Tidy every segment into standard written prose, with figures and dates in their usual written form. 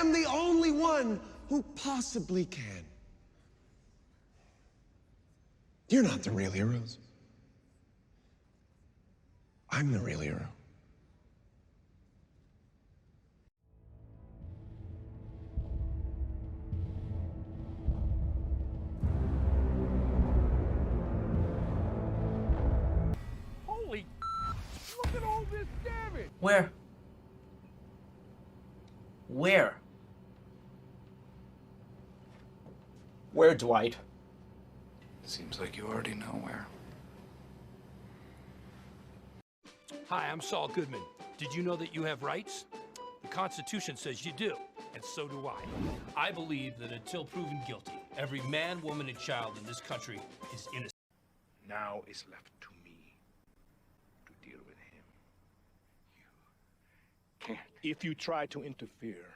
am the only one who possibly can. You're not the real heroes. I'm the real hero. Holy, look at all this damage! Where? Where? Where, Dwight? Seems like you already know where. Hi, I'm Saul Goodman. Did you know that you have rights? The Constitution says you do, and so do I. I believe that until proven guilty, every man, woman, and child in this country is innocent. Now it's left to me to deal with him. You can't. If you try to interfere,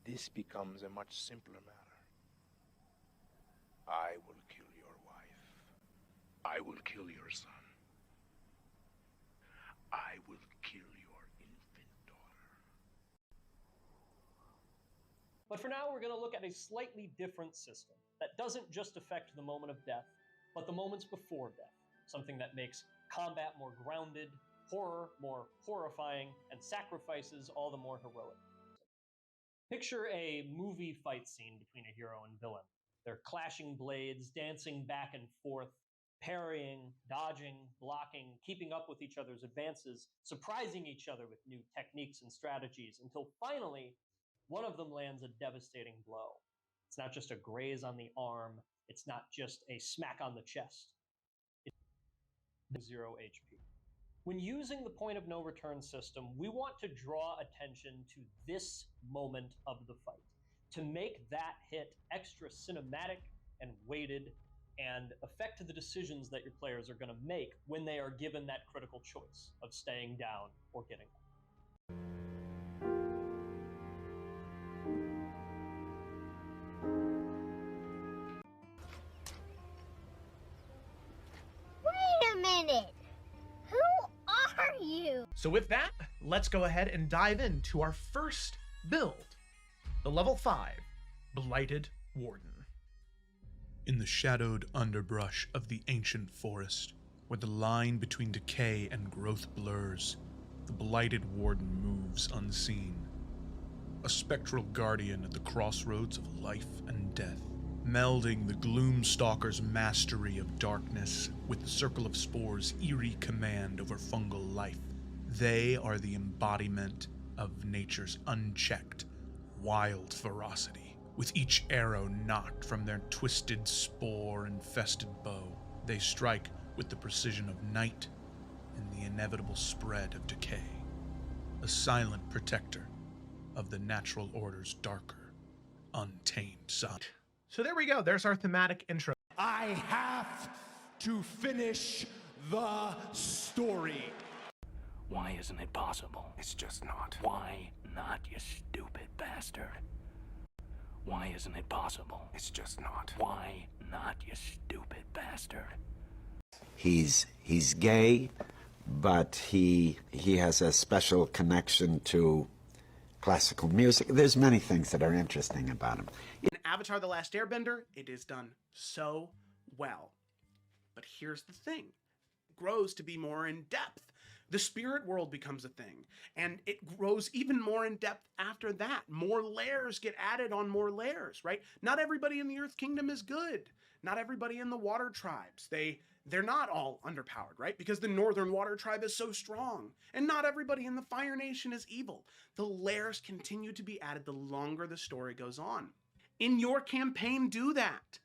this becomes a much simpler matter. I will kill your wife. I will kill your son. I will kill your infant daughter. But for now, we're going to look at a slightly different system that doesn't just affect the moment of death, but the moments before death. Something that makes combat more grounded, horror more horrifying, and sacrifices all the more heroic. Picture a movie fight scene between a hero and villain. They're clashing blades, dancing back and forth, parrying, dodging, blocking, keeping up with each other's advances, surprising each other with new techniques and strategies, until finally, one of them lands a devastating blow. It's not just a graze on the arm, it's not just a smack on the chest. It's 0 HP. When using the point of no return system, we want to draw attention to this moment of the fight, to make that hit extra cinematic and weighted and affect the decisions that your players are going to make when they are given that critical choice of staying down or getting up. Wait a minute! Who are you? So with that, let's go ahead and dive into our first build, the level 5 Blighted Warden. In the shadowed underbrush of the ancient forest, where the line between decay and growth blurs, the Blighted Warden moves unseen, a spectral guardian at the crossroads of life and death, melding the Gloomstalker's mastery of darkness with the Circle of Spores' eerie command over fungal life. They are the embodiment of nature's unchecked, wild ferocity. With each arrow knocked from their twisted, spore-infested bow, they strike with the precision of night and the inevitable spread of decay. A silent protector of the natural order's darker, untamed side. So there we go. There's our thematic intro. I have to finish the story. Why isn't it possible? It's just not. Why not, you stupid bastard? Why isn't it possible? It's just not. Why not, you stupid bastard? He's gay, but he has a special connection to classical music. There's many things that are interesting about him. In Avatar: The Last Airbender, it is done so well. But here's the thing. It grows to be more in depth. The spirit world becomes a thing, and it grows even more in depth after that. More layers get added on more layers, right? Not everybody in the Earth Kingdom is good. Not everybody in the Water Tribes. They're not all underpowered, right? Because the Northern Water Tribe is so strong. And not everybody in the Fire Nation is evil. The layers continue to be added the longer the story goes on. In your campaign, do that.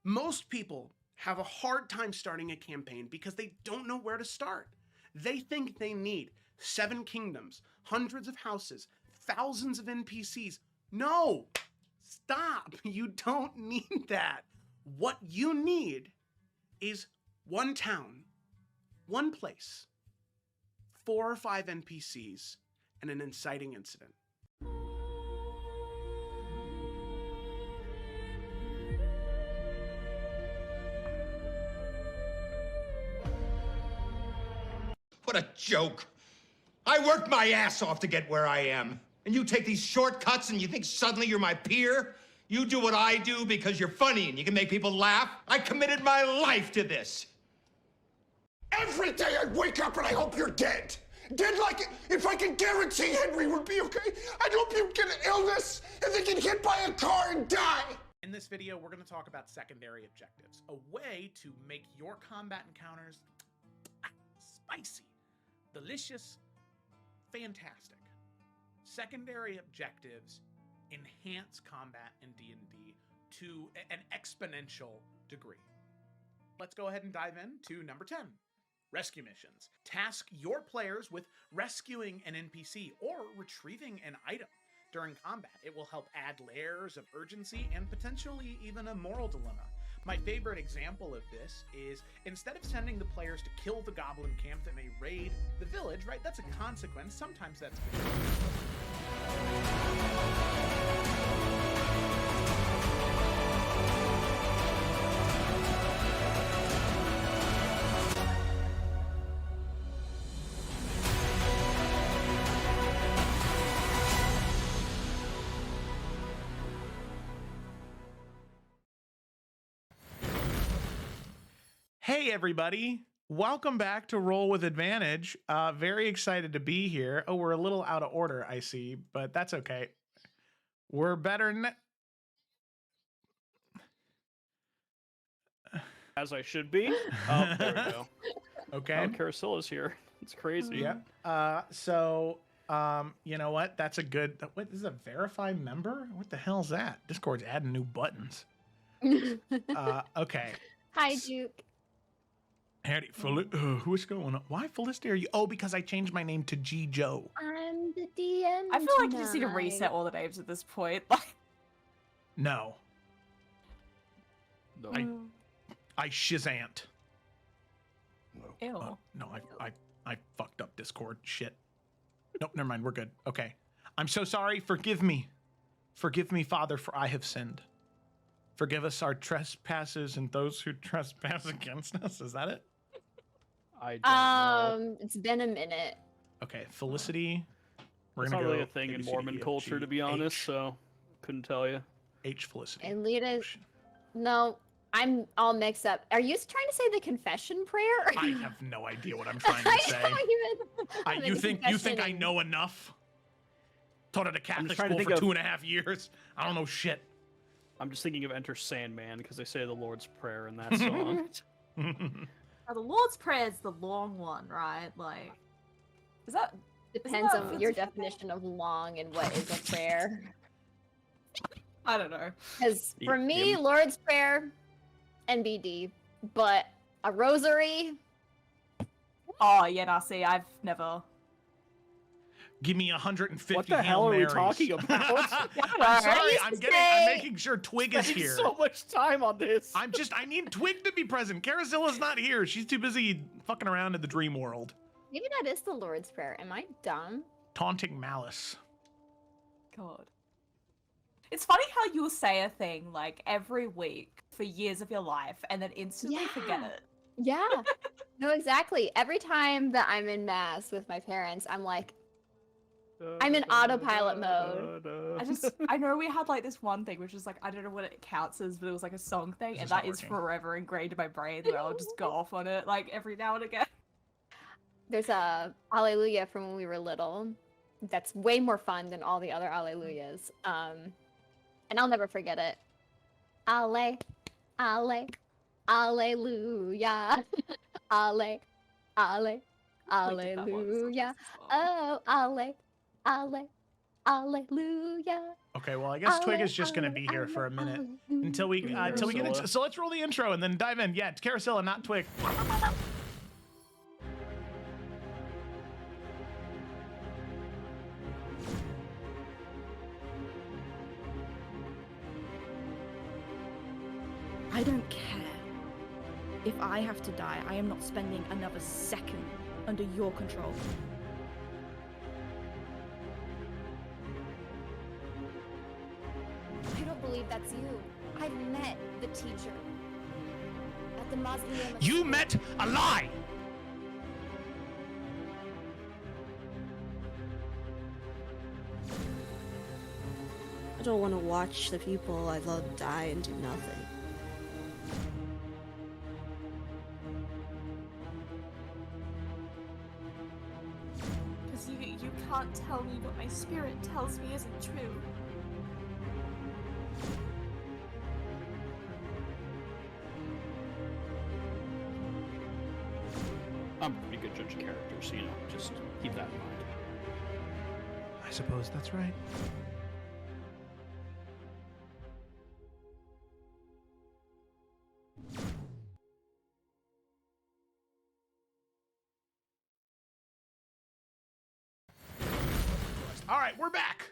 Most people have a hard time starting a campaign because they don't know where to start. They think they need 7 kingdoms, hundreds of houses, thousands of NPCs. No! Stop! You don't need that. What you need is 1 town, 1 place, 4 or 5 NPCs, and an inciting incident. What a joke! I worked my ass off to get where I am. And you take these shortcuts and you think suddenly you're my peer? You do what I do because you're funny and you can make people laugh? I committed my life to this. Every day I wake up and I hope you're dead. Dead like if I can guarantee Henry would be okay, I'd hope you get an illness and then get hit by a car and die. In this video, we're going to talk about secondary objectives, a way to make your combat encounters spicy, delicious, fantastic. Secondary objectives enhance combat in D&D to an exponential degree. Let's go ahead and dive into number 10. Rescue missions. Task your players with rescuing an NPC or retrieving an item during combat. It will help add layers of urgency and potentially even a moral dilemma. My favorite example of this is instead of sending the players to kill the goblin camp that may raid the village, right? That's a consequence. Sometimes that's good. Hey everybody, welcome back to Roll with Advantage. Very excited to be here. Oh, we're a little out of order, I see, but that's okay. We're better as I should be. Oh, there we go. Okay. Oh, Carasella's here. It's crazy. Yeah. You know what? That's a good. What is a verified member? What the hell's that? Discord's adding new buttons. Okay. Hi, Duke. Howdy, what's going on? Why Felicity are you? Oh, because I changed my name to G Joe. I'm the DM. I feel like you just need to reset all the names at this point. Like, no. No. I shizant. Ew. No, I fucked up Discord. Shit. Nope, never mind. We're good. Okay. I'm so sorry. Forgive me. Forgive me, Father, for I have sinned. Forgive us our trespasses and those who trespass against us. Is that it? I don't know. It's been a minute. Okay, Felicity. We're It's gonna not go really a thing in Mormon culture, to be honest, so couldn't tell you. H Felicity. And Lita. No, I'm all mixed up. Are you trying to say the confession prayer? I have no idea what I'm trying to say. You think I know enough? Taught at a Catholic school for 2.5 years. I don't know shit. I'm just thinking of Enter Sandman because they say the Lord's Prayer in that song. Now, the Lord's Prayer is the long one, right? Like, is that depends on your definition of long and what is a prayer? I don't know. Because for me, Lord's Prayer, NBD, but a rosary. Oh yeah, no, see, I've never. Give me 150. What the hell are we talking about? I'm sorry. I'm making sure Twig is here. So much time on this. I need Twig to be present. Carasella's not here. She's too busy fucking around in the dream world. Maybe that is the Lord's Prayer. Am I dumb? Taunting malice. God. It's funny how you'll say a thing like every week for years of your life and then instantly forget it. Yeah. No, exactly. Every time that I'm in mass with my parents, I'm like, I'm in autopilot mode. I know we had like this one thing, which is like, I don't know what it counts as, but it was like a song thing, and that is forever ingrained in my brain where I'll just go off on it like every now and again. There's a Alleluia from when we were little that's way more fun than all the other Alleluias. And I'll never forget it. Ale, ale, alleluia. Ale, ale, alleluia. Oh, ale. Ale, alleluia. Okay, well, I guess Twig is just going to be here for a minute until we get into. So let's roll the intro and then dive in. Yeah, it's Carasella, not Twig. I don't care. If I have to die, I am not spending another second under your control. I don't believe that's you. I've met the teacher at the mausoleum. You met a lie! I don't want to watch the people I love die and do nothing. Because you can't tell me what my spirit tells me isn't true. I'm a pretty good judge of character, so just keep that in mind. I suppose that's right. All right, we're back.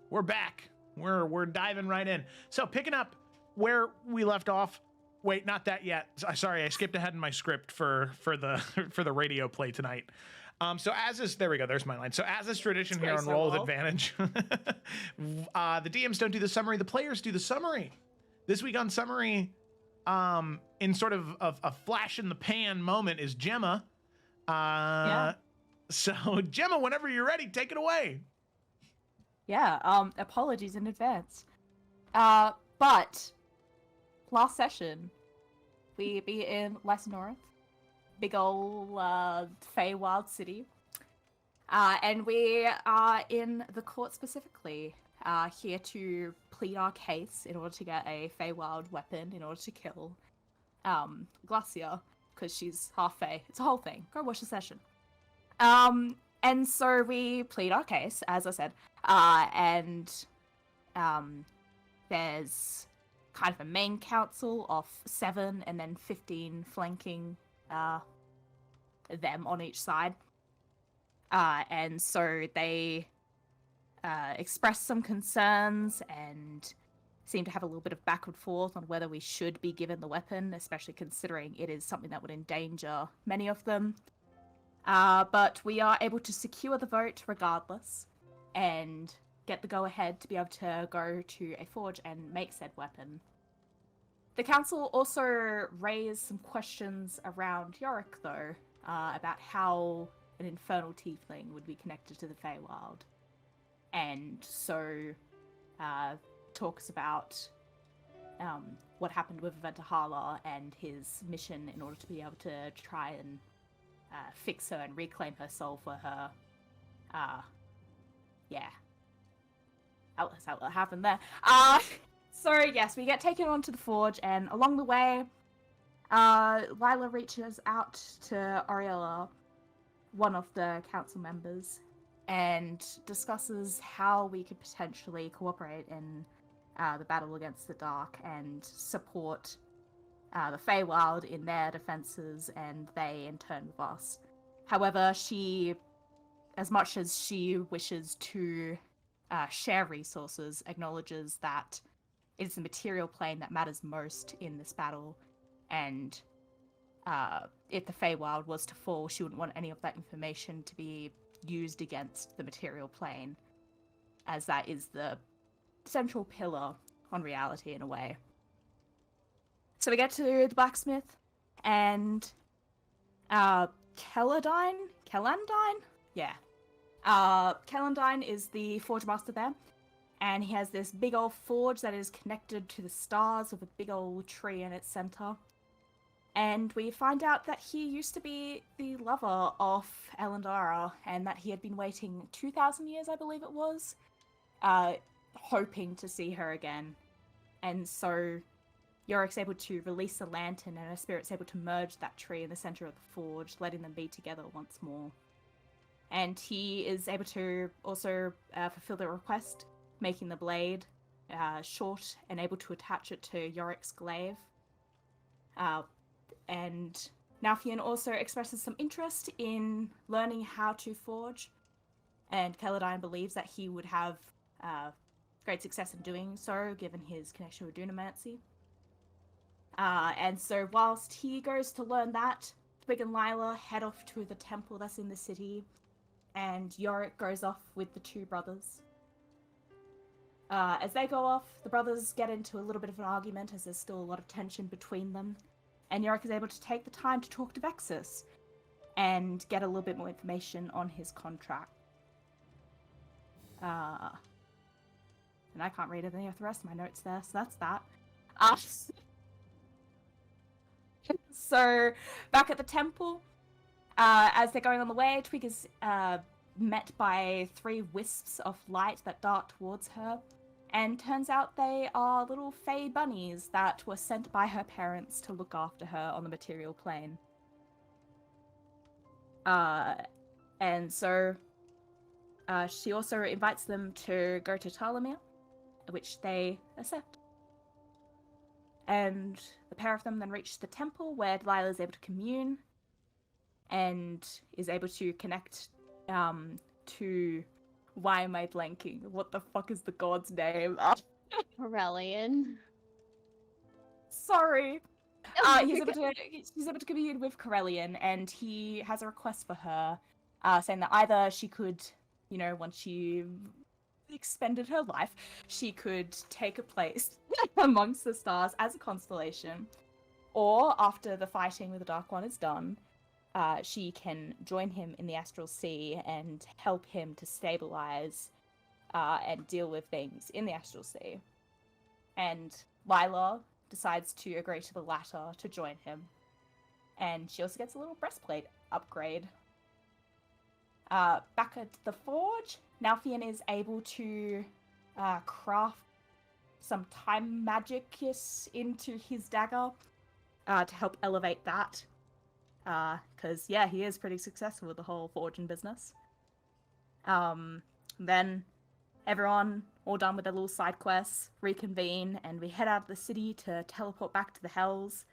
We're back. We're diving right in. So picking up where we left off. Wait, not that yet. Sorry, I skipped ahead in my script for the for the radio play tonight. So as is, there we go. There's my line. So as is tradition here on Roll with Advantage, the DMs don't do the summary. The players do the summary. This week on summary, in sort of a flash in the pan moment, is Gemma. Yeah. So Gemma, whenever you're ready, take it away. Yeah, apologies in advance. But last session, we be in West North, big ol' Feywild City. And we are in the court specifically, here to plead our case in order to get a Feywild weapon in order to kill Glacia, because she's half Fey. It's a whole thing. Go watch the session. And so we plead our case, as I said, and there's kind of a main council of 7 and then 15 flanking them on each side. And so they expressed some concerns and seem to have a little bit of back and forth on whether we should be given the weapon, especially considering it is something that would endanger many of them. But we are able to secure the vote regardless and get the go-ahead to be able to go to a forge and make said weapon. The council also raised some questions around Yorick, though, about how an infernal tiefling would be connected to the Feywild. And so talks about what happened with Ventahala and his mission in order to be able to try and fix her and reclaim her soul for her. Yeah. That's how what happened there. So yes, we get taken onto the forge, and along the way, Lila reaches out to Oriella, one of the council members, and discusses how we could potentially cooperate in the battle against the Dark and support the Feywild in their defenses, and they in turn with us. However, she, as much as she wishes to share resources, acknowledges that it is the material plane that matters most in this battle, and if the Feywild was to fall, she wouldn't want any of that information to be used against the material plane, as that is the central pillar on reality in a way. So we get to the blacksmith, and Kellandine? Yeah. Kellandine is the forge master there, and he has this big old forge that is connected to the stars with a big old tree in its center. And we find out that he used to be the lover of Elandara, and that he had been waiting 2,000 years, I believe it was, hoping to see her again. And so Yorick's able to release the lantern, and her spirit's able to merge that tree in the center of the forge, letting them be together once more. And he is able to also fulfill the request, making the blade short and able to attach it to Yorick's glaive. And Nalfian also expresses some interest in learning how to forge, and Kelladine believes that he would have great success in doing so, given his connection with Dunamancy. And so whilst he goes to learn that, Twig and Lila head off to the temple that's in the city, and Yorick goes off with the two brothers. As they go off, the brothers get into a little bit of an argument, as there's still a lot of tension between them, and Yorick is able to take the time to talk to Vexus and get a little bit more information on his contract. And And I can't read any of the rest of my notes there, so that's that. Uh, so, back at the temple, as they're going on the way, Twig is met by 3 wisps of light that dart towards her. And turns out they are little fey bunnies that were sent by her parents to look after her on the material plane. And so she also invites them to go to Talamir, which they accept. And the pair of them then reach the temple where Delilah is able to commune and is able to connect to... Why am I blanking? What the fuck is the god's name? Aurelian. Sorry. She's able to commune with Corellian, and he has a request for her, saying that either she could, once she expended her life, she could take a place amongst the stars as a constellation, or after the fighting with the Dark One is done, she can join him in the Astral Sea and help him to stabilize and deal with things in the Astral Sea. And Lila decides to agree to the latter to join him. And she also gets a little breastplate upgrade. Back at the forge, Nalfian is able to craft some time magic into his dagger to help elevate that. Because, he is pretty successful with the whole forging business. Then everyone, all done with their little side quests, reconvene, and we head out of the city to teleport back to the Hells.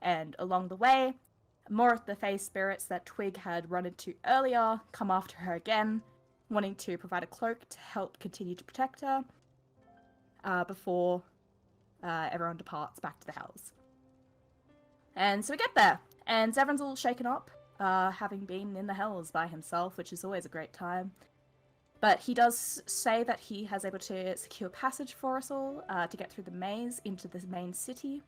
And along the way, more of the Fae spirits that Twig had run into earlier come after her again, wanting to provide a cloak to help continue to protect her, before everyone departs back to the Hells. And so we get there, and Zevran's a little shaken up, having been in the Hells by himself, which is always a great time. But he does say that he has able to secure passage for us all to get through the maze into the main city.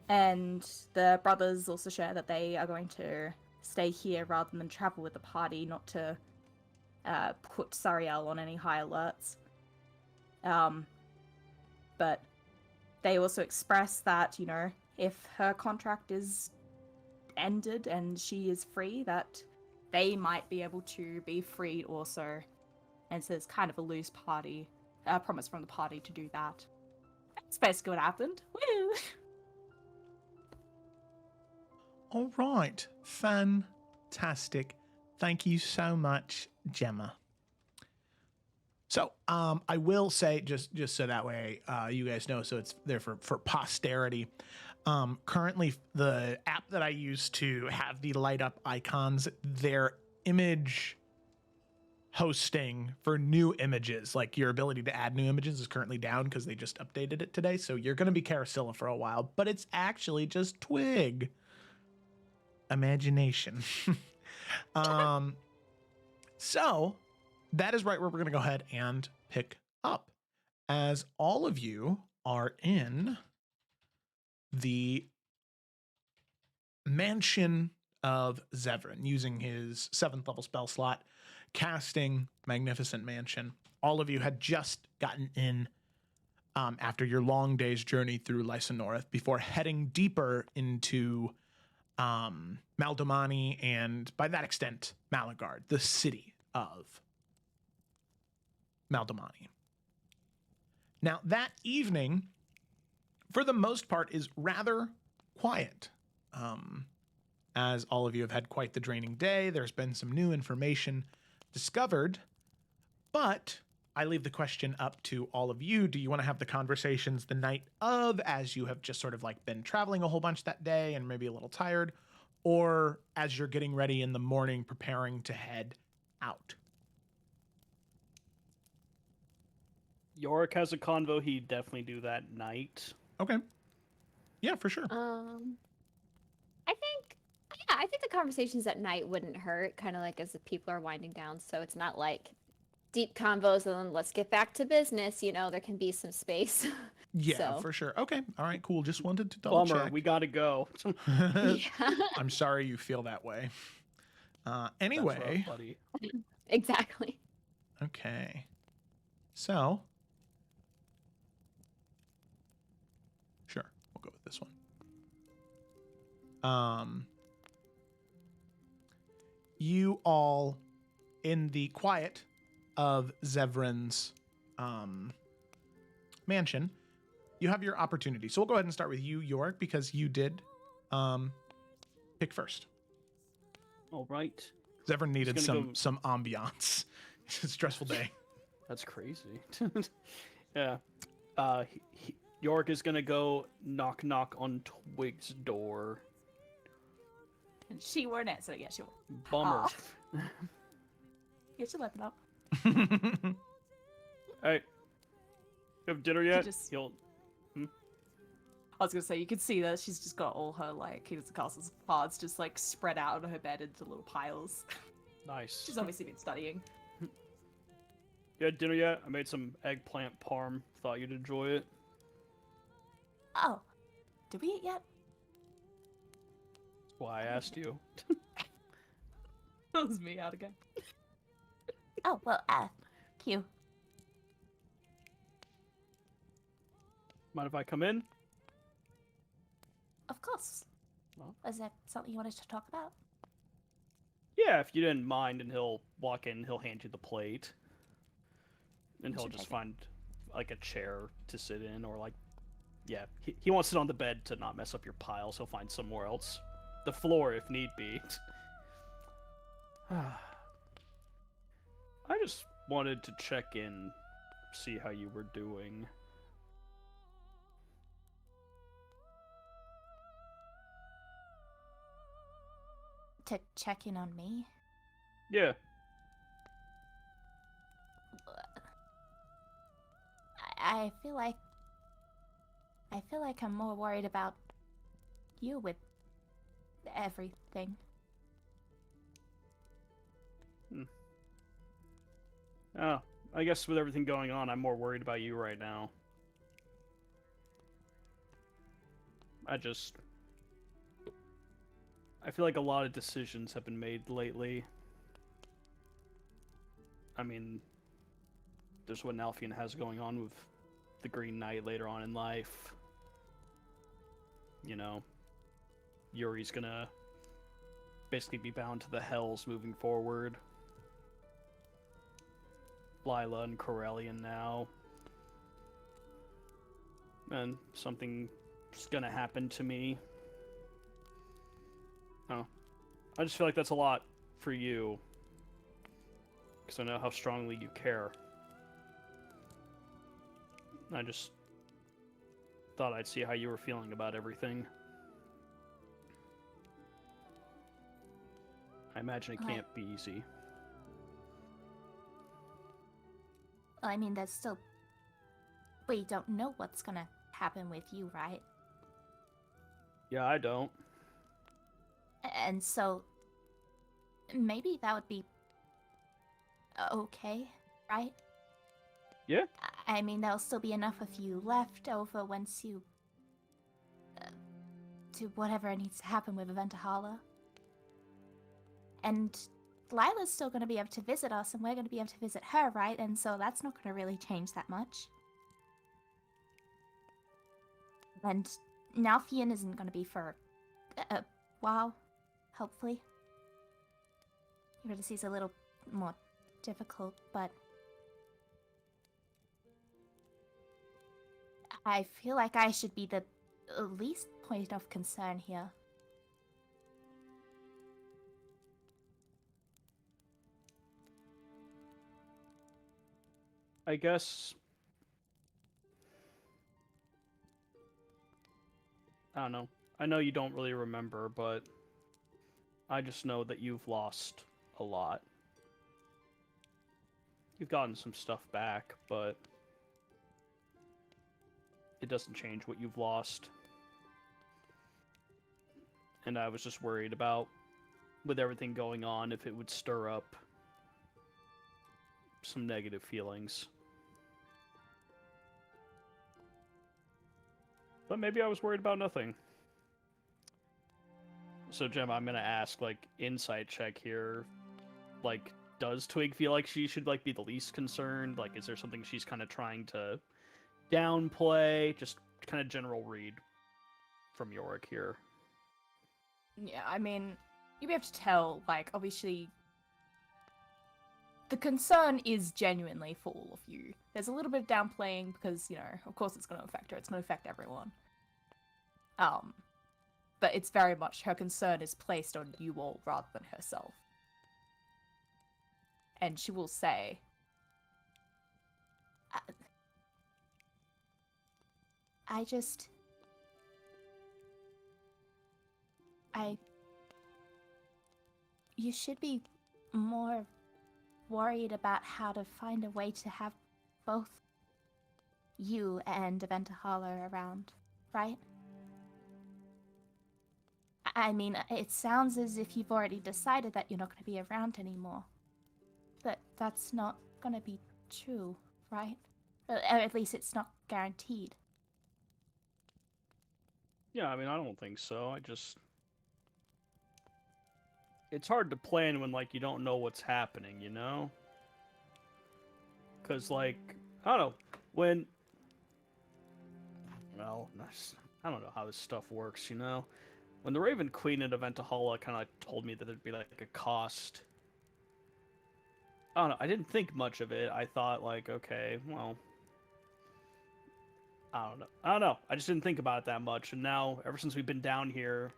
And the brothers also share that they are going to stay here rather than travel with the party, not to put Sariel on any high alerts. But they also express that, if her contract is ended and she is free, that they might be able to be freed also. And so it's kind of a loose promise from the party to do that. That's basically what happened. Woo! All right. Fantastic. Thank you so much, Gemma. So, I will say, just so that way you guys know, so it's there for posterity. Currently, the app that I use to have the light up icons, their image hosting for new images, like your ability to add new images, is currently down because they just updated it today. So you're going to be Carasilla for a while, but it's actually just Twig. Imagination. So that is right where we're going to go ahead and pick up, as all of you are in the mansion of Zevran, using his 7th level spell slot, casting Magnificent Mansion. All of you had just gotten in after your long day's journey through Lysanorith before heading deeper into Maldomani and, by that extent, Malagard, the city of Maldomani. Now, that evening, for the most part, is rather quiet. As all of you have had quite the draining day, there's been some new information discovered, but I leave the question up to all of you. Do you want to have the conversations the night of, as you have just sort of like been traveling a whole bunch that day and maybe a little tired, or as you're getting ready in the morning, preparing to head out? Yorick has a convo. He'd definitely do that night. Okay. Yeah, for sure. I think the conversations at night wouldn't hurt, kind of like as the people are winding down, so it's not like deep convos and then let's get back to business, there can be some space. Yeah, So. for sure. Okay. All right, cool. Just wanted to double Bummer, check. we gotta go. I'm sorry you feel that way. Anyway. That's rough, buddy. Exactly. Okay. So, You all, in the quiet of Zevran's mansion, you have your opportunity. So we'll go ahead and start with you, Yorick, because you did pick first. All right. Zevran needed gonna some ambiance. It's a stressful day. That's crazy. Yeah. Yorick is gonna go knock on Twig's door. And she won't answer. Yeah, she won't. Bummer. Yeah, she'll open up. Hey, you have dinner yet? Just- He'll. I was gonna say, you can see that she's just got all her, like, Kingdoms of Castles cards just, like, spread out on her bed into little piles. Nice. She's obviously been studying. You had dinner yet? I made some eggplant parm. Thought you'd enjoy it. Oh, did we eat yet? That's why I asked you. That was me out again. Oh, well, Q. Mind if I come in? Of course. Well. Was there something you wanted to talk about? Yeah, if you didn't mind, and he'll walk in, he'll hand you the plate. And he'll just find, like, a chair to sit in, or, like, yeah, he won't sit on the bed to not mess up your piles. He'll find somewhere else. The floor, if need be. I just wanted to check in, see how you were doing. To check in on me? Yeah. I feel like I'm more worried about you with everything. Oh, I guess with everything going on, I'm more worried about you right now. I feel like a lot of decisions have been made lately. I mean, there's what Alfian has going on with the Green Knight later on in life. You know, Yuri's gonna basically be bound to the Hells moving forward. Lila and Corellian now. And something's gonna happen to me. Oh. I just feel like that's a lot for you. Because I know how strongly you care. I just thought I'd see how you were feeling about everything. I imagine it can't be easy. Well, I mean, there's still... We don't know what's gonna happen with you, right? Yeah, I don't. And so... Maybe that would be... okay, right? Yeah? I mean, there'll still be enough of you left over once you... do whatever needs to happen with Aventahala. And Lila's still going to be able to visit us, and we're going to be able to visit her, right? And so that's not going to really change that much. And Nalfian isn't going to be for a while, hopefully. Eurydice's a little more difficult, but... I feel like I should be the least point of concern here. I guess... I don't know. I know you don't really remember, but... I just know that you've lost a lot. You've gotten some stuff back, but... it doesn't change what you've lost. And I was just worried about, with everything going on, if it would stir up some negative feelings. But maybe I was worried about nothing. So, Gemma, I'm gonna ask, like, insight check here. Like, does Twig feel like she should, like, be the least concerned? Like, is there something she's kind of trying to downplay? Just kind of general read from Yorick here. Yeah, I mean, you'll be able to tell, like, obviously, the concern is genuinely for all of you. There's a little bit of downplaying because, you know, of course it's going to affect her. It's going to affect everyone. But it's very much her concern is placed on you all rather than herself. And she will say, you should be more worried about how to find a way to have both you and Aventahala around, right? I mean, it sounds as if you've already decided that you're not going to be around anymore. But that's not going to be true, right? Or at least it's not guaranteed. Yeah, I mean, I don't think so. It's hard to plan when, like, you don't know what's happening, you know? Because, like, I don't know, when... Well, I don't know how this stuff works, you know? When the Raven Queen and Aventahala kind of told me that there'd be, like, a cost... I don't know, I didn't think much of it. I thought, like, okay, well... I don't know. I just didn't think about it that much, and now, ever since we've been down here,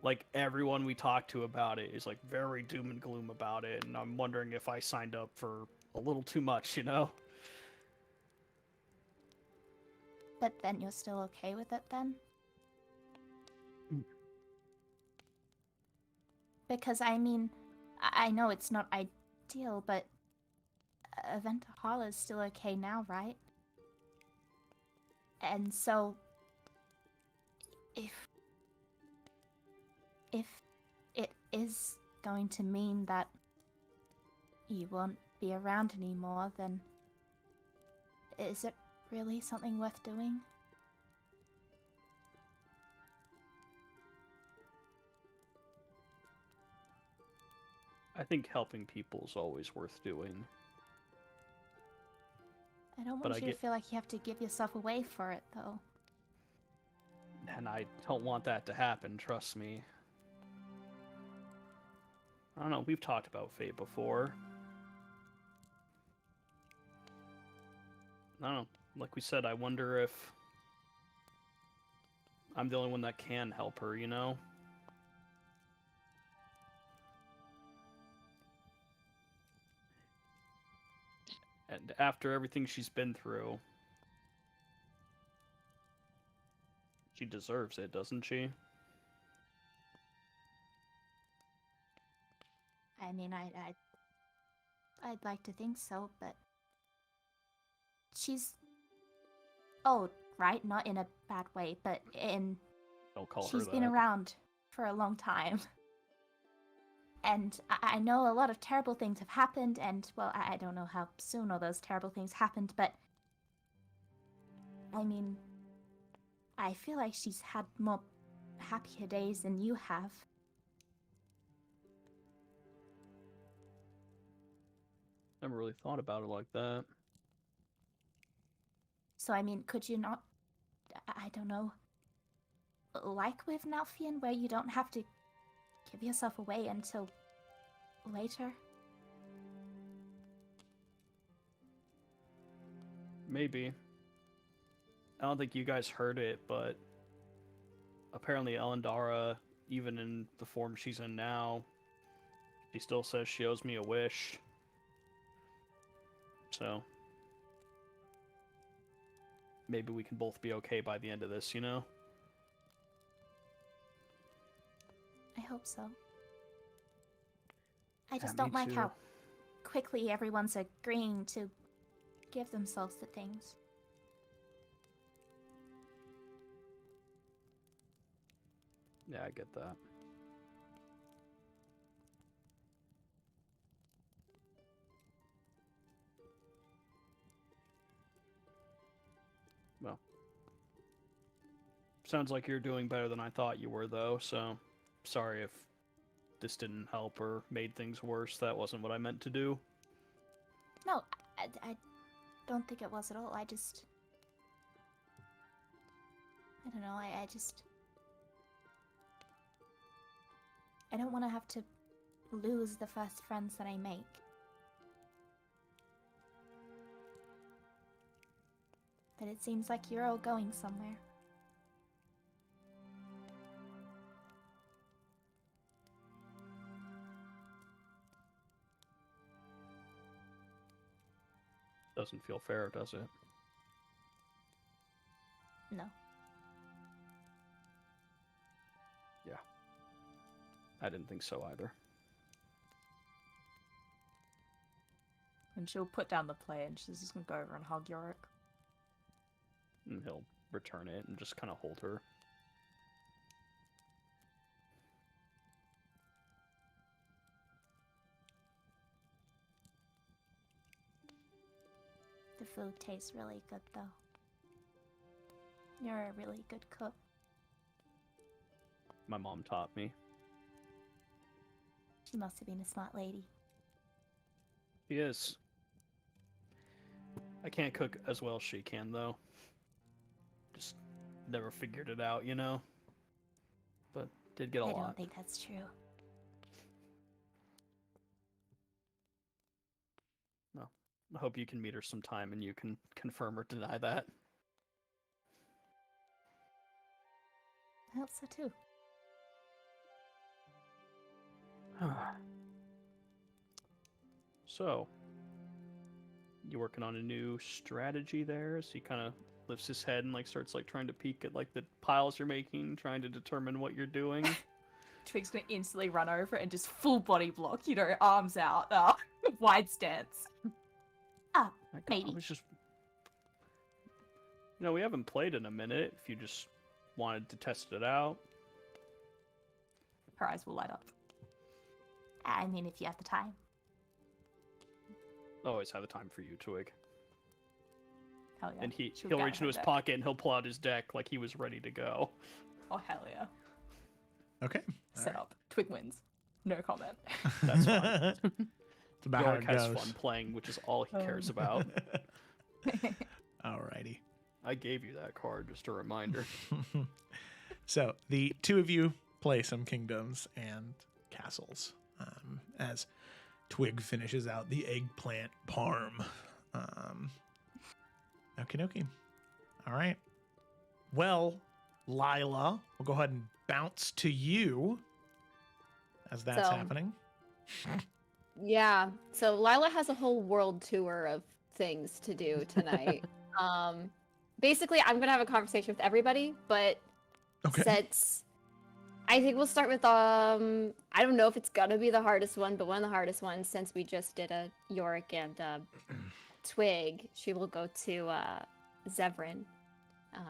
like, everyone we talk to about it is, like, very doom and gloom about it, and I'm wondering if I signed up for a little too much, you know? But then you're still okay with it, then? Because, I mean, I know it's not ideal, but Aventahala is still okay now, right? And so, if it is going to mean that you won't be around anymore, then is it really something worth doing? I think helping people is always worth doing. I don't want you to feel like you have to give yourself away for it, though. And I don't want that to happen, trust me. I don't know, we've talked about fate before. I don't know, like we said, I wonder if I'm the only one that can help her, you know? And after everything she's been through, she deserves it, doesn't she? I mean, I'd like to think so, but she's old, right? Not in a bad way, but Don't call her she's been that. around for a long time. And I know a lot of terrible things have happened, and, well, I don't know how soon all those terrible things happened, but I mean, I feel like she's had more happier days than you have. Never really thought about it like that. So, I mean, could you not, I don't know, like with Nalfian, where you don't have to give yourself away until later? Maybe. I don't think you guys heard it, but apparently Elendara, even in the form she's in now, she still says she owes me a wish. So, maybe we can both be okay by the end of this, you know? I hope so. I just Yeah, don't me like too. how quickly everyone's agreeing to give themselves to things. Yeah, I get that. Well, sounds like you're doing better than I thought you were, though, so sorry if this didn't help or made things worse. That wasn't what I meant to do. No, I don't think it was at all. I don't know, I just... I don't want to have to lose the first friends that I make. But it seems like you're all going somewhere. Doesn't feel fair, does it? No. Yeah. I didn't think so either. And she'll put down the plate and she's just gonna go over and hug Yorick. And he'll return it and just kind of hold her. The food tastes really good, though. You're a really good cook. My mom taught me. She must have been a smart lady. She is. I can't cook as well as she can, though. Just never figured it out, you know? But did get a lot. I don't think that's true. No. I hope you can meet her sometime and you can confirm or deny that. I hope so too. So, you working on a new strategy there? As he kind of lifts his head and like starts like trying to peek at like the piles you're making, trying to determine what you're doing. Twig's gonna instantly run over and just full body block, you know, arms out, wide stance. Maybe. I was just, you know, we haven't played in a minute. If you just wanted to test it out. Her eyes will light up. I mean, if you have the time. Always have the time for you, Twig. Hell yeah. And She'll he'll get reach her into his deck. pocket and he'll pull out his deck like he was ready to go. Oh, hell yeah. Okay. Set up. Twig wins. No comment. That's fine. It's about how Yorick it has goes. fun playing, which is all he cares about. Alrighty. I gave you that card, just a reminder. So the two of you play some kingdoms and castles as Twig finishes out the eggplant parm. Okie dokie. All right. Well, Lila, we'll go ahead and bounce to you as that's So- happening. Yeah. So Lila has a whole world tour of things to do tonight. Basically, I'm gonna have a conversation with everybody, but since I think we'll start with I don't know if it's gonna be the hardest one, but one of the hardest ones since we just did a Yorick and Twig. She will go to Zevran. All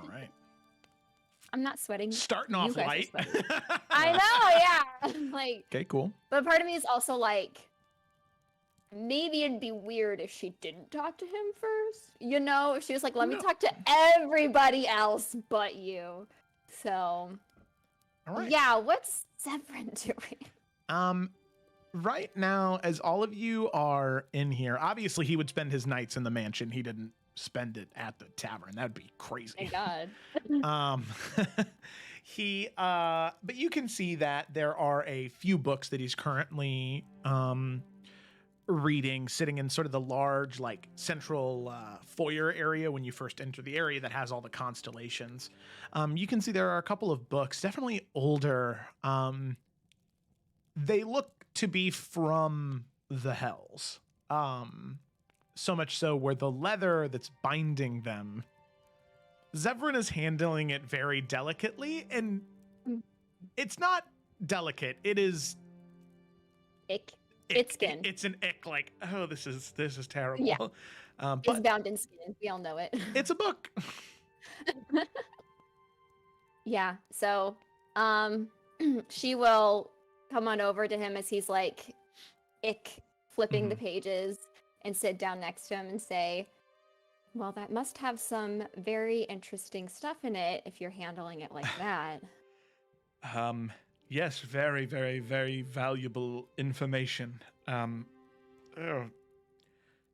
right. I'm not sweating. Starting You off guys are light. sweating. I know, yeah. Like, Okay, cool. but part of me is also like, maybe it'd be weird if she didn't talk to him first. You know, if she was like, let me talk to everybody else but you. So, yeah, what's Zevran doing? Right now, as all of you are in here, obviously he would spend his nights in the mansion. He didn't spend it at the tavern. That'd be crazy. Thank God. But you can see that there are a few books that he's currently reading, sitting in sort of the large, like, central foyer area when you first enter the area that has all the constellations. You can see there are a couple of books, definitely older. They look to be from the Hells. So much so where the leather that's binding them, Zevran is handling it very delicately, and it's not delicate. It is ick. It's skin. It's an ick. Like, oh, this is terrible. Yeah. But It's bound in skin. We all know it. it's a book. Yeah. So, she will come on over to him as he's like, flipping the pages, and sit down next to him and say, well, that must have some very interesting stuff in it if you're handling it like that. Yes, very, very, very valuable information.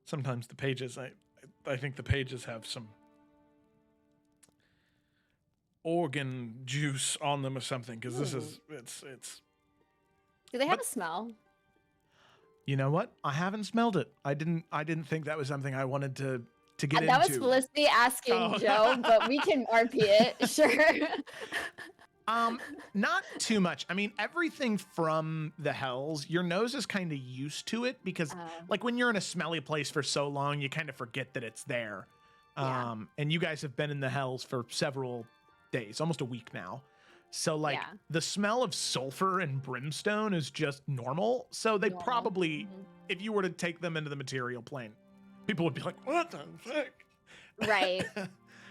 Sometimes the pages, I think the pages have some organ juice on them or something, because this is it's. Do they have a smell? You know what? I haven't smelled it. I didn't think that was something I wanted to get That was into. Felicity asking Joe, but we can RP it. Sure. Not too much. I mean, everything from the hells, your nose is kind of used to it because, like, when you're in a smelly place for so long, you kind of forget that it's there. And you guys have been in the hells for several days, almost a week now. So, like, the smell of sulfur and brimstone is just normal. So they probably, if you were to take them into the material plane, people would be like, "What the fuck?" Right.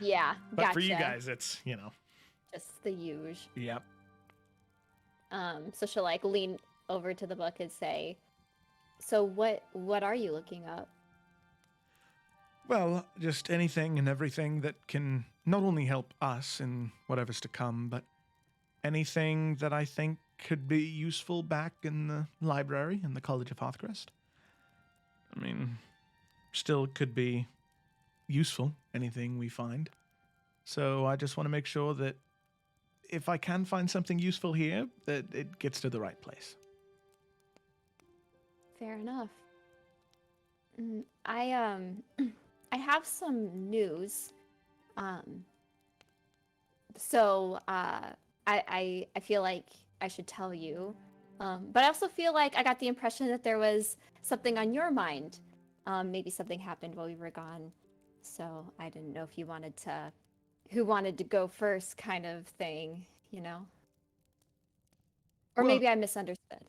Yeah. But for you guys, it's, you know. Just the huge. Yep. So she'll like lean over to the book and say, "So what are you looking up?" Well, just anything and everything that can not only help us in whatever's to come, but anything that I think could be useful back in the library in the College of Hearthcrest. I mean, still could be useful, anything we find. So I just want to make sure that if I can find something useful here, that it gets to the right place. Fair enough. I I have some news. So I feel like I should tell you. But I also feel like I got the impression that there was something on your mind. Maybe something happened while we were gone. So I didn't know if you wanted to, who wanted to go first kind of thing, you know? Or Well, maybe I misunderstood.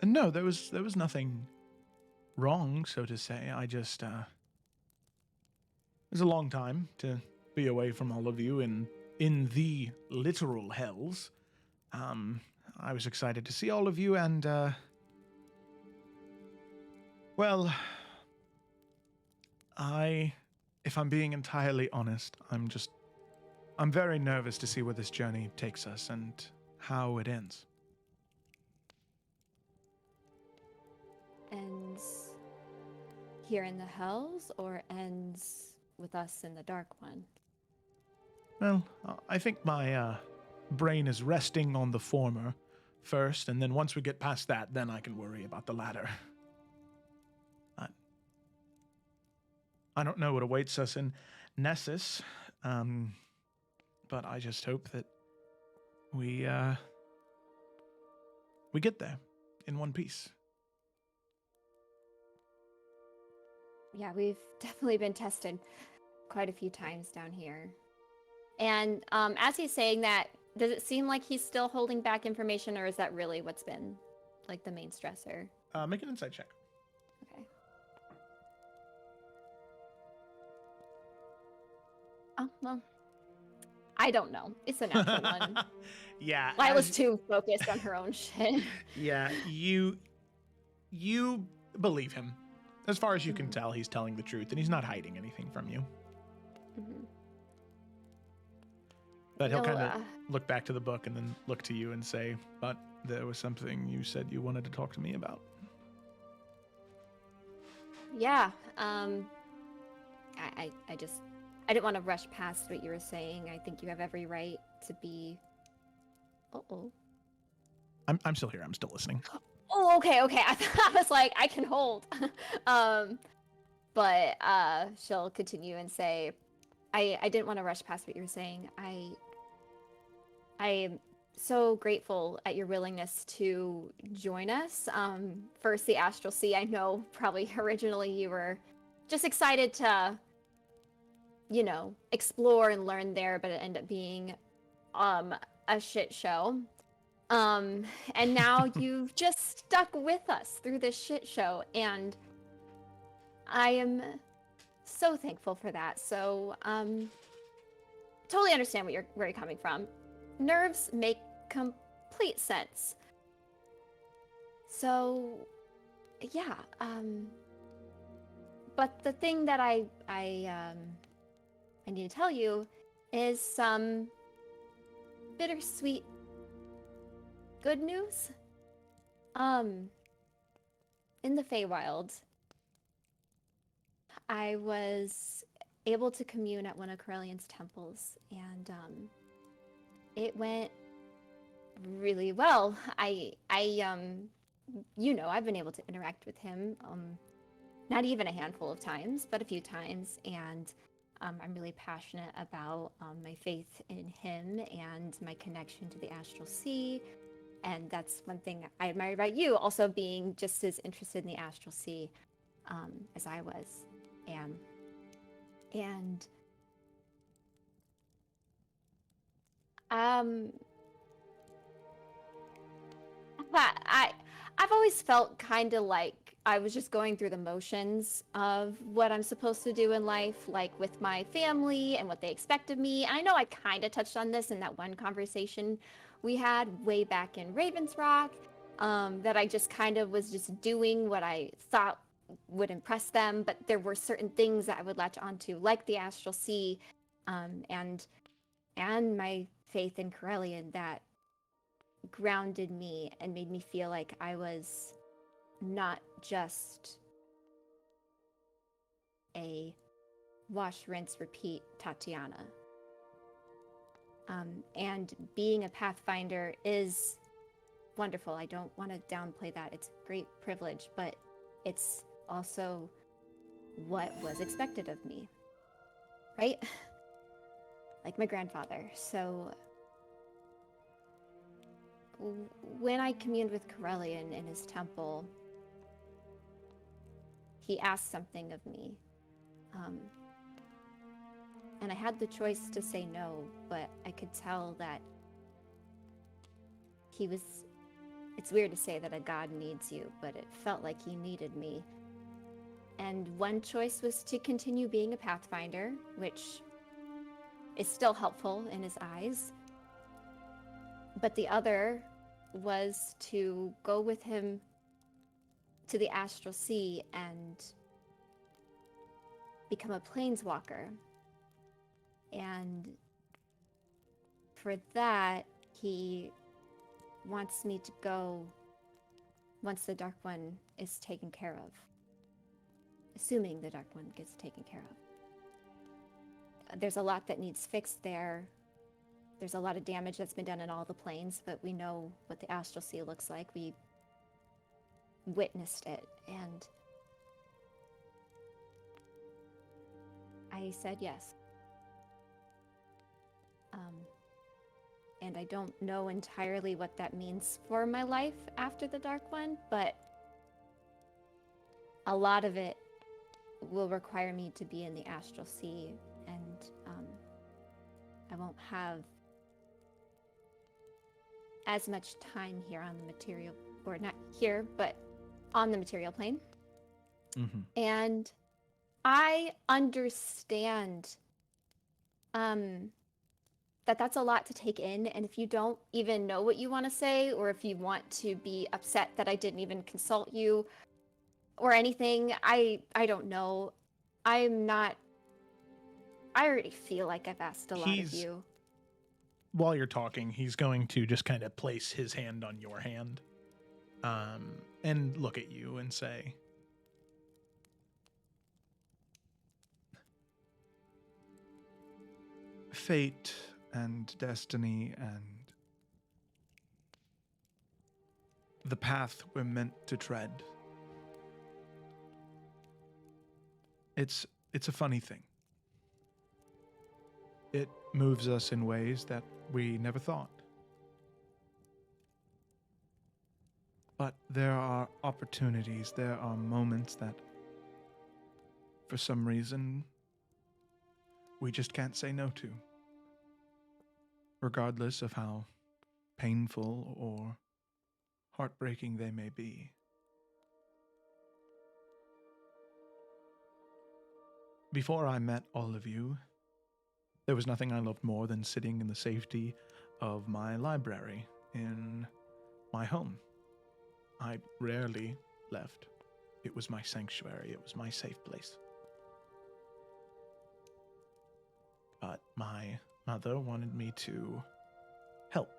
No, there was nothing wrong, so to say. I just, it was a long time to be away from all of you in the literal hells. I was excited to see all of you, and, well, if I'm being entirely honest, I'm very nervous to see where this journey takes us and how it ends. Ends here in the hells, or ends with us in the dark one? Well, I think my brain is resting on the former first, and then once we get past that, then I can worry about the latter. I don't know what awaits us in Nessus, but I just hope that we get there in one piece. Yeah, we've definitely been tested quite a few times down here. And as he's saying that, does it seem like he's still holding back information, or is that really what's been like the main stressor? Make an insight check. Okay. Oh, well, I don't know. It's a natural one. Yeah. Lila's too focused on her own shit. Yeah, you believe him. As far as you can tell, he's telling the truth, and he's not hiding anything from you. But he'll kind of look back to the book and then look to you and say, "But there was something you said you wanted to talk to me about." Yeah. I didn't want to rush past what you were saying. I think you have every right to be. Uh-oh. I'm still here. I'm still listening. Oh, okay. I was like, I can hold. But she'll continue and say, I didn't want to rush past what you were saying. I am so grateful at your willingness to join us. First, the Astral Sea. I know probably originally you were just excited to, you know, explore and learn there, but it ended up being a shit show. And now you've just stuck with us through this shit show, and I am so thankful for that. So, totally understand where you're coming from. Nerves make complete sense. So, yeah. But the thing that I need to tell you is some bittersweet good news. In the Feywild, I was able to commune at one of Corellian's temples, and it went really well. I've been able to interact with him, not even a handful of times, but a few times, and I'm really passionate about my faith in him and my connection to the astral sea. And that's one thing I admire about you, also being just as interested in the astral sea as I am. And I've always felt kind of like I was just going through the motions of what I'm supposed to do in life, like with my family and what they expect of me. I know I kind of touched on this in that one conversation we had way back in Ravens Rock, that I just kind of was just doing what I thought would impress them, but there were certain things that I would latch onto, like the astral sea, and my faith in Corellian, that grounded me and made me feel like I was not just a wash, rinse, repeat Tatiana. And being a Pathfinder is wonderful. I don't want to downplay that. It's a great privilege, but it's also what was expected of me, right? Like my grandfather. So when I communed with Corellian in his temple, he asked something of me. And I had the choice to say no, but I could tell that it's weird to say that a god needs you, but it felt like he needed me. And one choice was to continue being a Pathfinder, which is still helpful in his eyes. But the other was to go with him to the astral sea and become a planeswalker. And for that, he wants me to go once the Dark One is taken care of. Assuming the Dark One gets taken care of. There's a lot that needs fixed there. There's a lot of damage that's been done in all the planes, but we know what the astral sea looks like. We witnessed it, and I said yes. And I don't know entirely what that means for my life after the Dark One, but a lot of it will require me to be in the astral sea, and I won't have as much time here on the material, or not here, but on the material plane. Mm-hmm. And I understand that's a lot to take in, and if you don't even know what you want to say, or if you want to be upset that I didn't even consult you or anything, I don't know. I already feel like I've asked a lot of you. While you're talking, he's going to just kind of place his hand on your hand, and look at you and say, fate and destiny and the path we're meant to tread. It's a funny thing. It moves us in ways that we never thought. But there are opportunities, there are moments that, for some reason, we just can't say no to. Regardless of how painful or heartbreaking they may be. Before I met all of you, there was nothing I loved more than sitting in the safety of my library in my home. I rarely left. It was my sanctuary. It was my safe place. But my mother wanted me to help.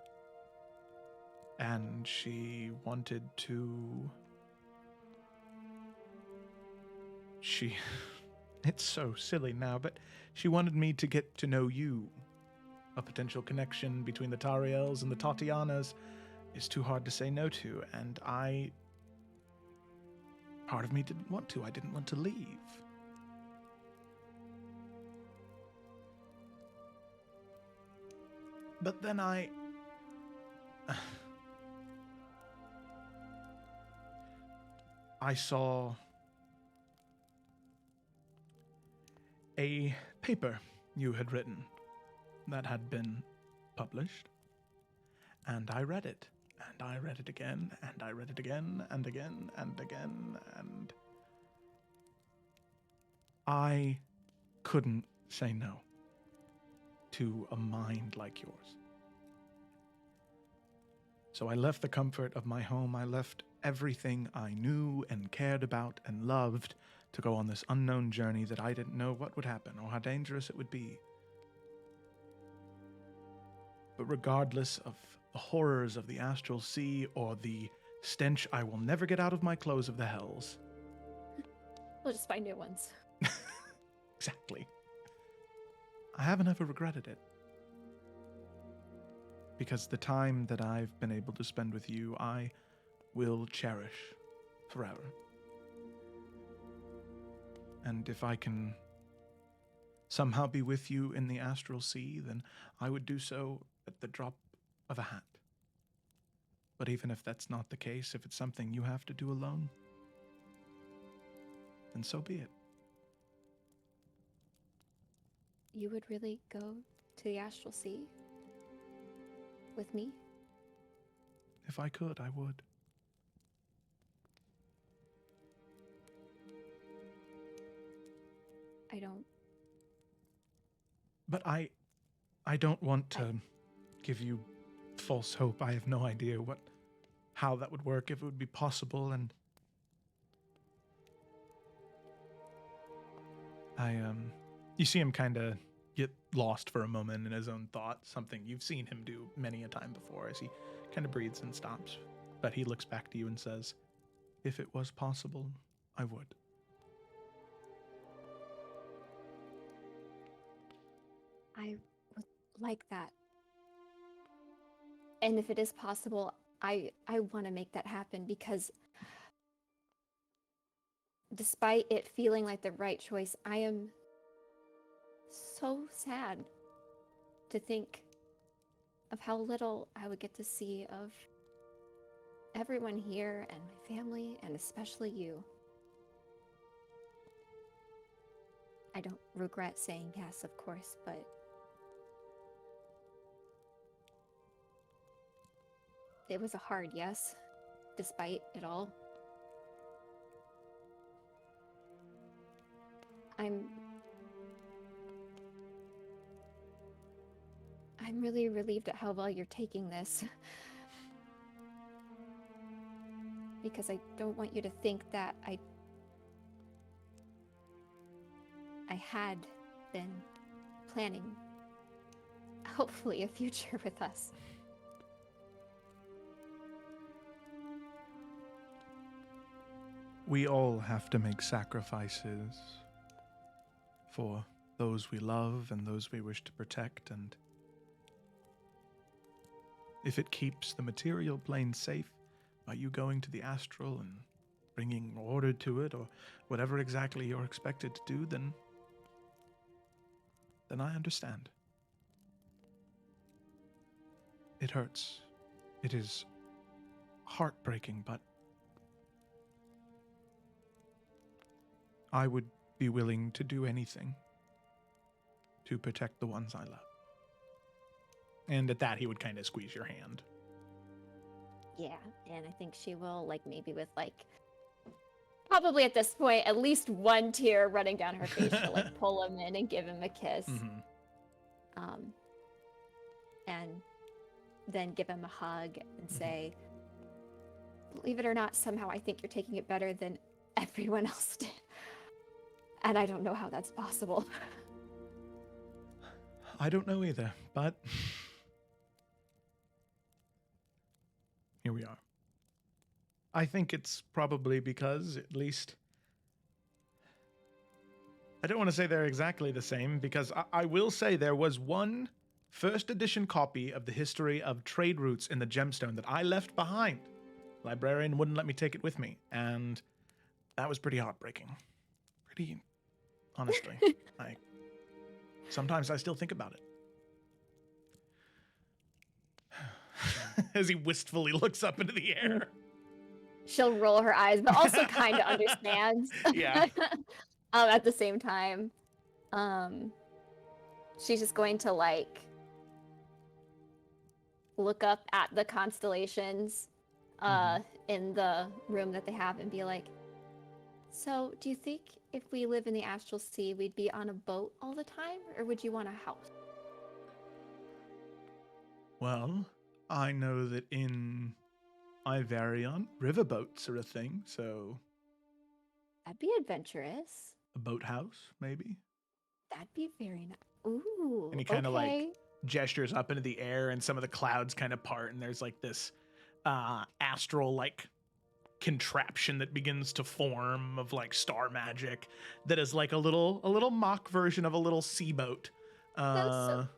And she wanted to... It's so silly now, but she wanted me to get to know you. A potential connection between the Tariels and the Tatianas is too hard to say no to, and part of me didn't want to. I didn't want to leave. But then I saw a paper you had written that had been published, and I read it, and I read it again, and I read it again, and again, and again, and I couldn't say no to a mind like yours. So I left the comfort of my home, I left everything I knew and cared about and loved to go on this unknown journey that I didn't know what would happen or how dangerous it would be. But regardless of the horrors of the astral sea or the stench I will never get out of my clothes of the hells. We'll just find new ones. Exactly. I haven't ever regretted it. Because the time that I've been able to spend with you, I will cherish forever. And if I can somehow be with you in the astral sea, then I would do so at the drop of a hat. But even if that's not the case, if it's something you have to do alone, then so be it. You would really go to the astral sea? With me? If I could, I would. I don't. But I don't want to give you false hope. I have no idea how that would work, if it would be possible, and you see him kind of get lost for a moment in his own thoughts, something you've seen him do many a time before, as he kind of breathes and stops. But he looks back to you and says, if it was possible, I would. I would like that. And if it is possible, I want to make that happen, because despite it feeling like the right choice, I am so sad to think of how little I would get to see of everyone here and my family, and especially you. I don't regret saying yes, of course, but it was a hard yes, despite it all. I'm really relieved at how well you're taking this. Because I don't want you to think that I had been planning, hopefully, a future with us. We all have to make sacrifices for those we love and those we wish to protect, and if it keeps the material plane safe by you going to the astral and bringing order to it, or whatever exactly you're expected to do, then I understand. It hurts. It is heartbreaking, but I would be willing to do anything to protect the ones I love. And at that, he would kind of squeeze your hand. Yeah, and I think she will, like, maybe with, like, probably at this point, at least one tear running down her face to, like, pull him in and give him a kiss. Mm-hmm. And then give him a hug and say, believe it or not, somehow I think you're taking it better than everyone else did. And I don't know how that's possible. I don't know either, but here we are. I think it's probably because, at least I don't want to say they're exactly the same because I will say there was one first edition copy of the history of trade routes in the gemstone that I left behind. Librarian wouldn't let me take it with me, and that was pretty heartbreaking. Pretty, honestly. Sometimes I still think about it. As he wistfully looks up into the air. She'll roll her eyes, but also kind of understands. Yeah. At the same time, she's just going to like look up at the constellations in the room that they have and be like, so do you think if we live in the astral sea, we'd be on a boat all the time, or would you want a house? Well, I know that in Iverion, riverboats are a thing, so... That'd be adventurous. A boathouse, maybe? That'd be very nice. Ooh, And he kind of okay. like gestures up into the air, and some of the clouds kind of part, and there's like this astral like contraption that begins to form of like star magic that is like a little mock version of a little sea boat. And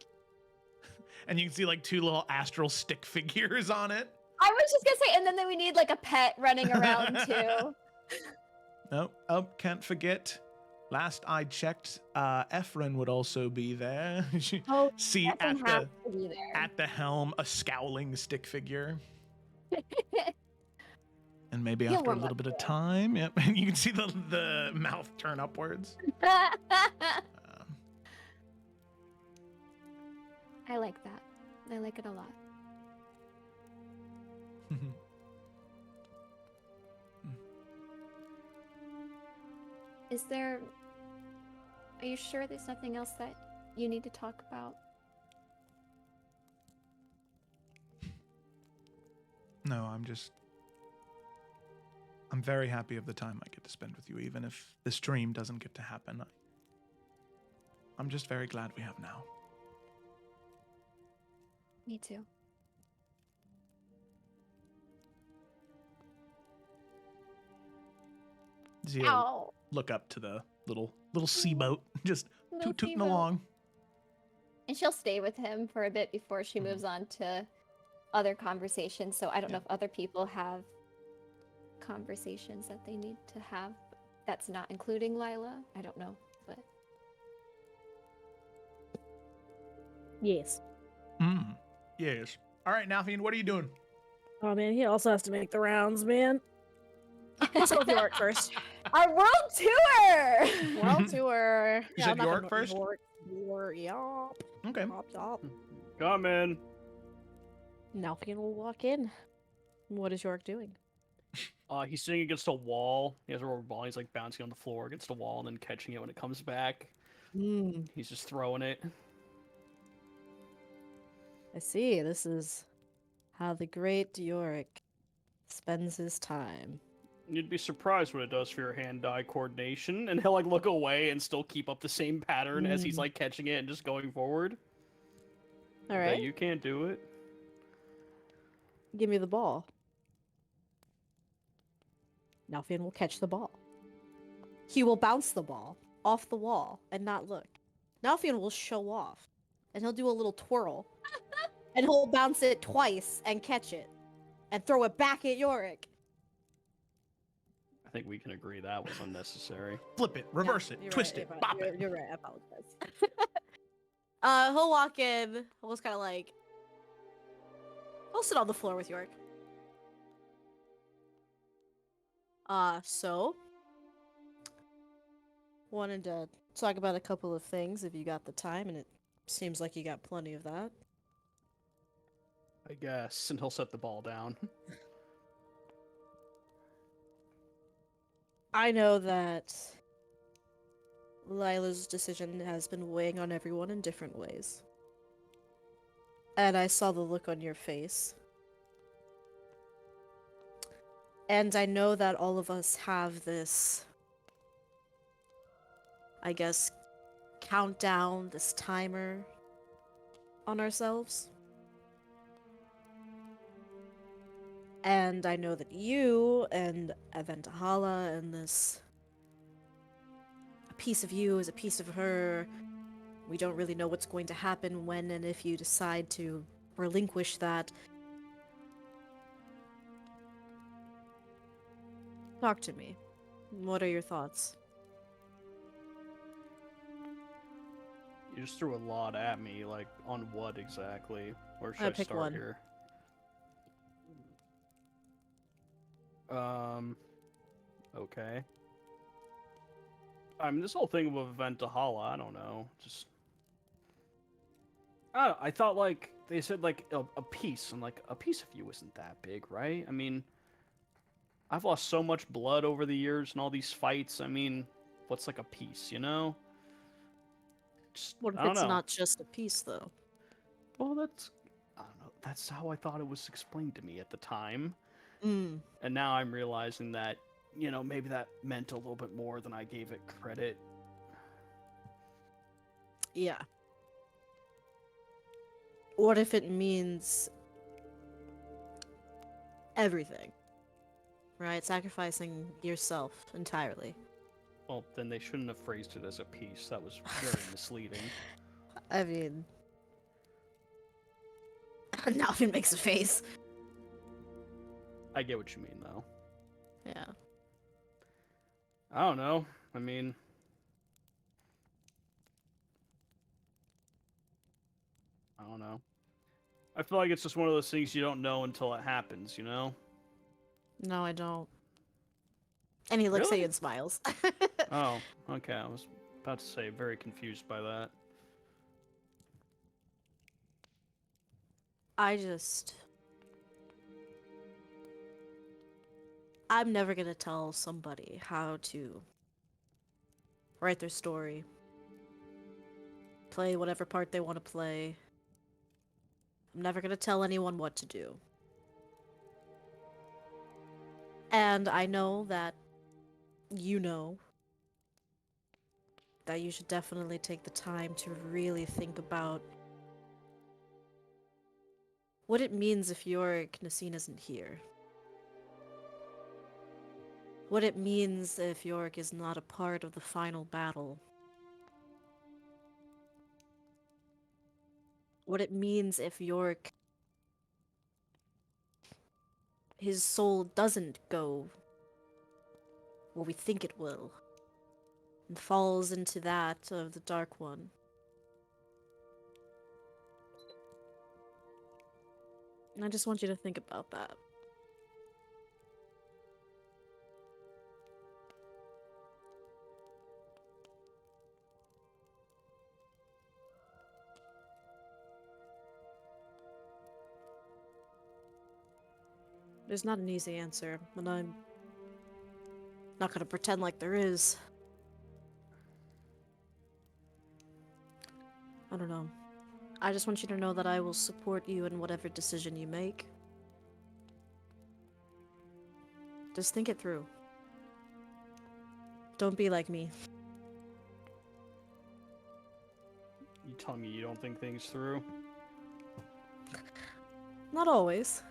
you can see like two little astral stick figures on it. I was just gonna say, and then we need like a pet running around too. Oh, can't forget. Last I checked, Ephron would also be there. See Ephron has to be there. at the helm a scowling stick figure. And maybe He'll after a warm little up bit of to it. time, yep, and you can see the mouth turn upwards. I like that. I like it a lot. Is there... Are you sure there's nothing else that you need to talk about? No, I'm very happy of the time I get to spend with you, even if this dream doesn't get to happen. I'm just very glad we have now. Me too. Zio, Ow. look up to the little sea boat, just Little tooting sea boat. along. And she'll stay with him for a bit before she moves on to other conversations. So I don't know if other people have conversations that they need to have. That's not including Lila. I don't know, but Yes. Yes. All right, Nalfian, what are you doing? Oh man, he also has to make the rounds, man. Let's go with York first. Our world tour. World tour. You said I'm not York gonna- first? York, yup. Okay. Yup. Come in. Nalfian will walk in. What is York doing? He's sitting against a wall. He has a rubber ball. He's like bouncing on the floor against a wall and then catching it when it comes back. He's just throwing it. I see. This is how the great Yorick spends his time. You'd be surprised what it does for your hand-eye coordination, and he'll like look away and still keep up the same pattern as he's like catching it and just going forward. All I bet right. you can't do it. Give me the ball. Nalfian will catch the ball. He will bounce the ball off the wall and not look. Nalfian will show off, and he'll do a little twirl, and he'll bounce it twice and catch it, and throw it back at Yorick. I think we can agree that was unnecessary. Flip it, reverse it, You're twist right, it, bop it. You're right. I apologize. He'll walk in. He'll just kind of like. He'll sit on the floor with York. So. Wanted to talk about a couple of things if you got the time, and it seems like you got plenty of that. I guess, and he'll set the ball down. I know that Lila's decision has been weighing on everyone in different ways. And I saw the look on your face. And I know that all of us have this, I guess, countdown, this timer on ourselves. And I know that you and Aventahala and this piece of you is a piece of her. We don't really know what's going to happen when and if you decide to relinquish that. Talk to me. What are your thoughts? You just threw a lot at me, like, on what exactly? Where should I Pick start one. here? Okay. I mean, this whole thing with Eventahala, I don't know. Just... I thought, like, they said, like, a piece, and, like, a piece of you isn't that big, right? I mean, I've lost so much blood over the years in all these fights. I mean, what's, like, a piece, you know? Just, What if I don't it's know. not just a piece, though? Well, that's... I don't know. That's how I thought it was explained to me at the time. Mm. And now I'm realizing that, you know, maybe that meant a little bit more than I gave it credit. Yeah. What if it means everything? Right? Sacrificing yourself entirely. Well, then they shouldn't have phrased it as a piece. That was very misleading. I mean... now he makes a face. I get what you mean, though. Yeah. I don't know. I mean... I don't know. I feel like it's just one of those things you don't know until it happens, you know? No, I don't. And he looks at Really? you and smiles. Oh, okay. I was about to say, very confused by that. I'm never gonna tell somebody how to write their story, play whatever part they want to play. I'm never gonna tell anyone what to do. And I know that you know that you should definitely take the time to really think about what it means if Yorick Nasine isn't here. What it means if Yorick is not a part of the final battle. What it means if Yorick... his soul doesn't go where we think it will, and falls into that of the Dark One. And I just want you to think about that. There's not an easy answer, and I'm not gonna pretend like there is. I don't know. I just want you to know that I will support you in whatever decision you make. Just think it through. Don't be like me. You telling me you don't think things through? Not always.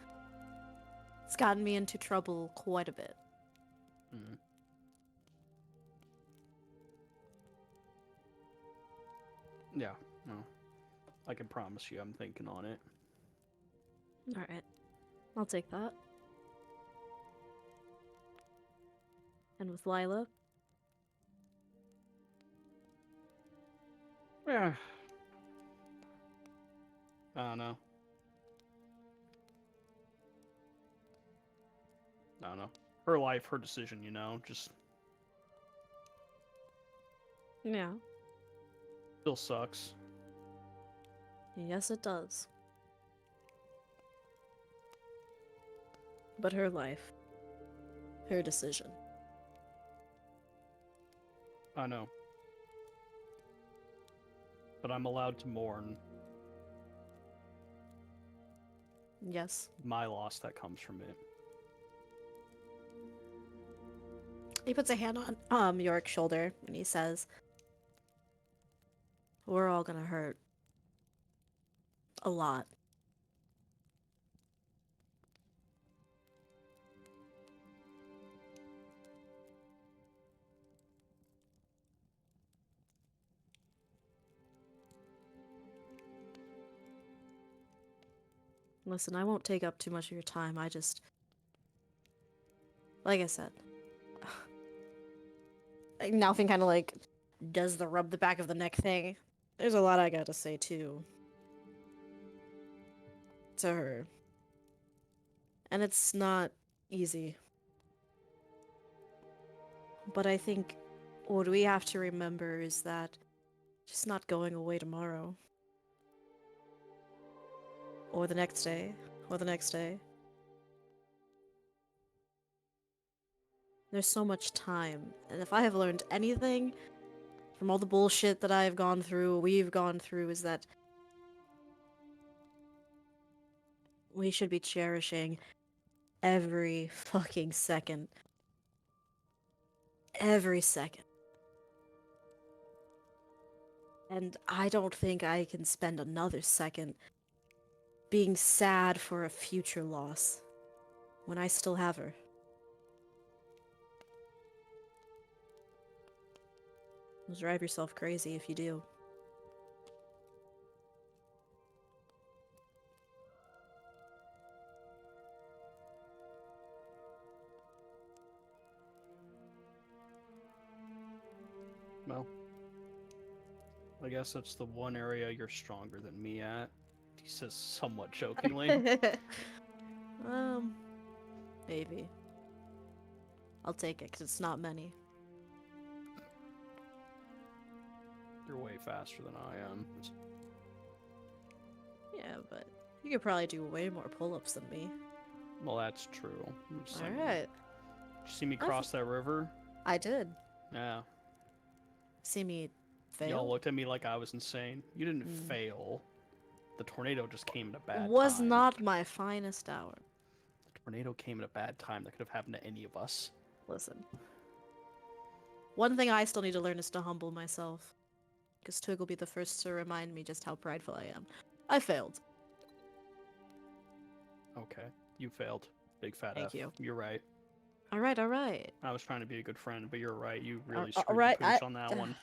It's gotten me into trouble quite a bit. Mm. Yeah, no. I can promise you I'm thinking on it. Alright. I'll take that. And with Lila? Yeah. I don't know. I don't know. Her life, her decision, you know, just Yeah. still sucks. Yes, it does. But her life. Her decision. I know. But I'm allowed to mourn Yes. my loss that comes from it. He puts a hand on Yorick's shoulder and he says, "We're all gonna hurt. A lot. Listen, I won't take up too much of your time. I just... Like I said... Nalfin kind of like does the rub the back of the neck thing. There's a lot I gotta say too. To her. And it's not easy. But I think what we have to remember is that she's not going away tomorrow. Or the next day. Or the next day. There's so much time. And if I have learned anything from all the bullshit that I've gone through, we've gone through, is that we should be cherishing every fucking second. Every second. And I don't think I can spend another second being sad for a future loss when I still have her. You'll drive yourself crazy if you do. Well, I guess that's the one area you're stronger than me at. He says somewhat jokingly. Maybe. I'll take it, because it's not many. You're way faster than I am. Yeah, but you could probably do way more pull-ups than me. Well, that's true. Alright. Did you see me cross that river? I did. Yeah. See me fail? Y'all looked at me like I was insane. You didn't fail. The tornado just came at a bad Was time. not my finest hour. The tornado came at a bad time. That could have happened to any of us. Listen. One thing I still need to learn is to humble myself. Because Twig will be the first to remind me just how prideful I am. I failed. Okay. You failed. Big fat Thank F. you. You're right. Alright, alright. I was trying to be a good friend, but you're right. You really All screwed right, the pooch on that one.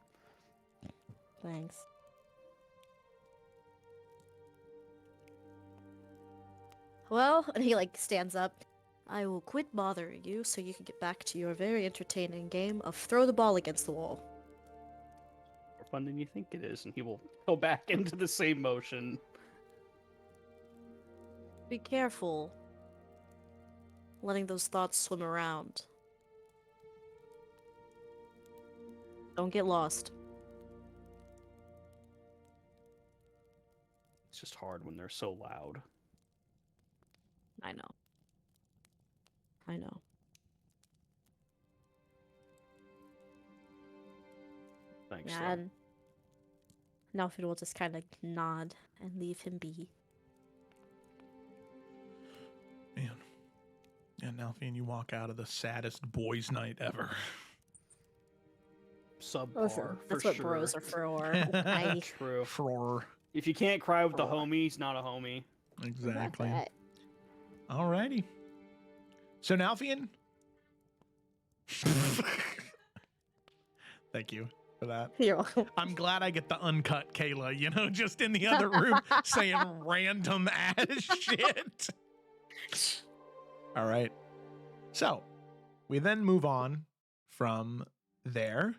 Thanks. Well, and he like stands up. I will quit bothering you so you can get back to your very entertaining game of throw the ball against the wall. More fun than you think it is, and he will go back into the same motion. Be careful letting those thoughts swim around. Don't get lost. It's just hard when they're so loud. I know. I know. Thanks. Yeah, though. and Nalfin will just kind of nod and leave him be. Man. Yeah, Nalfin, you walk out of the saddest boys' night ever. Subpar, That's for what sure. bros are for. True. For If you can't cry with the homie, he's not a homie. exactly. Right. Alrighty. So Nalfin. Thank you for that. You're welcome. I'm glad I get the uncut Kayla, you know, just in the other room saying random ass shit. All right. So we then move on from there.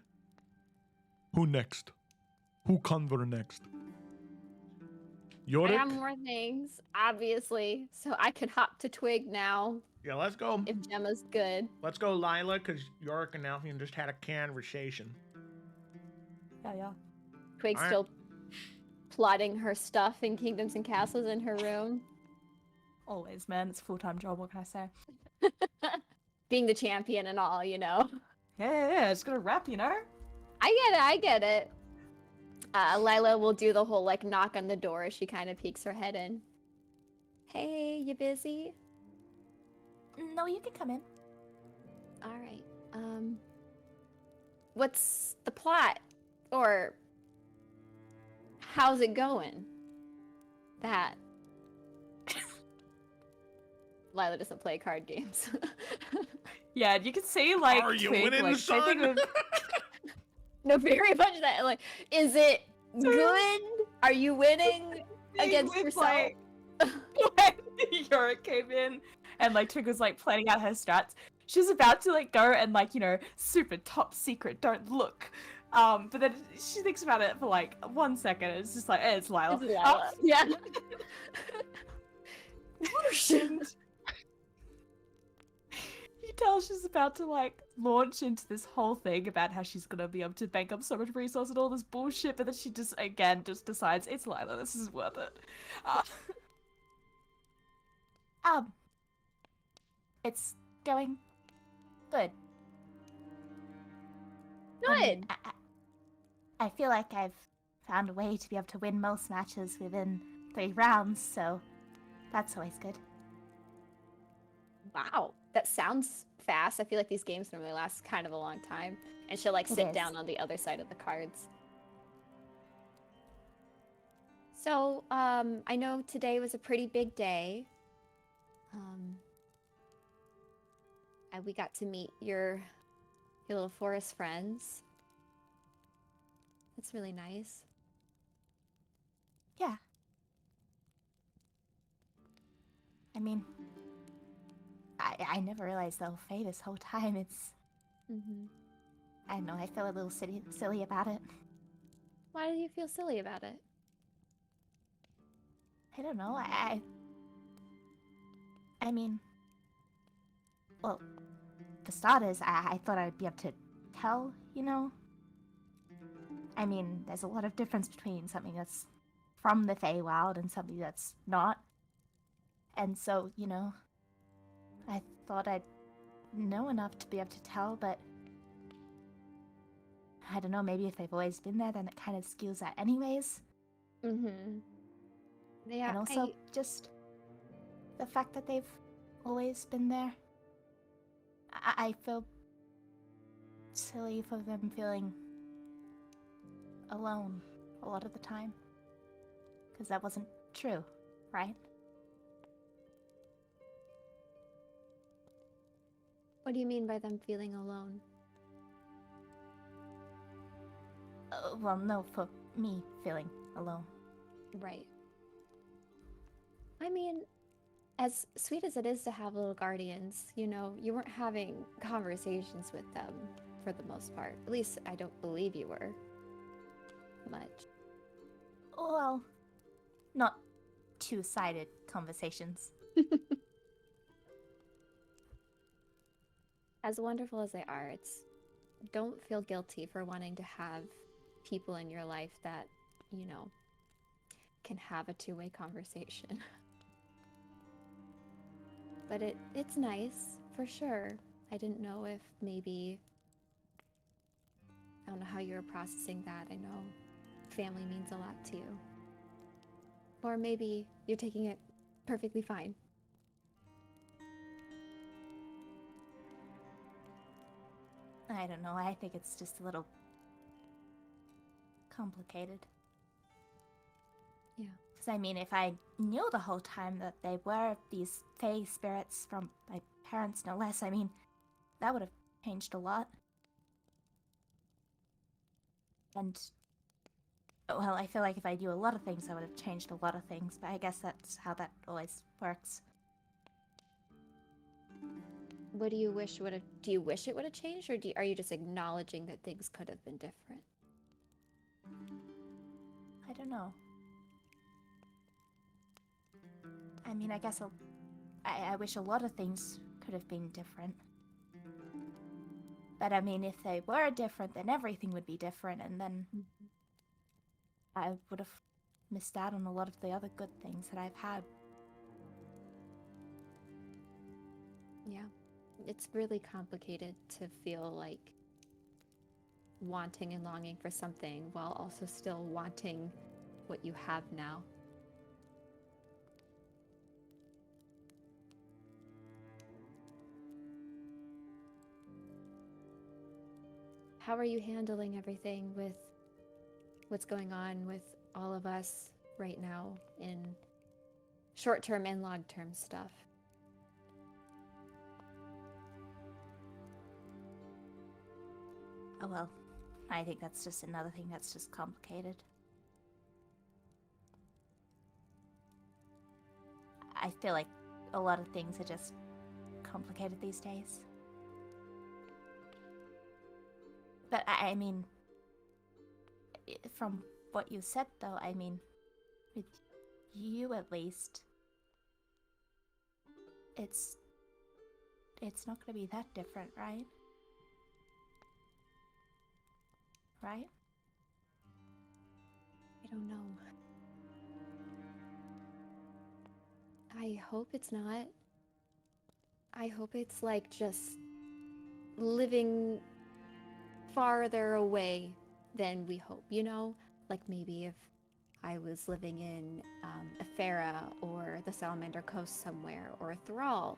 Who next? Who conver next? I Yorick? have more things, obviously, so I could hop to Twig now Yeah, let's go. if Gemma's good. Let's go, Lila, because Yorick and Nalfin just had a conversation. Yeah. Twig's Alright. still plotting her stuff in Kingdoms and Castles in her room. Always, man. It's a full-time job. What can I say? Being the champion and all, you know. Yeah. It's gonna rap, you know. I get it. Lila will do the whole like knock on the door as she kind of peeks her head in. Hey, you busy? No, you can come in. All right. What's the plot? Or how's it going? That Lila doesn't play card games. Yeah, you can see like. Are you Twig, winning, like, son? taking No, very much that. Like, is it good? Are you winning against with, yourself? like- Yorick came in and like Twig was like planning out her strats. She's about to like go and like, super top secret, don't look. But then she thinks about it for like 1 second and it's just like, it's Lila. It's Lila. Yeah. And you tell she's about to like launch into this whole thing about how she's gonna be able to bank up so much resource and all this bullshit, but then she just decides it's Lila, this is worth it. It's going good. Good. I feel like I've found a way to be able to win most matches within 3 rounds, so that's always good. Wow, that sounds fast. I feel like these games normally last kind of a long time. And she'll like It sit is. down on the other side of the cards. So, I know today was a pretty big day. And we got to meet your little forest friends. That's really nice. Yeah. I mean, I never realized they'll fade this whole time. It's... I don't know, I feel a little silly about it. Why do you feel silly about it? I don't know, I mean... Well, for starters, I thought I'd be able to tell, I mean, there's a lot of difference between something that's from the Feywild and something that's not. And so, I thought I'd know enough to be able to tell, but I don't know, maybe if they've always been there, then it kind of skews that anyways. Yeah, And also, just the fact that they've always been there. I feel silly for them feeling alone a lot of the time. Because that wasn't true, right? What do you mean by them feeling alone? Well, no, for me feeling alone. Right. I mean, as sweet as it is to have little guardians, you weren't having conversations with them for the most part. At least I don't believe you were. Much. Well, not two-sided conversations. As wonderful as they are, don't feel guilty for wanting to have people in your life that, can have a two-way conversation. But it's nice, for sure. I didn't know if maybe... I don't know how you were processing that. I know family means a lot to you. Or maybe you're taking it perfectly fine. I don't know, I think it's just a little complicated. Yeah. Because, I mean, if I knew the whole time that they were these fey spirits from my parents, no less, I mean, that would have changed a lot. And, well, I feel like if I knew a lot of things, I would have changed a lot of things, but I guess that's how that always works. What do you wish would have... Do you wish it would have changed, or are you just acknowledging that things could have been different? I don't know. I mean, I guess I wish a lot of things could have been different. But I mean, if they were different, then everything would be different, and then I would have missed out on a lot of the other good things that I've had. Yeah. It's really complicated to feel like wanting and longing for something while also still wanting what you have now. How are you handling everything with what's going on with all of us right now in short-term and long-term stuff? Oh well, I think that's just another thing that's just complicated. I feel like a lot of things are just complicated these days. But I mean, from what you said though, I mean, with you at least, it's not gonna be that different, right? Right? I don't know. I hope it's not. I hope it's like just living farther away than we hope, you know? Like maybe if I was living in Ephera or the Salamander Coast somewhere or Thrall.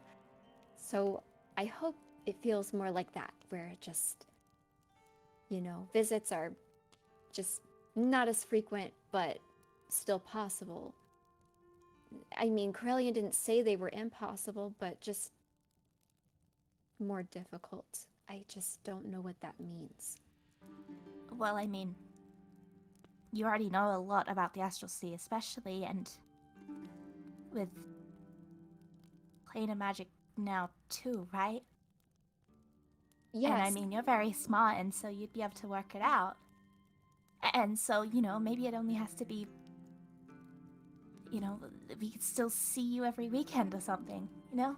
So I hope it feels more like that, where it just, you know, visits are just not as frequent, but still possible. I mean, Corellian didn't say they were impossible, but just more difficult. I just don't know what that means. Well, I mean, you already know a lot about the Astral Sea, especially, and with planar magic now too, right? Yes. And I mean, you're very smart, and so you'd be able to work it out. And so, you know, maybe it only has to be, you know, we could still see you every weekend or something, you know?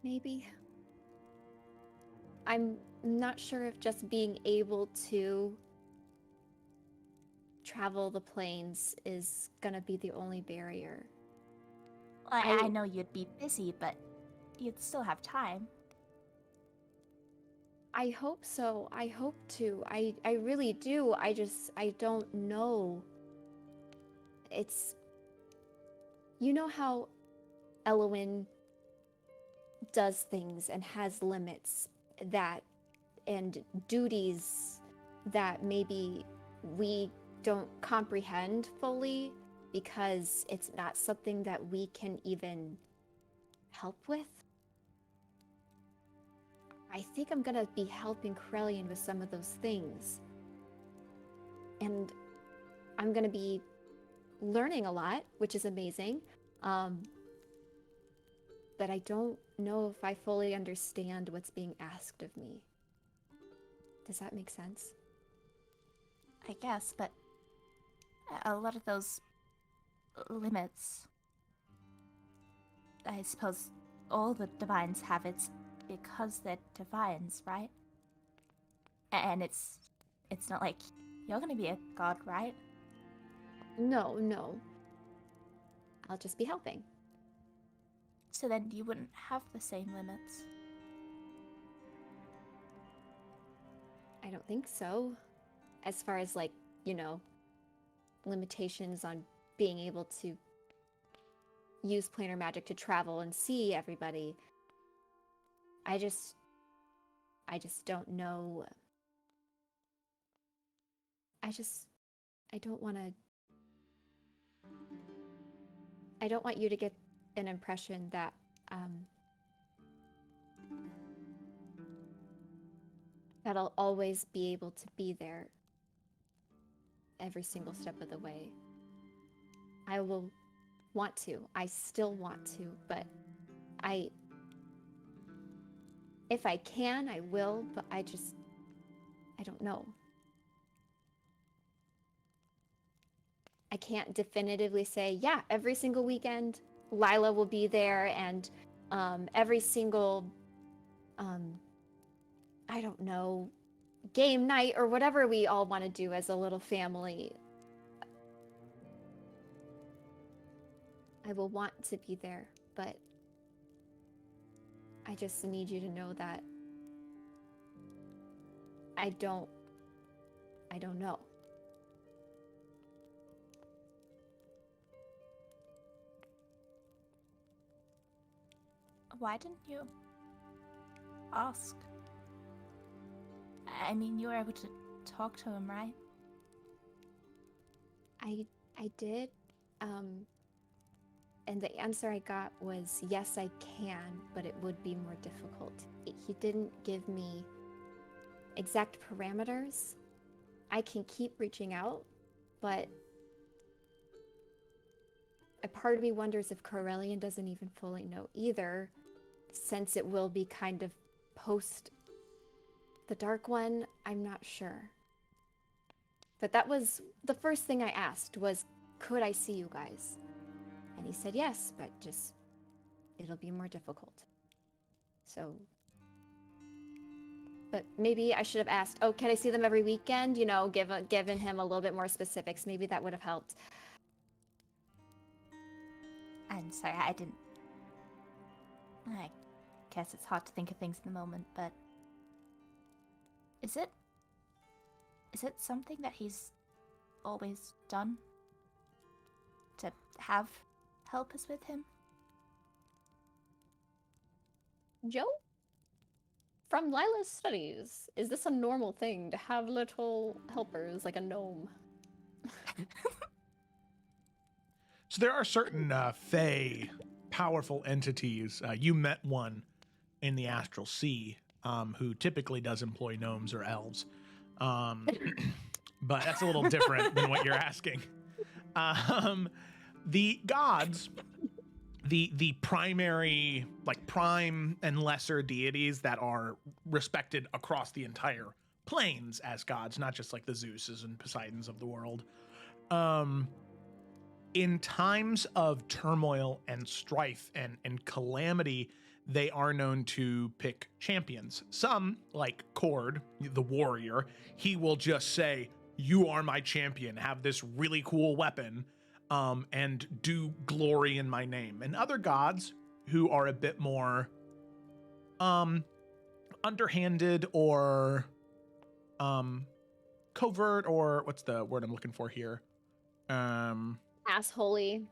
Maybe. I'm not sure if just being able to travel the plains is gonna be the only barrier. Well, I know you'd be busy, but you'd still have time. I hope so. I hope to. I really do. I don't know. It's... You know how Elowin does things and has limits that and duties that maybe we don't comprehend fully because it's not something that we can even help with? I think I'm gonna be helping Corellian with some of those things. And I'm gonna be learning a lot, which is amazing. But I don't know if I fully understand what's being asked of me. Does that make sense? I guess, but a lot of those limits, I suppose all the divines have, it's because they're divines, right? And it's not like you're gonna be a god, right? No. I'll just be helping. So then you wouldn't have the same limits. I don't think so. As far as, like, you know, limitations on being able to use planar magic to travel and see everybody. I just don't know. I don't want to... I don't want you to get an impression that, that I'll always be able to be there every single step of the way. I will want to. I still want to, but if I can, I will, but I don't know. I can't definitively say, yeah, every single weekend Lila will be there, and every single, I don't know, game night or whatever we all want to do as a little family. I will want to be there, but I just need you to know that I don't know. Why didn't you ask? I mean, you were able to talk to him, right? I did, and the answer I got was, yes, I can, but it would be more difficult. He didn't give me exact parameters, I can keep reaching out, but a part of me wonders if Corellian doesn't even fully know either, since it will be kind of post the Dark One. I'm not sure. But that was the first thing I asked was, could I see you guys? And he said yes, but just, it'll be more difficult. So, but maybe I should have asked, oh, can I see them every weekend? You know, given him a little bit more specifics. Maybe that would have helped. I'm sorry, I didn't. I guess it's hard to think of things in the moment, but is it something that he's always done? To have helpers with him? Joe? From Lila's studies, is this a normal thing to have little helpers like a gnome? So there are certain Fey powerful entities. You met one in the Astral Sea who typically does employ gnomes or elves. But that's a little different than what you're asking. The gods, the primary, like prime and lesser deities that are respected across the entire planes as gods, not just like the Zeuses and Poseidons of the world. In times of turmoil and strife and calamity, they are known to pick champions. Some, like Cord, the warrior, he will just say, "You are my champion, have this really cool weapon, and do glory in my name." And other gods who are a bit more underhanded or covert, or what's the word I'm looking for here? Assholey.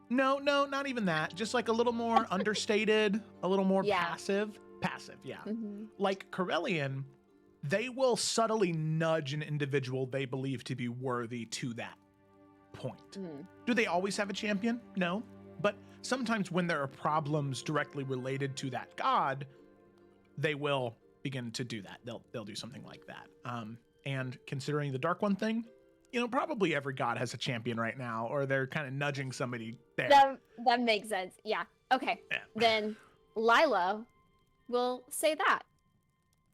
No, not even that. Just like a little more understated, a little more passive. Passive, yeah. Mm-hmm. Like Corellian, they will subtly nudge an individual they believe to be worthy to that point. Mm. Do they always have a champion? No. But sometimes when there are problems directly related to that god, they will begin to do that. They'll do something like that. And considering the Dark One thing, you know, probably every god has a champion right now, or they're kind of nudging somebody there. That makes sense. Yeah. Okay. Yeah. Then Lila will say that.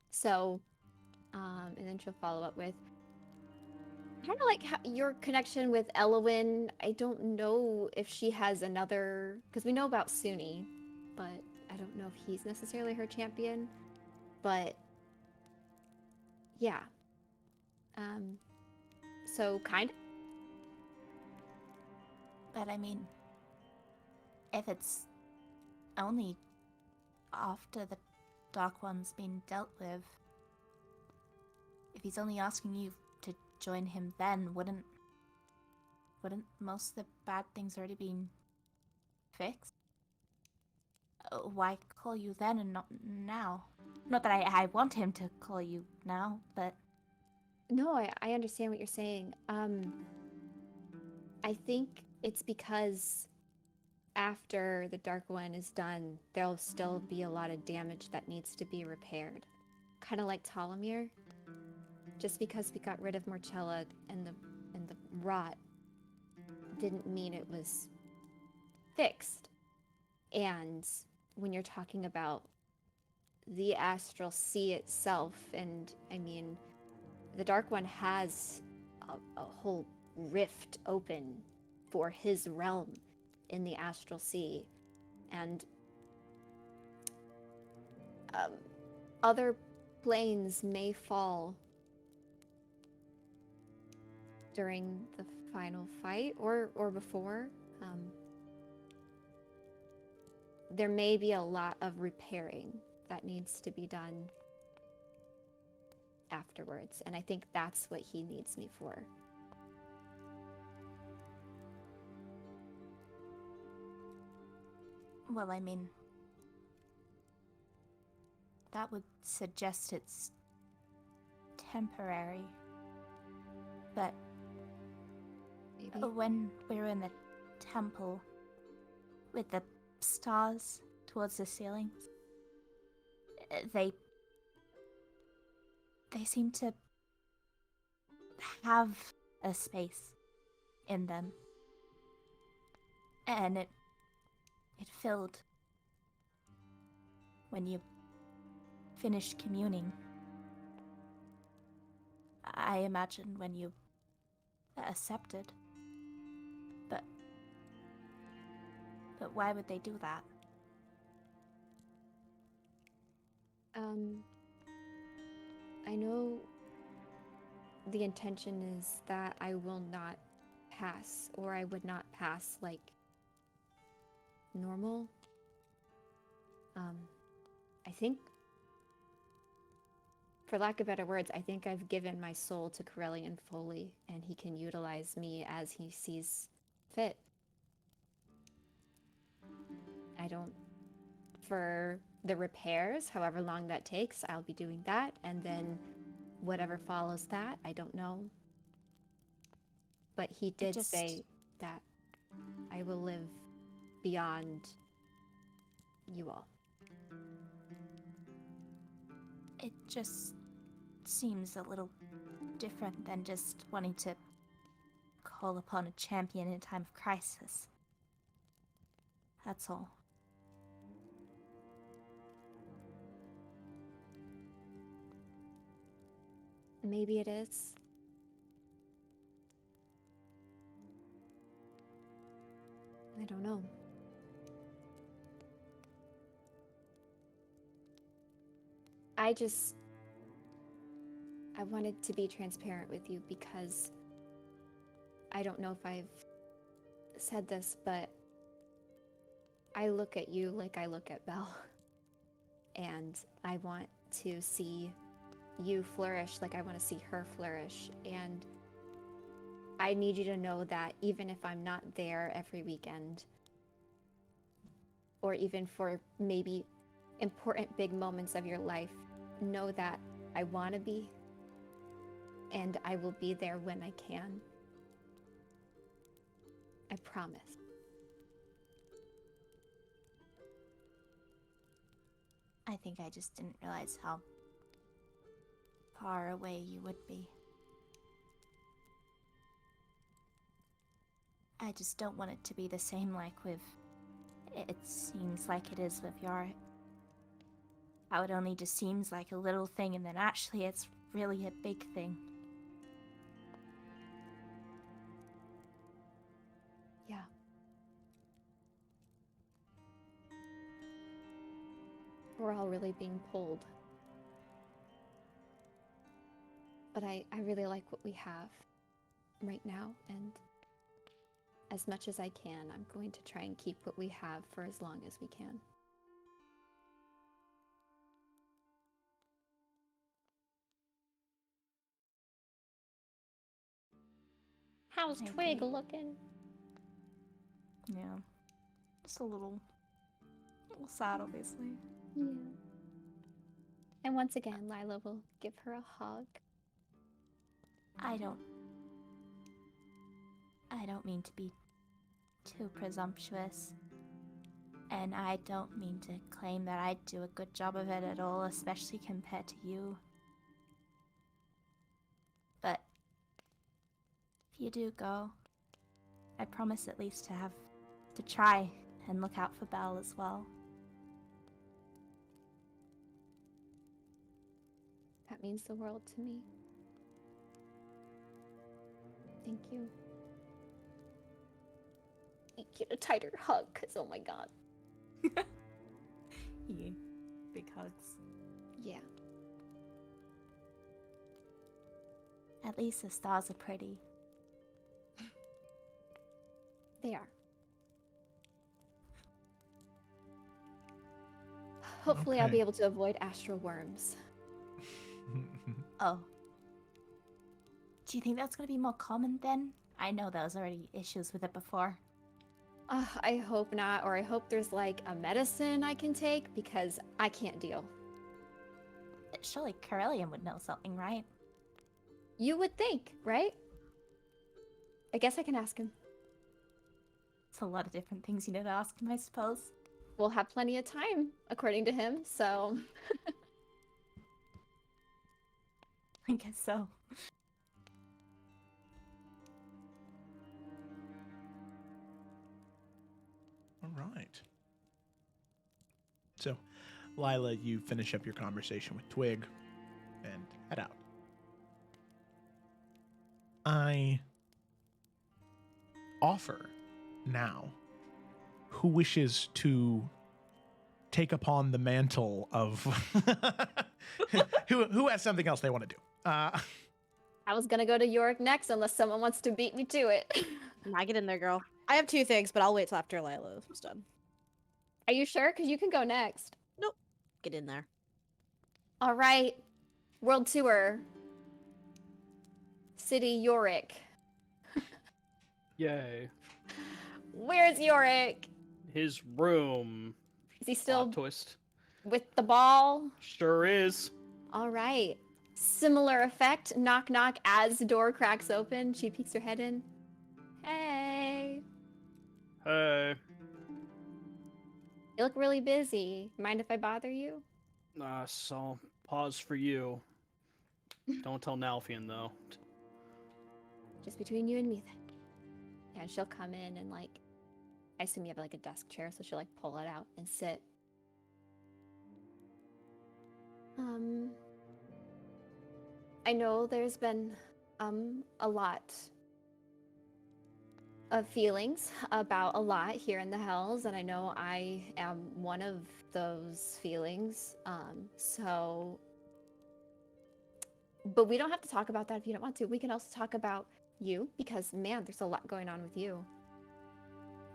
So, and then she'll follow up with, kind of like your connection with Elowin. I don't know if she has another, because we know about Suni, but I don't know if he's necessarily her champion. But yeah. So kind of. But I mean, if it's only after the Dark One's been dealt with, if he's only asking you to join him then, wouldn't most of the bad things already been fixed? Why call you then and not now? Not that I want him to call you now, but... No, I understand what you're saying. I think it's because after the Dark One is done, there'll still be a lot of damage that needs to be repaired. Kind of like Ptolemy. Just because we got rid of Morchella and the rot didn't mean it was fixed. And when you're talking about the Astral Sea itself, and I mean, the Dark One has a whole rift open for his realm in the Astral Sea, and other planes may fall during the final fight or before. There may be a lot of repairing that needs to be done afterwards, and I think that's what he needs me for. Well, I mean, that would suggest it's temporary. But when we're in the temple with the stars towards the ceilings, they seem to have a space in them. And it filled when you finished communing. I imagine when you accepted. But why would they do that? I know the intention is that I will not pass, or I would not pass like normal. I think, for lack of better words, I think I've given my soul to Corellian fully, and he can utilize me as he sees fit. I don't... For the repairs, however long that takes, I'll be doing that, and then whatever follows that, I don't know. But he did say that I will live beyond you all. It just seems a little different than just wanting to call upon a champion in a time of crisis. That's all. Maybe it is. I don't know. I wanted to be transparent with you because I don't know if I've said this, but I look at you like I look at Belle. And I want to see you flourish like I want to see her flourish. And I need you to know that even if I'm not there every weekend, or even for maybe important big moments of your life, know that I want to be, and I will be there when I can. I promise. I think I just didn't realize how far away you would be. I just don't want it to be the same like with... It seems like it is with your... How it only just seems like a little thing, and then actually it's really a big thing. Yeah. We're all really being pulled. But I really like what we have right now, and as much as I can, I'm going to try and keep what we have for as long as we can. How's Twig looking? Yeah. Just a little sad, obviously. Yeah. And once again, Lila will give her a hug. I don't mean to be too presumptuous. And I don't mean to claim that I do a good job of it at all, especially compared to you. But if you do go, I promise at least to try and look out for Belle as well. That means the world to me. Thank you. Get a tighter hug, because oh my god. Yeah. Big hugs. Yeah. At least the stars are pretty. They are. Hopefully I'll Okay. be able to avoid astral worms. Oh. Do you think that's going to be more common then? I know there was already issues with it before. I hope not, or I hope there's like a medicine I can take, because I can't deal. Surely Corellian would know something, right? You would think, right? I guess I can ask him. It's a lot of different things you need to ask him, I suppose. We'll have plenty of time, according to him, so... I guess so. All right. So, Lila, you finish up your conversation with Twig and head out. I offer now who wishes to take upon the mantle of who has something else they want to do. I was gonna go to Yorick next unless someone wants to beat me to it. I get in there, girl. I have 2 things, but I'll wait till after Lila's done. Are you sure? Because you can go next. Nope. Get in there. All right. World tour. City Yorick. Yay. Where's Yorick? His room. Is he still Plot twist. with the ball? Sure is. All right. Similar effect. Knock, knock. As the door cracks open, she peeks her head in. Hey. Hey. You look really busy. Mind if I bother you? So pause for you. Don't tell Nalfian though. Just between you and me then. Yeah, and she'll come in and like, I assume you have like a desk chair, so she'll like pull it out and sit. I know there's been a lot of feelings about a lot here in the Hells, and I know I am one of those feelings. But we don't have to talk about that if you don't want to. We can also talk about you, because man, there's a lot going on with you.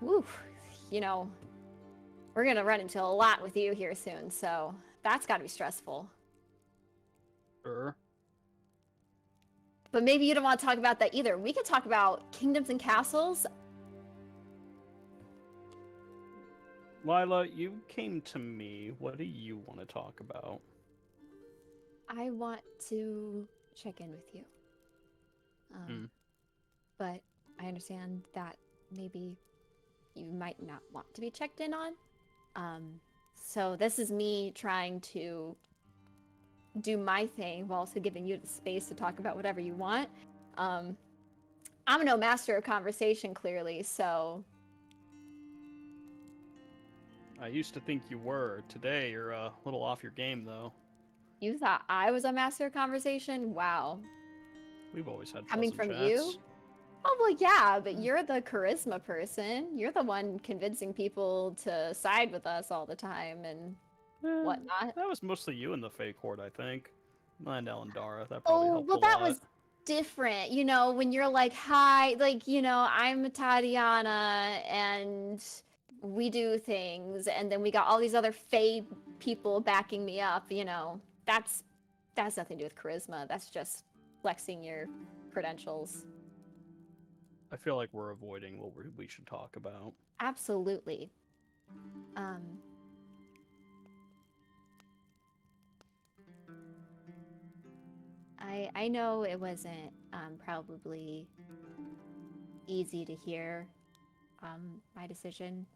Woo, you know, we're gonna run into a lot with you here soon, so that's gotta be stressful. Sure. But maybe you don't want to talk about that either. We could talk about kingdoms and castles. Lila, you came to me. What do you want to talk about? I want to check in with you. But I understand that maybe you might not want to be checked in on. So this is me trying to do my thing while also giving you the space to talk about whatever you want. I'm no master of conversation, clearly, so... I used to think you were. Today, you're a little off your game, though. You thought I was a master of conversation? Wow. We've always had Coming pleasant from you? chats. Oh, well, yeah, but you're the charisma person. You're the one convincing people to side with us all the time and whatnot. That was mostly you in the fake horde, I think. And Elendara, that probably helped well, a that lot. was different. You know, when you're like, hi, like, you know, I'm Tatiana and we do things, and then we got all these other Fae people backing me up, you know. That has nothing to do with charisma. That's just flexing your credentials. I feel like we're avoiding what we should talk about. Absolutely. I know it wasn't probably easy to hear my decision.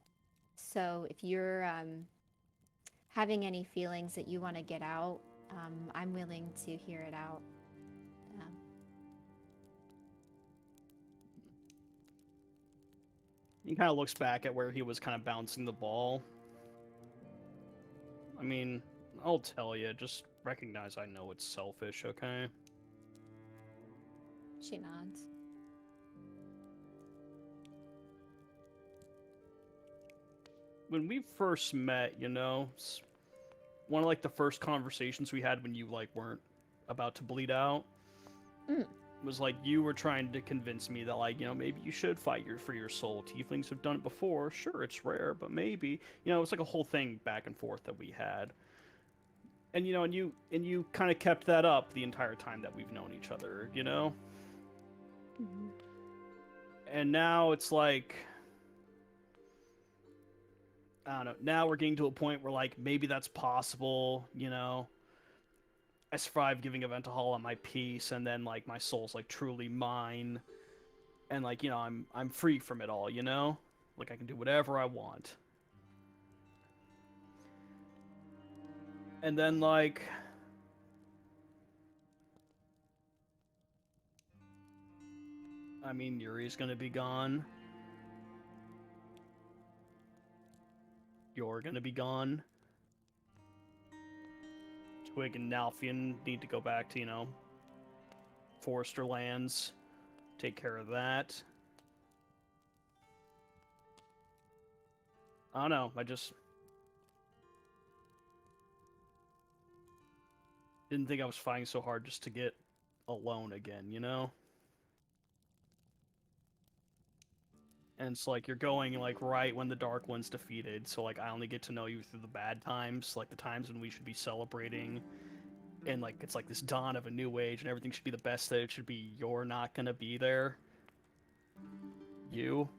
So if you're having any feelings that you want to get out, I'm willing to hear it out. He kind of looks back at where he was kind of bouncing the ball. I mean, I'll tell you, just recognize I know it's selfish, okay? She nods. When we first met, you know, one of like the first conversations we had when you like weren't about to bleed out was like you were trying to convince me that like, you know, maybe you should fight for your soul. Tieflings have done it before. Sure, it's rare, but maybe, you know, it's like a whole thing back and forth that we had. And you know, and you kind of kept that up the entire time that we've known each other, you know? And now it's like, I don't know, now we're getting to a point where like maybe that's possible, you know? I survived giving Eventahol on my peace, and then like my soul's like truly mine, and like, you know, I'm free from it all, you know? Like I can do whatever I want. And then like I mean, Yuri's gonna be gone. you're gonna be gone. Twig and Nalfian need to go back to, you know, Forester lands, take care of that. I don't know, I just didn't think I was fighting so hard just to get alone again, you know? And it's like you're going like right when the Dark One's defeated, so like I only get to know you through the bad times, like the times when we should be celebrating, and like it's like this dawn of a new age and everything should be the best that it should be. You're not gonna be there. You.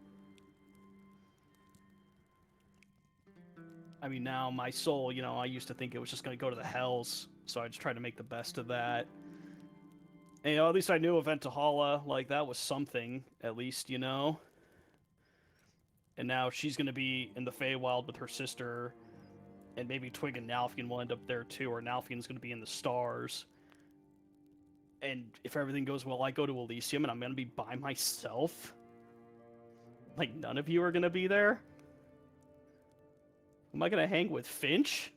I mean, now my soul, you know, I used to think it was just gonna go to the hells, so I just tried to make the best of that. And, you know, at least I knew Eventahala, like that was something, at least, you know. And now she's gonna be in the Feywild with her sister, and maybe Twig and Nalfian will end up there too, or Nalfian's gonna be in the stars. And if everything goes well, I go to Elysium and I'm gonna be by myself. Like, none of you are gonna be there? Am I gonna hang with Finch?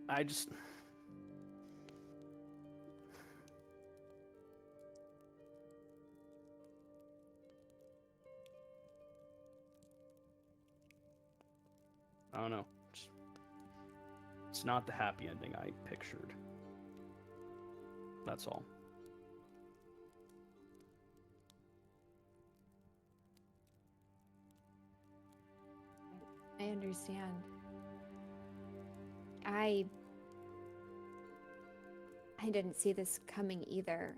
I just... I don't know. It's not the happy ending I pictured. That's all. I understand. I didn't see this coming either.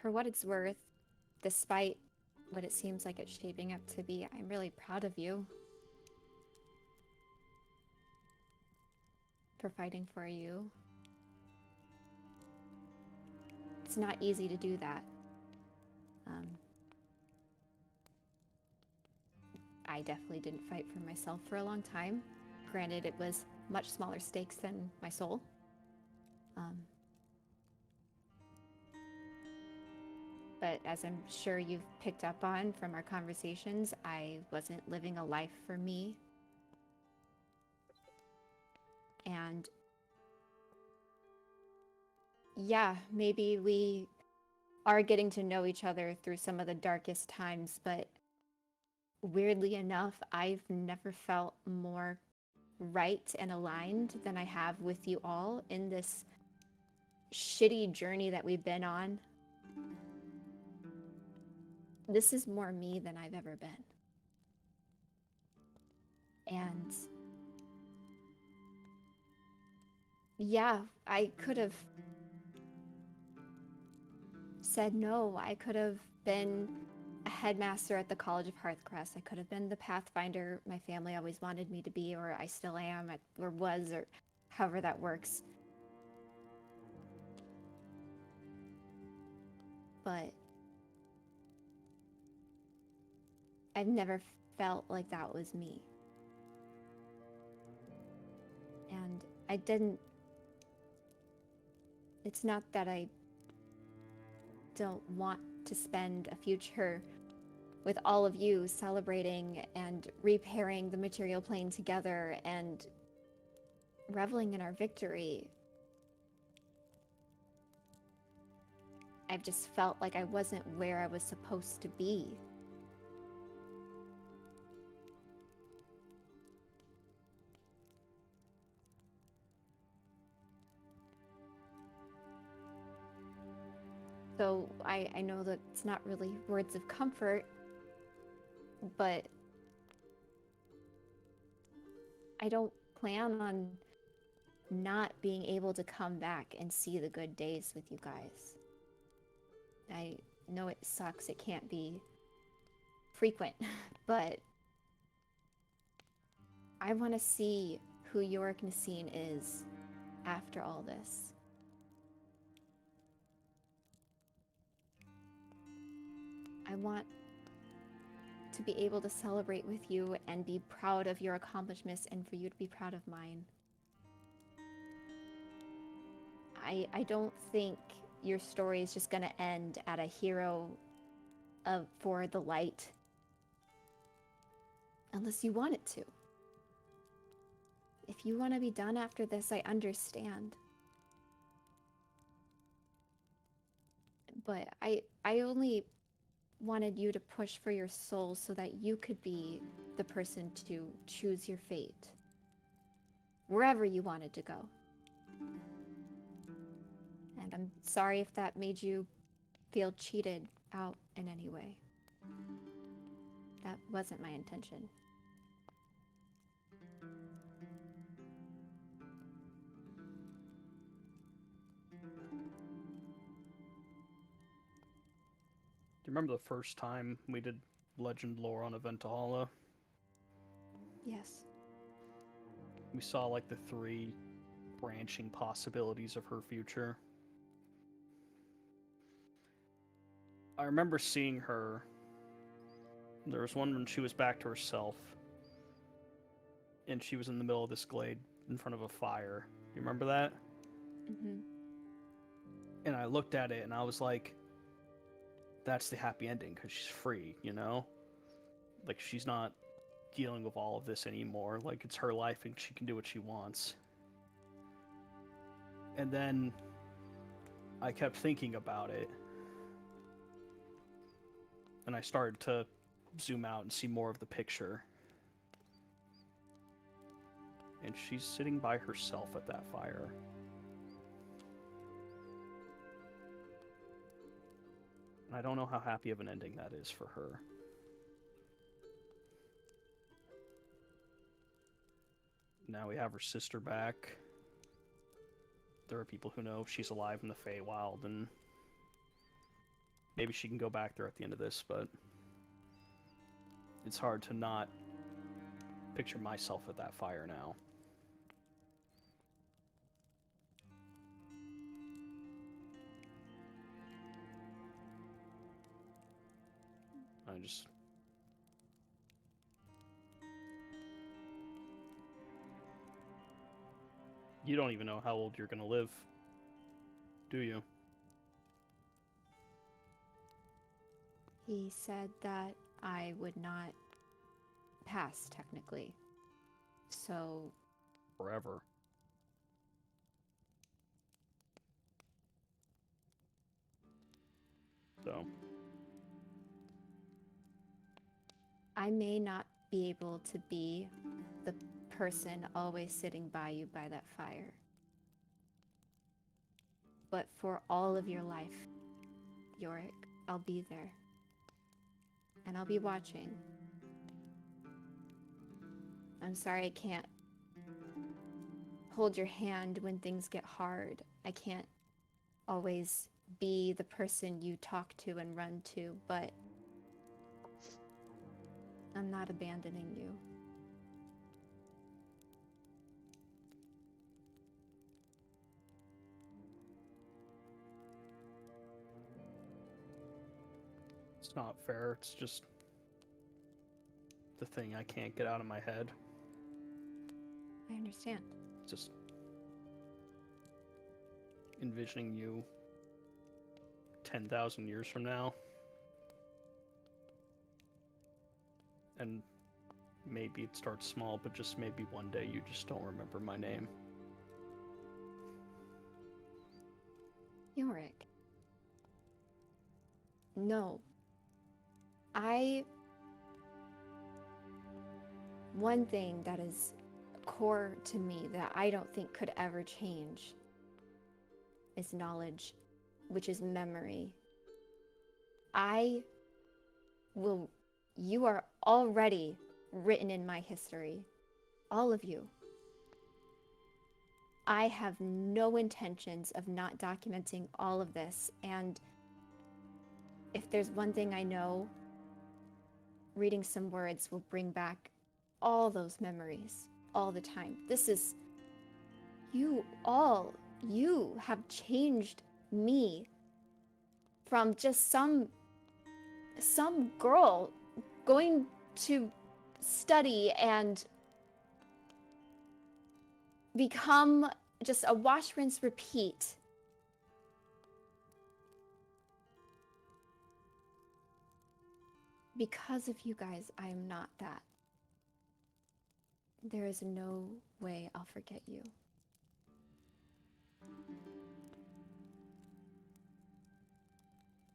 For what it's worth, despite what it seems like it's shaping up to be, I'm really proud of you for fighting for you. It's not easy to do that. I definitely didn't fight for myself for a long time. Granted, it was much smaller stakes than my soul. But as I'm sure you've picked up on from our conversations, I wasn't living a life for me. And yeah, maybe we are getting to know each other through some of the darkest times, but weirdly enough, I've never felt more right and aligned than I have with you all in this shitty journey that we've been on. This is more me than I've ever been. And yeah, I could have said no. I could have been a headmaster at the College of Hearthcrest. I could have been the Pathfinder my family always wanted me to be, or I still am, or was, or however that works. But I've never felt like that was me. And I didn't... It's not that I don't want to spend a future with all of you celebrating and repairing the material plane together and reveling in our victory. I've just felt like I wasn't where I was supposed to be. So I know that it's not really words of comfort, but I don't plan on not being able to come back and see the good days with you guys. I know it sucks, it can't be frequent, but I want to see who Yorick Nasine is after all this. I want to be able to celebrate with you and be proud of your accomplishments and for you to be proud of mine. I don't think your story is just gonna end at a hero for the light. Unless you want it to. If you want to be done after this, I understand. But I only wanted you to push for your soul so that you could be the person to choose your fate. Wherever you wanted to go. And I'm sorry if that made you feel cheated out in any way. That wasn't my intention. Do you remember the first time we did Legend lore on Eventahalla? Yes. We saw like the 3 branching possibilities of her future. I remember seeing her. There was one when she was back to herself, and she was in the middle of this glade in front of a fire. You remember that? Mm-hmm. And I looked at it and I was like, that's the happy ending, because she's free, you know? Like, she's not dealing with all of this anymore. Like, it's her life and she can do what she wants. And then I kept thinking about it. And I started to zoom out and see more of the picture. And she's sitting by herself at that fire. And I don't know how happy of an ending that is for her. Now we have her sister back. There are people who know she's alive in the Feywild, and maybe she can go back there at the end of this, but it's hard to not picture myself at that fire now. I just... You don't even know how old you're gonna live, do you? He said that I would not pass, technically. So... Forever. So... I may not be able to be the person always sitting by you by that fire. But for all of your life, Yorick, I'll be there. And I'll be watching. I'm sorry I can't hold your hand when things get hard. I can't always be the person you talk to and run to, but I'm not abandoning you. It's not fair, it's just the thing I can't get out of my head. I understand. Just envisioning you 10,000 years from now. And maybe it starts small, but just maybe one day you just don't remember my name. Yorick. No. One thing that is core to me that I don't think could ever change is knowledge, which is memory. You are already written in my history. All of you. I have no intentions of not documenting all of this, and if there's one thing I know, reading some words will bring back all those memories all the time. This is... You have changed me from just some girl going to study and become just a wash, rinse, repeat Because of you guys, I am not that. There is no way I'll forget you.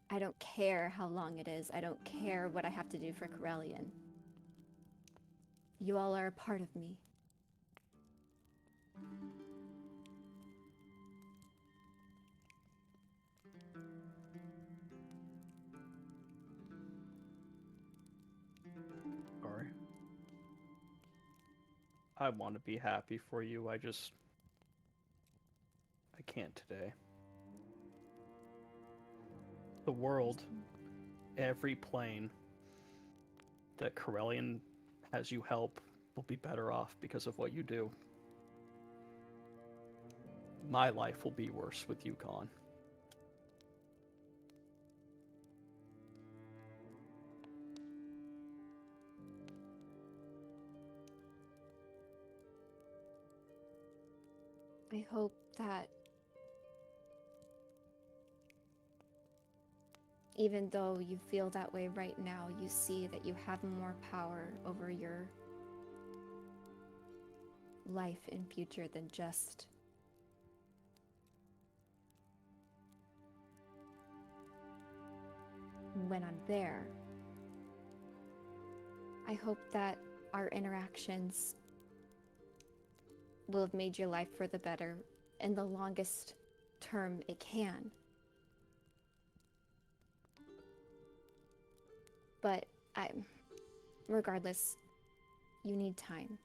I don't care how long it is. I don't care what I have to do for Corellian. You all are a part of me. Sorry. I want to be happy for you. I can't today. The world, every plane that Corellian has you help will be better off because of what you do. My life will be worse with you gone. I hope that even though you feel that way right now, you see that you have more power over your life and future than just when I'm there. I hope that our interactions will have made your life for the better in the longest term it can. But regardless, you need time.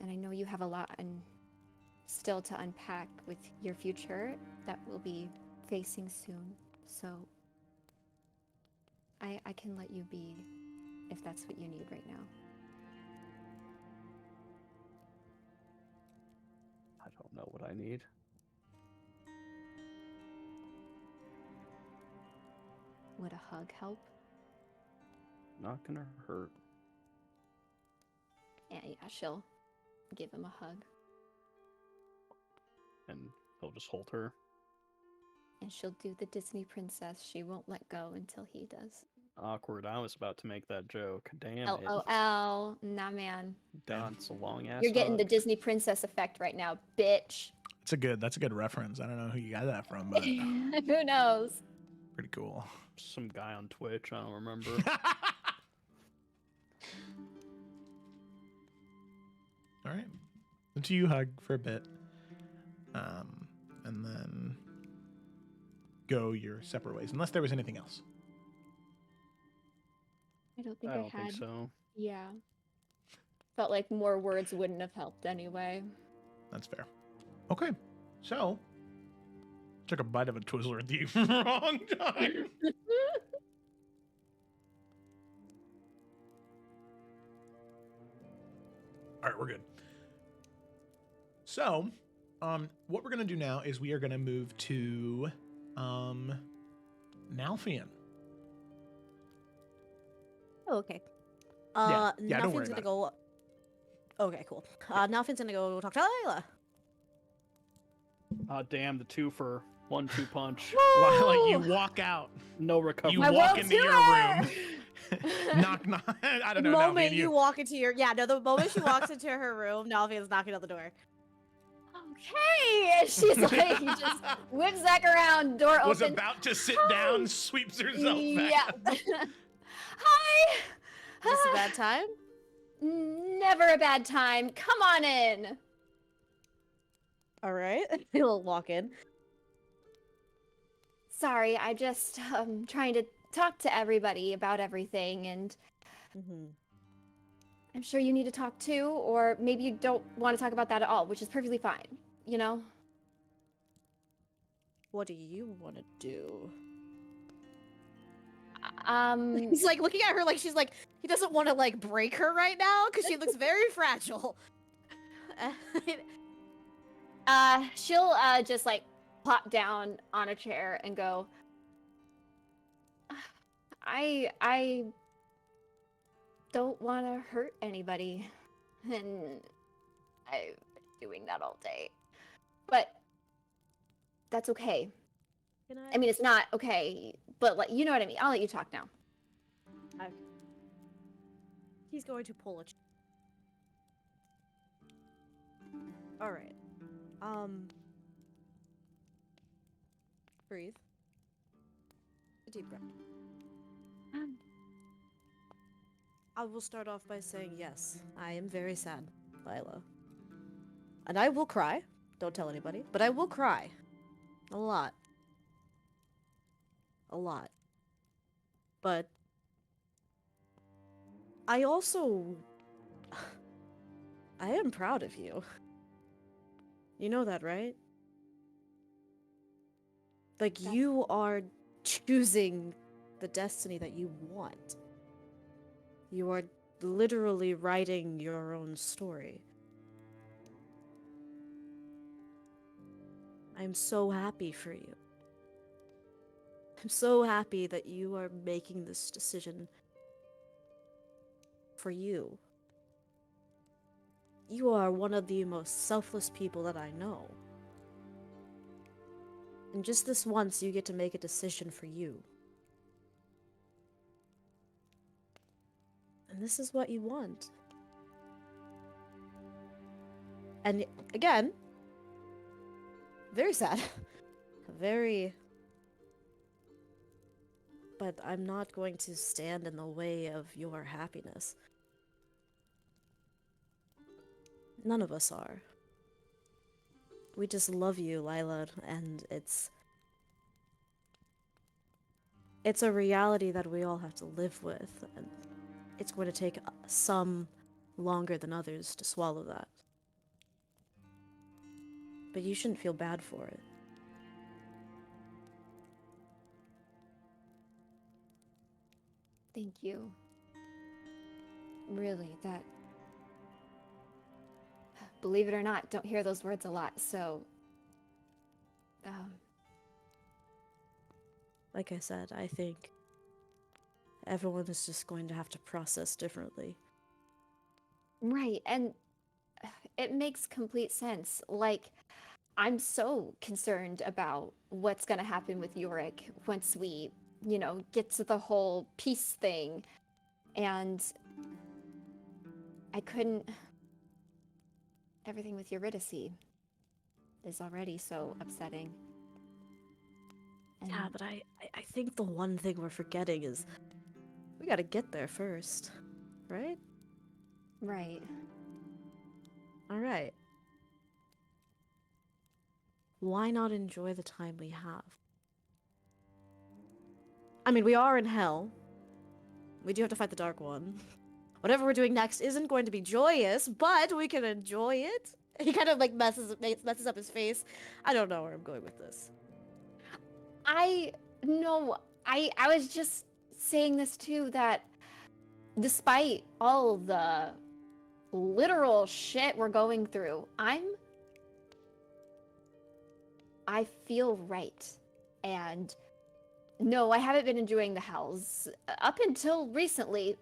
And I know you have a lot still to unpack with your future that we'll be facing soon. So I can let you be if that's what you need right now. I don't know what I need. Would a hug help? Not gonna hurt. Yeah, she'll give him a hug. And he'll just hold her. And she'll do the Disney princess. She won't let go until he does. Awkward. I was about to make that joke. Damn it. LOL. Nah, man. That's a long ass. You're getting the Disney princess effect right now, bitch. That's a good reference. I don't know who you got that from, but Who knows? pretty cool. Some guy on Twitch. I don't remember. All right. Until you hug for a bit, and then go your separate ways, unless there was anything else. I don't think I I don't think so. Yeah. Felt like more words wouldn't have helped anyway. That's fair. Okay, so took a bite of a Twizzler at the wrong time. All right, we're good. So, what we're gonna do now is we are gonna move to Nalfian. Oh, okay. Yeah, don't worry Nalfian's gonna about go. Okay, cool. Nalfian's gonna go talk to Layla. Damn, the 2-for 1-2 punch. Like you walk out, no recovery. You walk into your room. Knock, knock. I don't know. The moment Nalfian, you walk into your the moment she walks into her room, Nalfian's knocking on the door. Okay, and she's like, just whips back around, door open. was about to sit down, sweeps herself Yeah. back. Hi. Is this a bad time? Never a bad time. Come on in. All right, he'll walk in. Sorry, I just trying to talk to everybody about everything, and I'm sure you need to talk too, or maybe you don't want to talk about that at all, which is perfectly fine, you know? What do you want to do? He's like looking at her like she's like, he doesn't want to like break her right now because she looks very fragile. She'll just like plop down on a chair and go, I don't want to hurt anybody, and I've been doing that all day, but that's okay. I mean, it's not okay, but like, you know what I mean. I'll let you talk now. Okay. He's going to pull a. All right. Breathe. A deep breath. I will start off by saying yes. I am very sad, Lila. And I will cry. Don't tell anybody, but I will cry. A lot. A lot. But I also I am proud of you. You know that, right? Like, you are choosing the destiny that you want. You are literally writing your own story. I'm so happy for you. I'm so happy that you are making this decision for you. You are one of the most selfless people that I know. And just this once, you get to make a decision for you. And this is what you want. And again, very sad. Very. But I'm not going to stand in the way of your happiness. None of us are. We just love you, Lila, and it's a reality that we all have to live with, and it's going to take some longer than others to swallow that. But you shouldn't feel bad for it. Thank you. Really, that... Believe it or not, don't hear those words a lot, so... Like I said, I think everyone is just going to have to process differently. Right, and it makes complete sense. Like, I'm so concerned about what's gonna happen with Yorick once we, get to the whole peace thing. And I couldn't... Everything with Eurydice is already so upsetting. Yeah, but I think the one thing we're forgetting is we gotta get there first, right? Right. Alright. Why not enjoy the time we have? I mean, we are in hell. We do have to fight the Dark One. Whatever we're doing next isn't going to be joyous, but we can enjoy it. He kind of like messes up his face. I don't know where I'm going with this. I was just saying this too, that despite all the literal shit we're going through, I feel right. And no, I haven't been enjoying the Hells. Up until recently,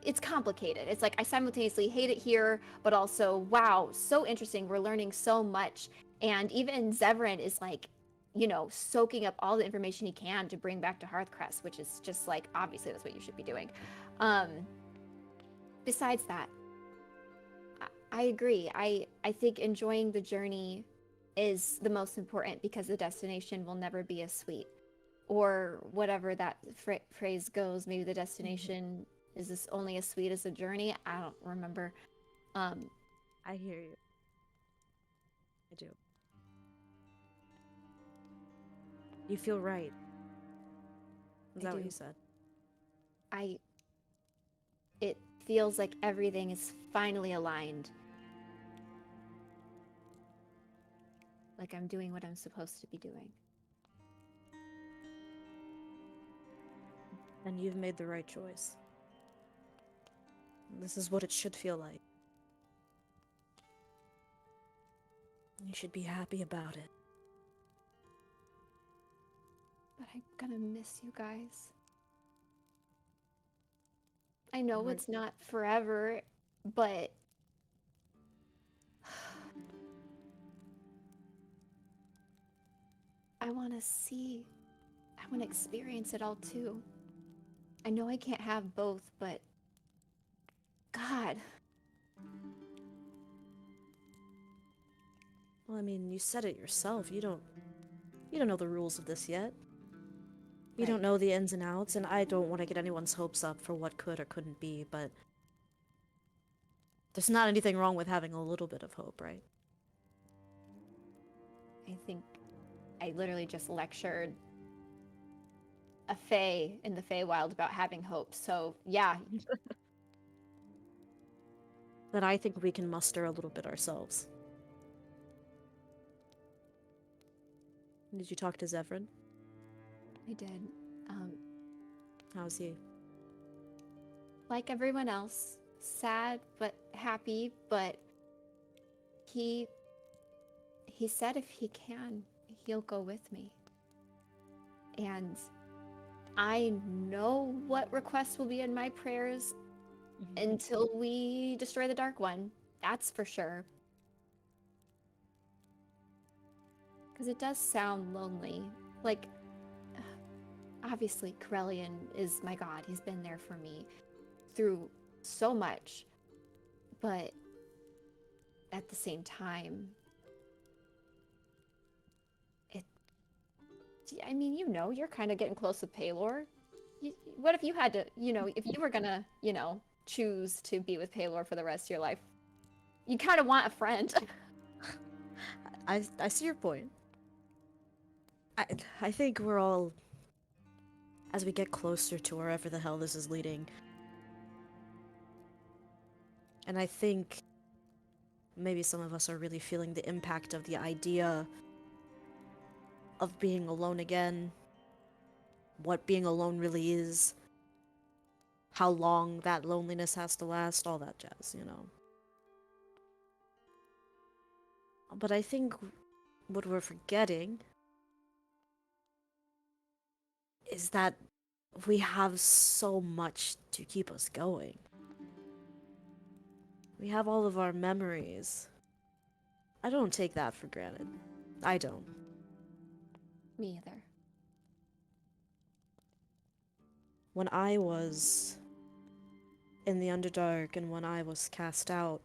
it's complicated. It's like I simultaneously hate it here, but also, wow, so interesting. We're learning so much. And even Zevran is like, soaking up all the information he can to bring back to Hearthcrest, which is just like, obviously that's what you should be doing. Besides that, I agree. I think enjoying the journey is the most important, because the destination will never be as sweet. Or whatever that phrase goes, maybe the destination is this only as sweet as the journey? I don't remember. I hear you. I do. You feel right. Is that what you said? It feels like everything is finally aligned. Like I'm doing what I'm supposed to be doing. And you've made the right choice. This is what it should feel like. You should be happy about it. But I'm gonna miss you guys. I know it's not forever, but... I want to experience it all too. I know I can't have both, but God. Well, I mean, you said it yourself. You don't know the rules of this yet. You don't know the ins and outs, and I don't want to get anyone's hopes up for what could or couldn't be, but there's not anything wrong with having a little bit of hope, right? I think I literally just lectured a Fae in the Feywild about having hope. So, yeah. Then I think we can muster a little bit ourselves. Did you talk to Zevran? I did. How's he? Like everyone else, sad but happy, but he said if he can, he'll go with me. And I know what requests will be in my prayers until we destroy the Dark One. That's for sure. Because it does sound lonely. Like, obviously, Corellian is my god. He's been there for me through so much. But at the same time, I mean, you're kind of getting close with Paylor. What if you had to, if you were gonna, choose to be with Paylor for the rest of your life? You kind of want a friend. I see your point. I think we're all, as we get closer to wherever the hell this is leading, and I think maybe some of us are really feeling the impact of the idea of being alone again, what being alone really is, how long that loneliness has to last, all that jazz, But I think what we're forgetting is that we have so much to keep us going. We have all of our memories. I don't take that for granted. I don't. Me either. When I was in the Underdark and when I was cast out,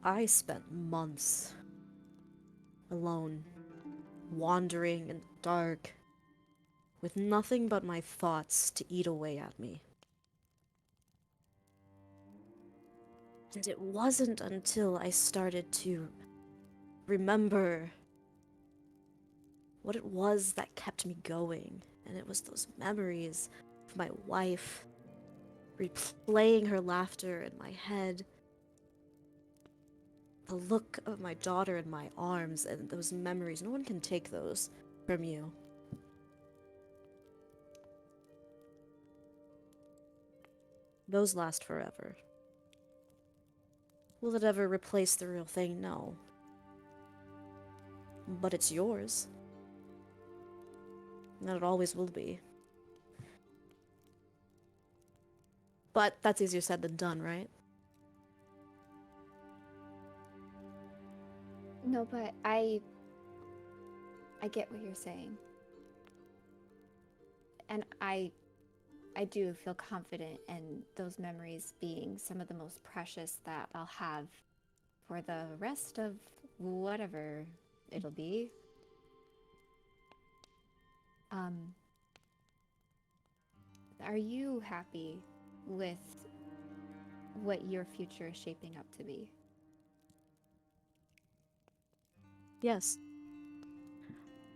I spent months alone, wandering in the dark, with nothing but my thoughts to eat away at me. And it wasn't until I started to remember what it was that kept me going, and it was those memories of my wife, replaying her laughter in my head, the look of my daughter in my arms, and those memories. No one can take those from you. Those last forever. Will it ever replace the real thing? No. But it's yours. And it always will be. But that's easier said than done, right? No, but I get what you're saying. And I do feel confident in those memories being some of the most precious that I'll have for the rest of whatever it'll be. Are you happy with what your future is shaping up to be? Yes.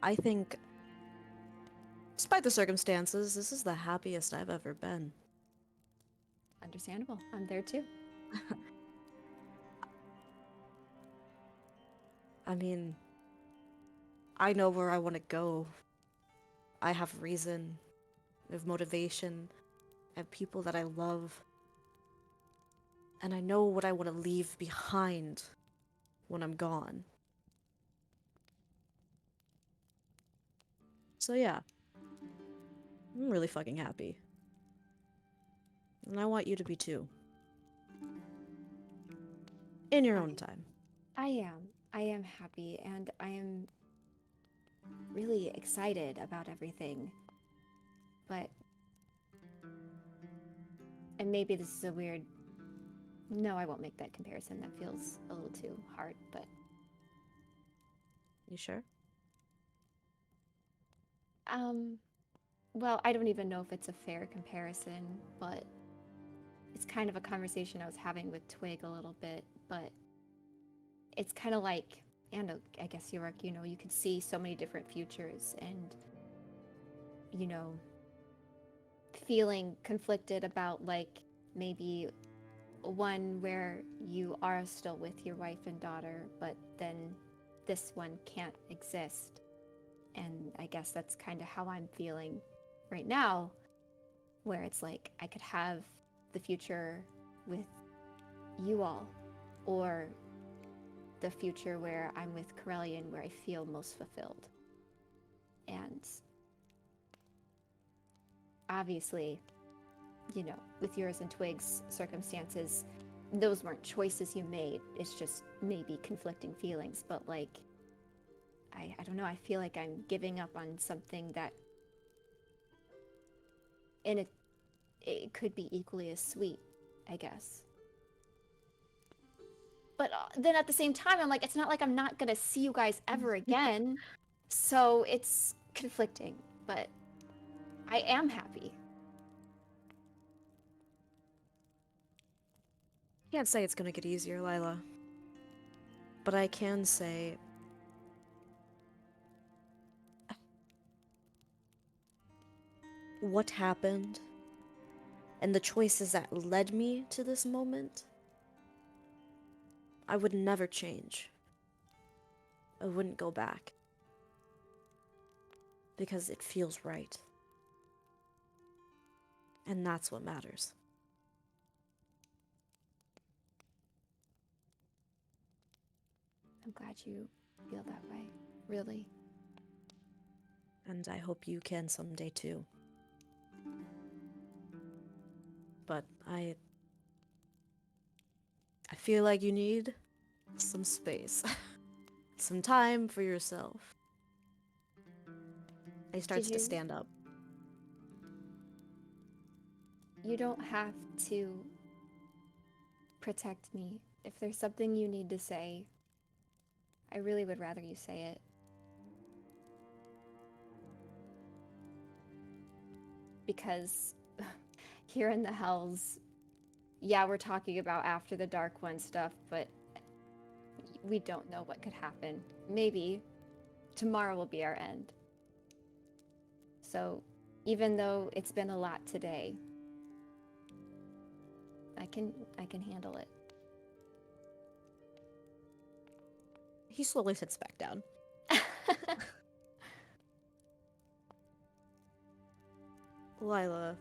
I think, despite the circumstances, this is the happiest I've ever been. Understandable. I'm there too. I mean, I know where I want to go. I have reason, I have motivation, I have people that I love. And I know what I want to leave behind when I'm gone. So yeah, I'm really fucking happy. And I want you to be too. In your own time. I am happy, and I am really excited about everything. But And maybe this is a weird... No, I won't make that comparison. That feels a little too hard, but... You sure? Well, I don't even know if it's a fair comparison, but it's kind of a conversation I was having with Twig a little bit, but it's kind of like, and I guess York, you know, you could see so many different futures and, you know, feeling conflicted about like maybe one where you are still with your wife and daughter, but then this one can't exist. And I guess that's kind of how I'm feeling right now, where it's like I could have the future with you all, or the future where I'm with Corellian, where I feel most fulfilled. And obviously, you know, with yours and Twig's circumstances, those weren't choices you made. It's just maybe conflicting feelings, but like, I don't know, I feel like I'm giving up on something that and it could be equally as sweet, I guess. But then at the same time, I'm like, it's not like I'm not gonna see you guys ever again. So it's conflicting, but I am happy. Can't say it's gonna get easier, Lila. But I can say... what happened and the choices that led me to this moment, I would never change. I wouldn't go back. Because it feels right. And that's what matters. I'm glad you feel that way, really. And I hope you can someday too. But I feel like you need some space. Some time for yourself. He starts to stand up. You don't have to protect me. If there's something you need to say, I really would rather you say it. Because here in the Hells, yeah, we're talking about After the Dark One stuff, but we don't know what could happen. Maybe tomorrow will be our end. So even though it's been a lot today, I can handle it. He slowly sits back down. Lila,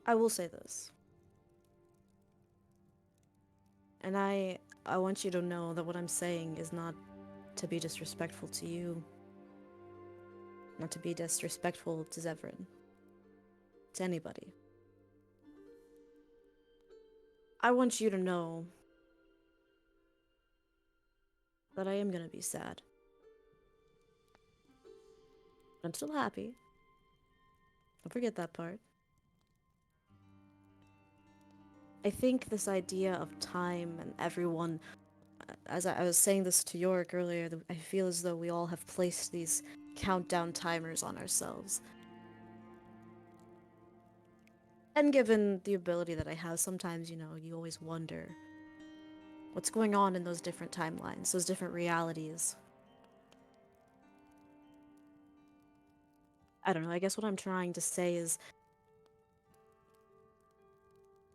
I will say this. And I want you to know that what I'm saying is not to be disrespectful to you. Not to be disrespectful to Zevran. To anybody. I want you to know that I am gonna be sad. I'm still happy. Don't forget that part. I think this idea of time and everyone, as I was saying this to Yorick earlier, I feel as though we all have placed these countdown timers on ourselves. And given the ability that I have, sometimes, you know, you always wonder what's going on in those different timelines, those different realities. I don't know, I guess what I'm trying to say is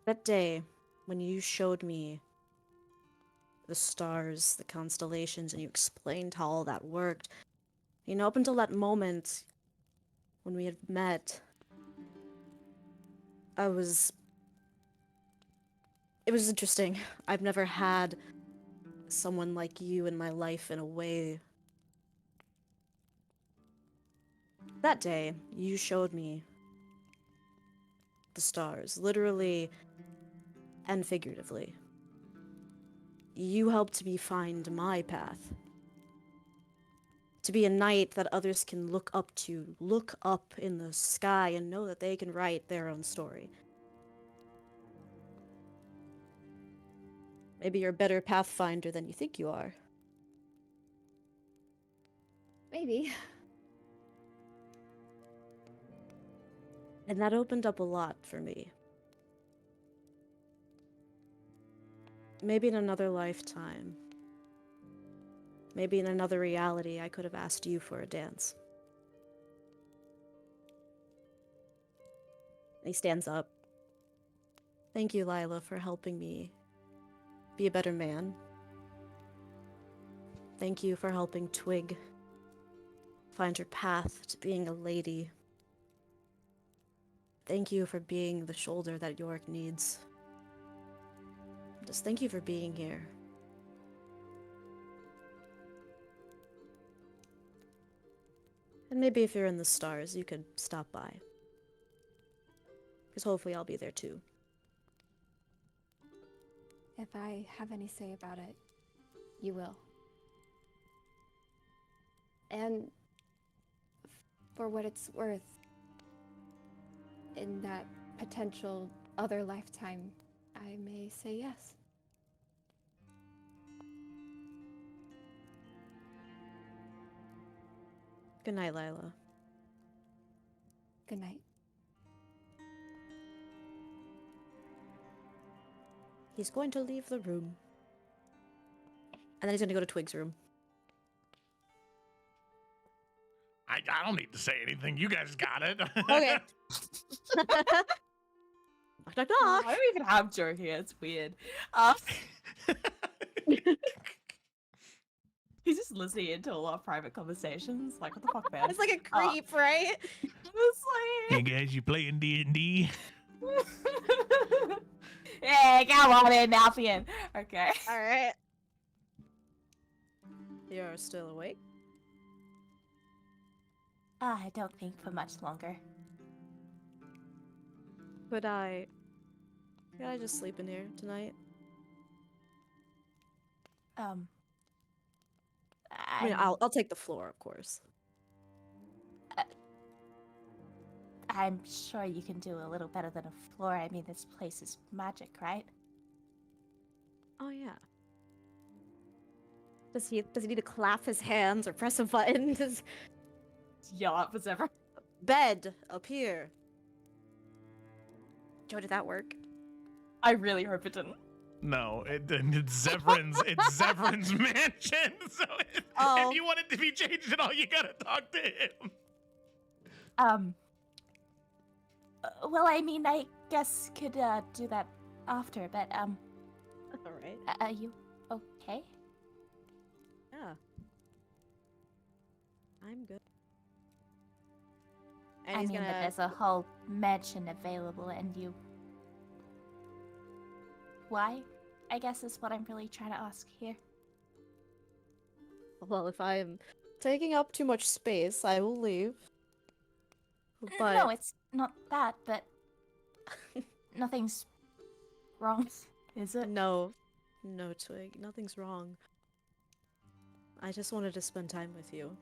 that day when you showed me the stars, the constellations, and you explained how all that worked, you know, up until that moment when we had met, it was interesting. I've never had someone like you in my life in a way. That day, you showed me the stars, literally and figuratively. You helped me find my path. To be a knight that others can look up to, look up in the sky and know that they can write their own story. Maybe you're a better pathfinder than you think you are. Maybe. And that opened up a lot for me. Maybe in another lifetime, maybe in another reality, I could have asked you for a dance. He stands up. Thank you, Lila, for helping me be a better man. Thank you for helping Twig find her path to being a lady. Thank you for being the shoulder that Yorick needs. Just thank you for being here. And maybe if you're in the stars, you could stop by. Because hopefully I'll be there too. If I have any say about it, you will. And for what it's worth, in that potential other lifetime, I may say yes. Good night, Lila. Good night. He's going to leave the room. And then he's going to go to Twig's room. I don't need to say anything. You guys got it. Okay. Knock, knock, knock. I don't even have Joe here. It's weird. He's just listening into a lot of private conversations. Like, what the fuck, man? It's like a creep, right? It's Hey like... guys, you playing D&D? Hey, come on in, Alfian. Okay. All right. You're still awake? I don't think for much longer. Could I just sleep in here tonight? I mean, I'll take the floor, of course. I'm sure you can do a little better than a floor. I mean, this place is magic, right? Oh yeah. Does he need to clap his hands or press a button? Does yell out for ever. Bed appear. Joe, did that work? I really hope it didn't. No, it's Zevran's mansion. So if you want it to be changed at all, you gotta talk to him. Well, I mean, I guess could do that after, but All right. are you okay? Yeah. I'm good. And I he's mean, gonna... but there's a whole mansion available, and you... Why? I guess is what I'm really trying to ask here. Well, if I'm taking up too much space, I will leave. But... No, it's not that, but... Nothing's wrong, is it? No, Twig, nothing's wrong. I just wanted to spend time with you.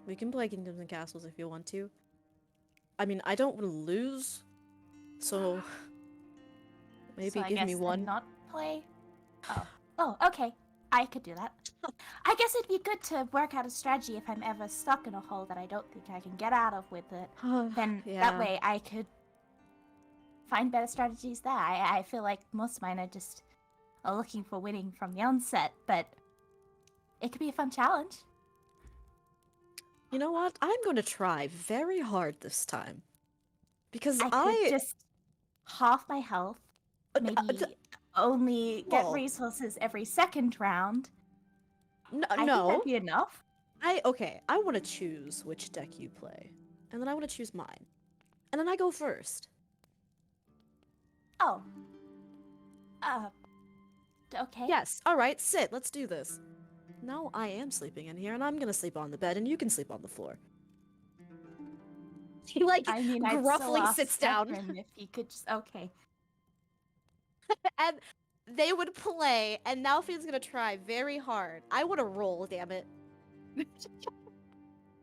We can play Kingdoms and Castles if you want to. I mean, I don't want to lose, so maybe so I give guess me then one. not play? Oh, okay. I could do that. I guess it'd be good to work out a strategy if I'm ever stuck in a hole that I don't think I can get out of with it. Then Yeah. that way I could find better strategies there. I feel like most of mine are just looking for winning from the onset, but it could be a fun challenge. You know what? I'm going to try very hard this time. Because I could just half my health, maybe only get Whoa. resources every second round. No, I think that'd be enough. Okay, I want to choose which deck you play. And then I want to choose mine. And then I go first. Oh. Okay. Yes, alright, sit, let's do this. Now I am sleeping in here, and I'm gonna sleep on the bed, and you can sleep on the floor. He, like, I mean, gruffly sits down. If he could just... Okay. And they would play, and now Finn's gonna try very hard. I want to roll, damn it.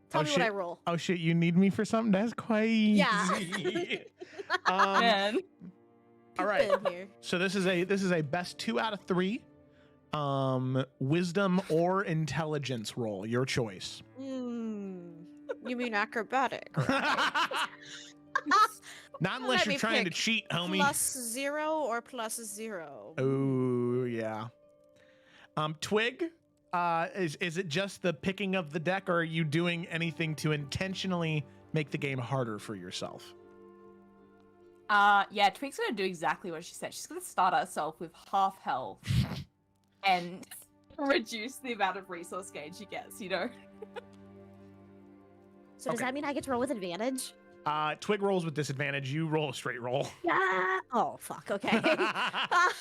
Tell me shit. what I roll. Oh shit, you need me for something? That's crazy. Yeah. Man. All right. Good here. So this is a best 2 out of 3. Wisdom or intelligence roll, your choice. You mean acrobatic? Not unless Let you're me trying to pick cheat, homie. +0 or +0? Oh yeah. Twig, is it just the picking of the deck, or are you doing anything to intentionally make the game harder for yourself? Yeah, Twig's gonna do exactly what she said. She's gonna start herself with half health and reduce the amount of resource gain she gets, you know? So does that mean I get to roll with advantage? Twig rolls with disadvantage. You roll a straight roll. Yeah. Oh fuck. Okay.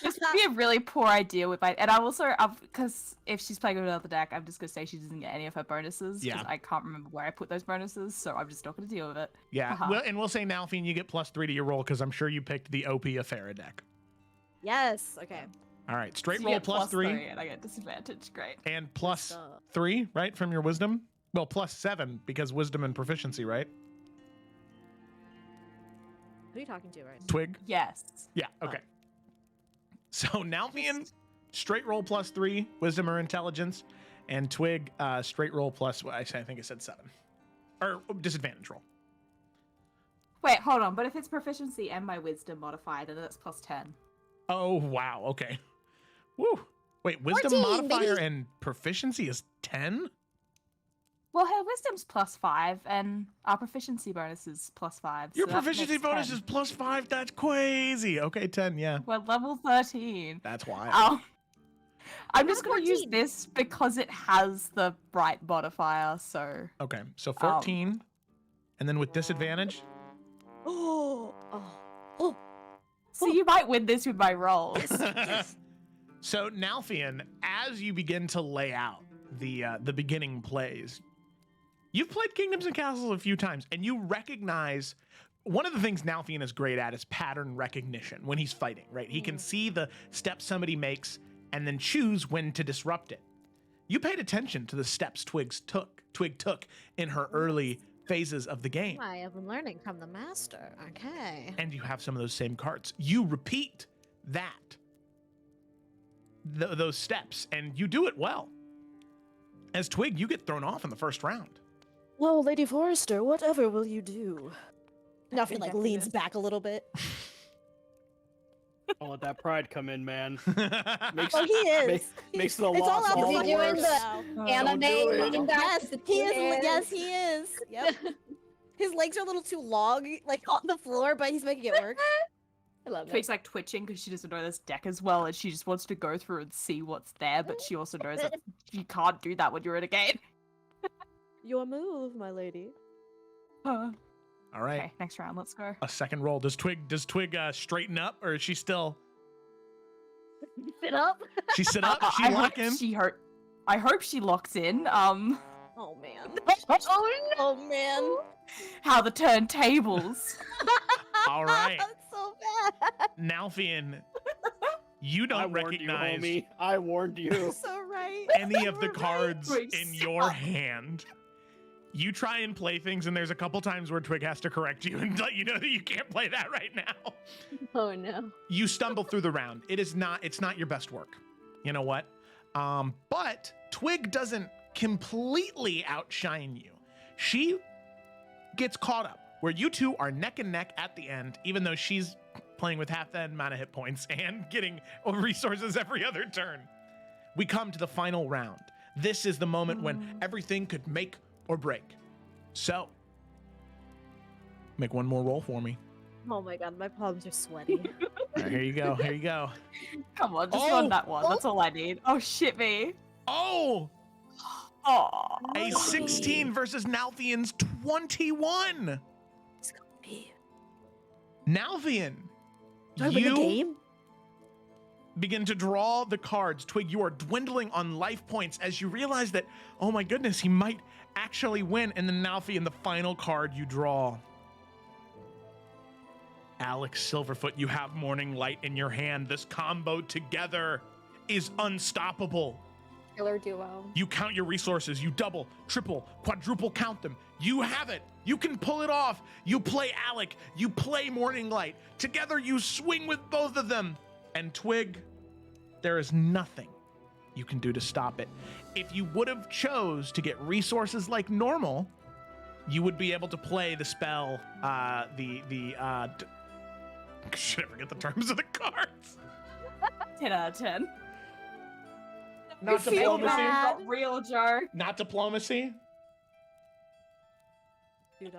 This would be a really poor idea with my. And I'm also because if she's playing with another deck, I'm just gonna say she doesn't get any of her bonuses. Yeah. Because I can't remember where I put those bonuses, so I'm just not gonna deal with it. Yeah. Haha. Well, and we'll say Nalfine, you get +3 to your roll because I'm sure you picked the OP Afera deck. Yes. Okay. All right, straight So you roll get +3 and I get disadvantage. Great. and +3, right, from your wisdom? Well, +7 because wisdom and proficiency, right? Who are you talking to right now? Twig? Yes. Yeah, okay. So Nalfian, straight roll +3, wisdom or intelligence, and Twig, straight roll plus, well, I think I said 7. Or disadvantage roll. Wait, hold on. But if it's proficiency and my wisdom modifier, then that's +10. Oh, wow, okay. Woo. Wait, wisdom 14, modifier baby. and proficiency is 10? Well, her wisdom's +5, and our proficiency bonus is +5. Your so that proficiency makes bonus 10. is +5. That's crazy. Okay, 10, yeah. We're level 13. That's wild. I'm just going to use this because it has the right modifier, so... Okay, so 14, and then with disadvantage? So you might win this with my roll. So Nalfian, as you begin to lay out the beginning plays, you've played Kingdoms and Castles a few times, and you recognize one of the things Nalfian is great at is pattern recognition when he's fighting, right? He can see the steps somebody makes and then choose when to disrupt it. You paid attention to the steps Twig took in her early phases of the game. I have been learning from the master. Okay. And you have some of those same cards. You repeat those steps, and you do it well. As Twig, you get thrown off in the first round. Well, Lady Forrester, whatever will you do? Nothing like leans back a little bit. Don't let that pride come in, man. Oh, he is. Makes the It's all loss out all the the doing worse. the Don't do it. Yes, he is. Yes, he is. Yep. His legs are a little too long, like on the floor, but he's making it work. I love Twig's like twitching because she doesn't know this deck as well, and she just wants to go through and see what's there, but she also knows that you can't do that when you're in a game. Your move, my lady. All right. Okay, next round, let's go. A second roll. Does Twig straighten up, or is she still? Sit up. She sit up. She I lock hope in. I hope she locks in. Oh man. Oh man. How the turntables. All right. That's so bad. Nalfian, you don't recognize You, homie. I warned you. So right. any of the cards Twig, in your hand. You try and play things, and there's a couple times where Twig has to correct you and let you know that you can't play that right now. Oh no. You stumble through the round. It's not your best work. You know what? But Twig doesn't completely outshine you. She gets caught up where you two are neck and neck at the end, even though she's playing with half that amount of hit points and getting resources every other turn. We come to the final round. This is the moment when everything could make or break. So, make one more roll for me. Oh my god, my palms are sweaty. All right, here you go. Here you go. Come on, just run that one. That's all I need. Oh, shit me. Oh! Oh. A 16 versus Nalfian's 21. It's gonna be. Nalfian, Do I win the game? begin to draw the cards. Twig, you are dwindling on life points as you realize that, oh my goodness, he might actually win. And then Nalfian, the final card you draw. Alex Silverfoot, you have Morning Light in your hand. This combo together is unstoppable. Killer duo. You count your resources. You double, triple, quadruple count them. You have it. You can pull it off. You play Alec. You play Morning Light. Together you swing with both of them. And Twig, there is nothing you can do to stop it. If you would have chose to get resources like normal, you would be able to play the spell, should I forget the terms of the cards? 10 out of 10. Not diplomacy. Not real, Joe. Not diplomacy.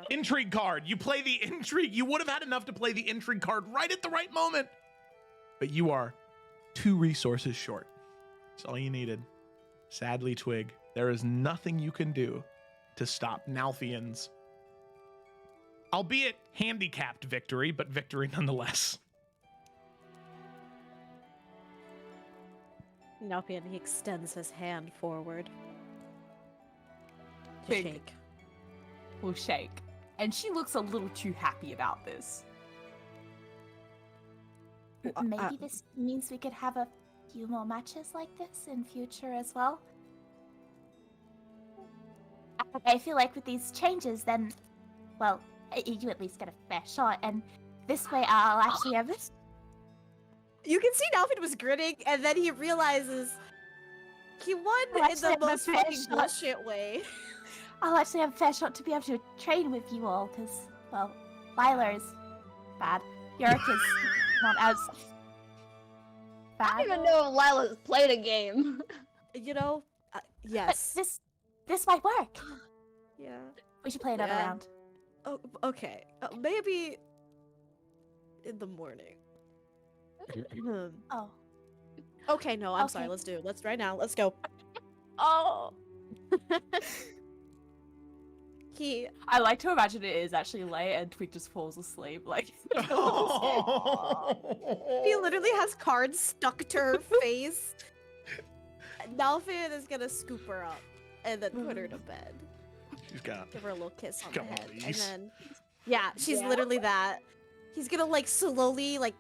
Intrigue card. You play the intrigue. You would have had enough to play the intrigue card right at the right moment. But you are 2 resources short. That's all you needed. Sadly, Twig, there is nothing you can do to stop Nalfian's, albeit handicapped victory, but victory nonetheless. Nalfian, he extends his hand forward. To Twig shake. will shake. And she looks a little too happy about this. Maybe this means we could have a few more matches like this in future as well. I feel like with these changes, then, well, you at least get a fair shot, and this way I'll actually have this. You can see Nalfian was grinning, and then he realizes he won I'll in the actually have a most fair fucking shot. bullshit way. I'll actually have a fair shot to be able to train with you all, because, well, Lila is bad. Yorick is not as bad. I don't even know if Lila's played a game. You know, yes. But this might work. Yeah. We should play another Yeah. round. Oh, okay. Maybe in the morning. Oh. Okay, no, I'm sorry. Okay. Let's do it. Let's right now. Let's go. Oh. I like to imagine it is actually late and Twig just falls asleep. Like, He literally has cards stuck to her face. Nalfian is gonna scoop her up and then put her to bed. She's got. Give her a little kiss on got the one head, of and these. then yeah, she's literally that. He's gonna like slowly like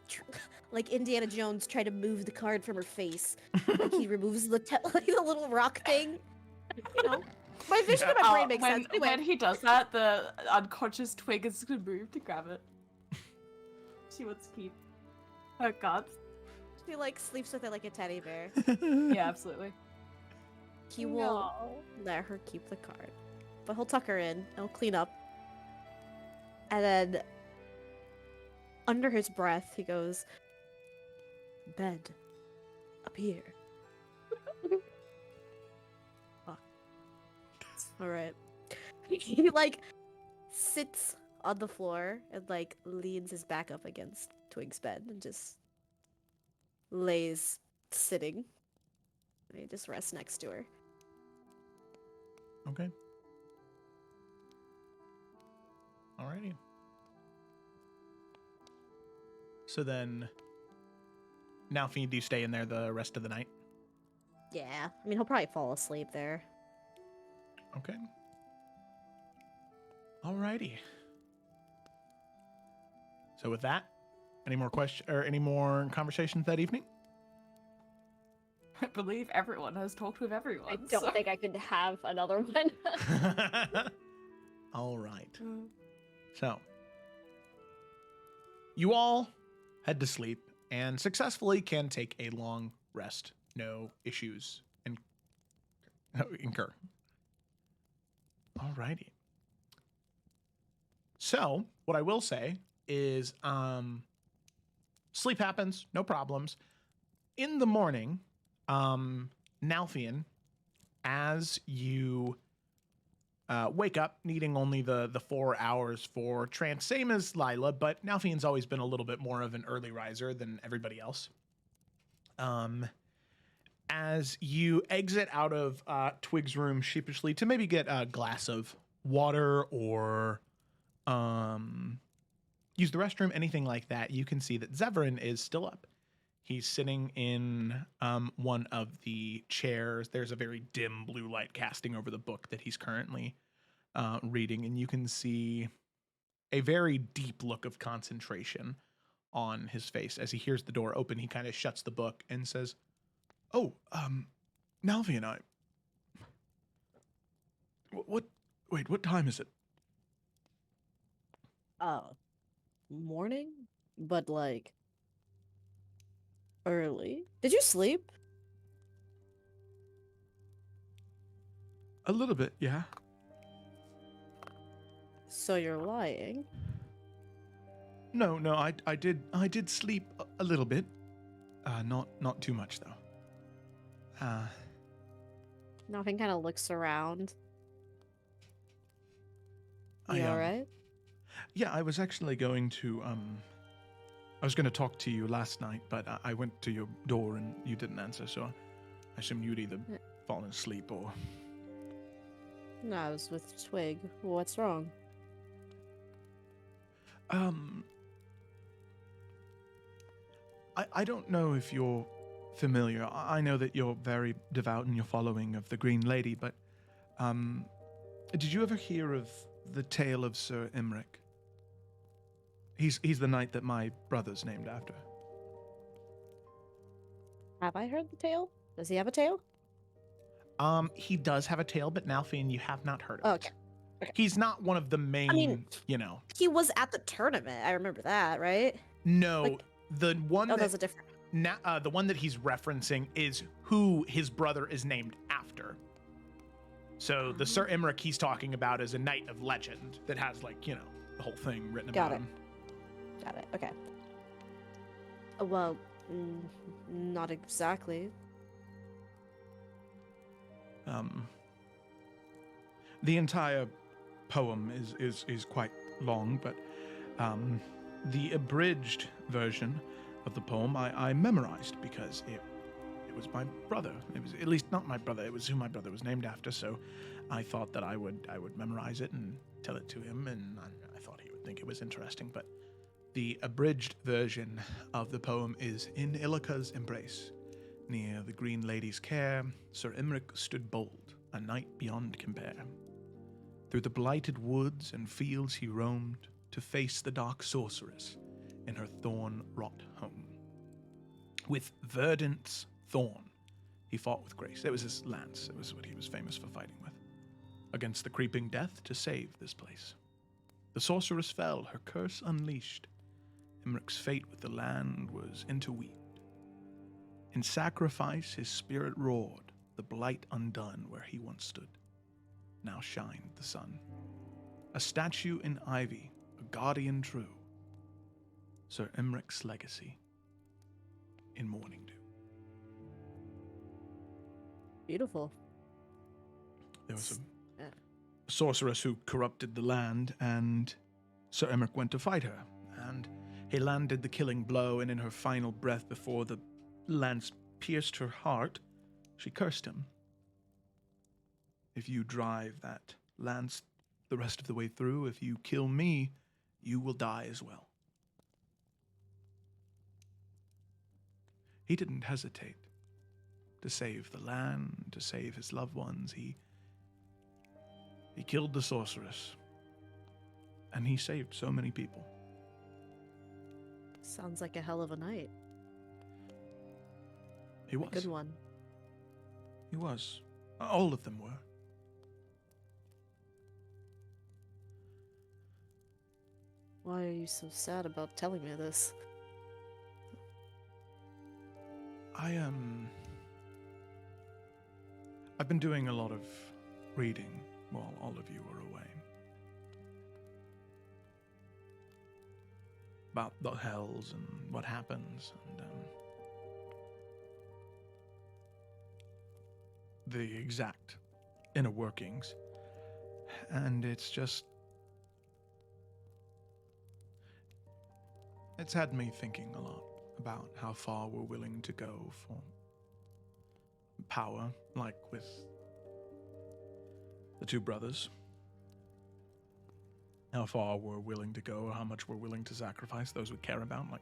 Indiana Jones try to move the card from her face. Like he removes the like the little rock thing. You know, my vision of my brain makes sense. Anyway. When he does that, the unconscious Twig is going to move to grab it. She wants to keep her cards. She like sleeps with it like a teddy bear. Yeah, absolutely. He will let her keep the card, but he'll tuck her in. And he'll clean up, and then under his breath, he goes, "Bed, up here." Fuck. All right. He like sits on the floor and like leans his back up against Twig's bed and just lays sitting. And he just rests next to her. Okay. Alrighty. So then, Nalfian, do you stay in there the rest of the night? Yeah, I mean he'll probably fall asleep there. Okay. Alrighty. So with that, any more question or any more conversations that evening? I believe everyone has talked with everyone. I don't think I could have another one. All right. So, you all head to sleep and successfully can take a long rest. No issues incur. Alrighty. So, what I will say is, sleep happens, no problems. In the morning, Nalfian, as you wake up, needing only the 4 hours for trance, same as Lila, but Nalfian's always been a little bit more of an early riser than everybody else. As you exit out of Twig's room sheepishly to maybe get a glass of water or use the restroom, anything like that, you can see that Zevran is still up. He's sitting in one of the chairs. There's a very dim blue light casting over the book that he's currently reading, and you can see a very deep look of concentration on his face. As he hears the door open, he kind of shuts the book and says, "Oh, Nalvi and I... Wait, what time is it? Morning? But, like, early? Did you sleep? A little bit, yeah. So you're lying? No, I did sleep a little bit. Not too much, though. Nothing kind of looks around. You I, alright? Yeah, I was actually going to, I was going to talk to you last night, but I went to your door and you didn't answer, so I assumed you'd either fallen asleep or... No, I was with Twig. What's wrong? I don't know if you're familiar. I know that you're very devout in your following of the Green Lady, but, did you ever hear of the tale of Sir Imric? He's the knight that my brother's named after. Have I heard the tale? Does he have a tail? He does have a tail, but Nalfian, you have not heard of Okay. it. He's not one of the main, He was at the tournament. I remember that, right? No, the one that's a different... the one that he's referencing is who his brother is named after. So the Sir Imric he's talking about is a knight of legend that has, like, the whole thing written about him. Got it. Okay. Well, not exactly. The entire poem is quite long, but the abridged version of the poem I memorized because it was my brother. It was at least not my brother. It was who my brother was named after. So I thought that I would memorize it and tell it to him, and I thought he would think it was interesting. But the abridged version of the poem is: in Illica's embrace, near the Green Lady's care, Sir Imric stood bold, a knight beyond compare. Through the blighted woods and fields he roamed to face the dark sorceress in her thorn-wrought home. With verdant's thorn, he fought with grace. It was his lance. It was what he was famous for fighting with. Against the creeping death to save this place. The sorceress fell, her curse unleashed. Imric's fate with the land was interweaved. In sacrifice his spirit roared, the blight undone where he once stood. Now shined the sun. A statue in ivy, a guardian true. Sir Imric's legacy in morning dew. Beautiful. There was a sorceress who corrupted the land, and Sir Imric went to fight her, and he landed the killing blow, and in her final breath before the lance pierced her heart, she cursed him. If you drive that lance the rest of the way through, if you kill me, you will die as well. He didn't hesitate to save the land, to save his loved ones. He killed the sorceress, and he saved so many people. Sounds like a hell of a night. He was. A good one. He was. All of them were. Why are you so sad about telling me this? I've been doing a lot of reading while all of you were away. About the hells and what happens, and the exact inner workings. And it's had me thinking a lot about how far we're willing to go for power, like with the two brothers. How far we're willing to go, or how much we're willing to sacrifice those we care about, like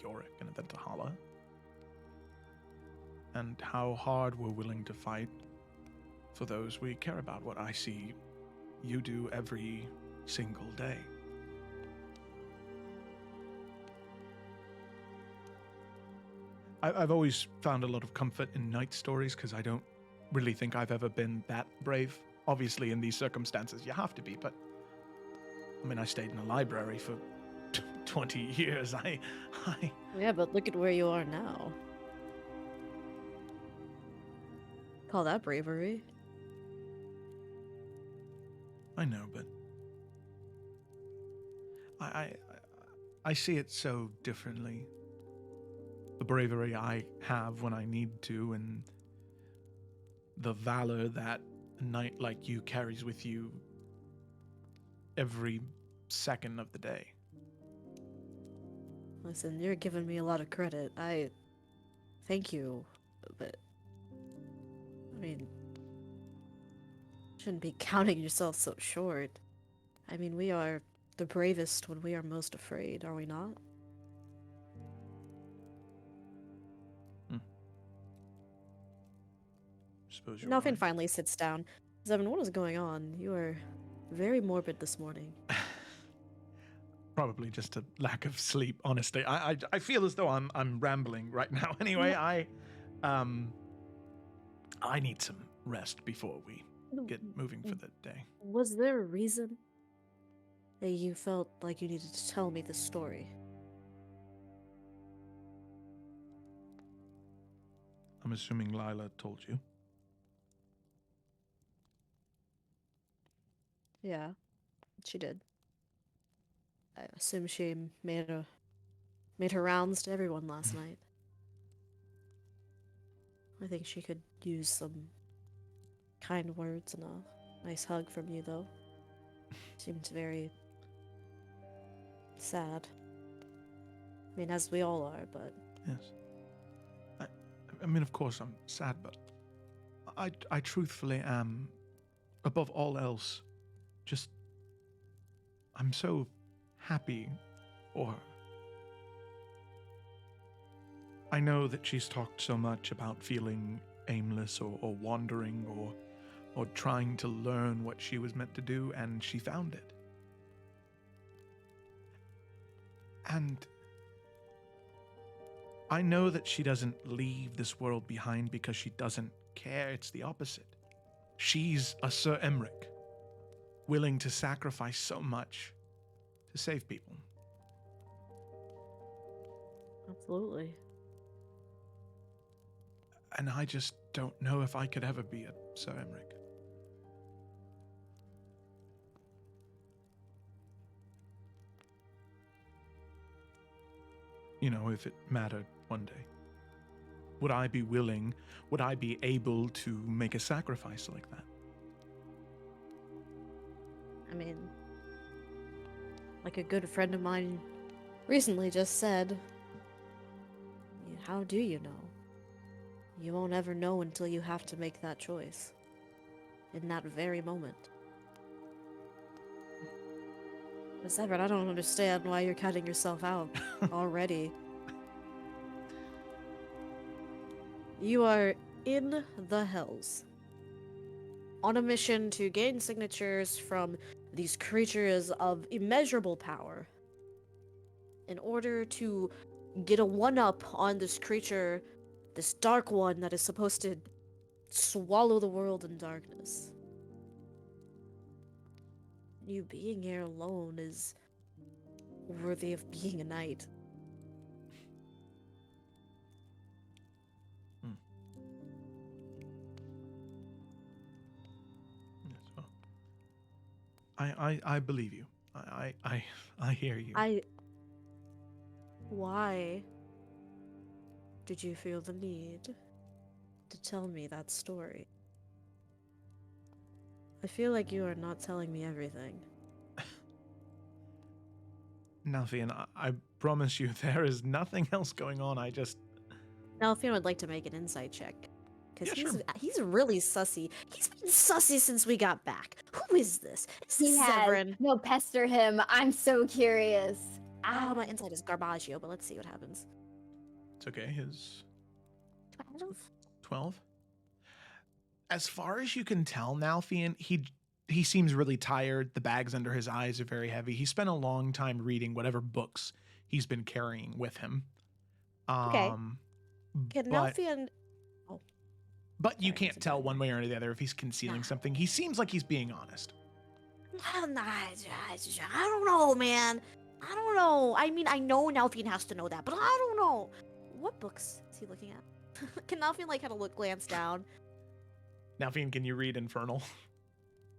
Yorick and then Tahala. And how hard we're willing to fight for those we care about, what I see you do every single day. I've always found a lot of comfort in night stories because I don't really think I've ever been that brave. Obviously, in these circumstances, you have to be, but I mean, I stayed in a library for 20 years. Yeah, but look at where you are now. Call that bravery. I know, but I see it so differently. The bravery I have when I need to, and the valor that a knight like you carries with you every second of the day. Listen, you're giving me a lot of credit. Thank you, but I mean, shouldn't be counting yourself so short. I mean, we are the bravest when we are most afraid, are we not? Suppose you're Nalfin right. finally sits down. Zevin, what is going on? You are very morbid this morning. Probably just a lack of sleep, honestly. I feel as though I'm rambling right now. Anyway, I need some rest before we get moving for the day. Was there a reason that you felt like you needed to tell me this story? I'm assuming Lila told you. Yeah, she did. I assume she made her rounds to everyone last night. I think she could use some kind words and a nice hug from you, though. Seemed very sad. I mean, as we all are, but... Yes. I mean, of course I'm sad, but I truthfully am, above all else, just... I'm so happy for her. I know that she's talked so much about feeling aimless or wandering or trying to learn what she was meant to do, and she found it. And I know that she doesn't leave this world behind because she doesn't care. It's the opposite. She's a Sir Emric, willing to sacrifice so much to save people. Absolutely. And I just don't know if I could ever be a Sir Emric. You know, if it mattered one day. Would I be willing, would I be able to make a sacrifice like that? I mean, like a good friend of mine recently just said, how do you know? You won't ever know until you have to make that choice. In that very moment. But Severin, I don't understand why you're cutting yourself out already. You are in the Hells. On a mission to gain signatures from these creatures of immeasurable power. In order to get a one-up on this creature, this dark one that is supposed to swallow the world in darkness. You being here alone is worthy of being a knight. Yes, well, I believe you. I hear you. Why did you feel the need to tell me that story? I feel like you are not telling me everything. Nalfian, I promise you there is nothing else going on. Nalfian would like to make an insight check. Because Yeah, he's really sussy. He's been sussy since we got back. Who is this? Is He this has. Severin? No, pester him. I'm so curious. Oh, my insight is garbaggio, but let's see what happens. It's okay. His 12? 12? As far as you can tell, Nalfian, he seems really tired. The bags under his eyes are very heavy. He spent a long time reading whatever books he's been carrying with him. Okay. Can Nalfian... Oh. But you can't tell one way or the other if he's concealing something. He seems like he's being honest. I don't know, man. I don't know. I mean, I know Nalfian has to know that, but I don't know. What books is he looking at? Can Nalfian like kind of glance down? Nalfian, can you read Infernal?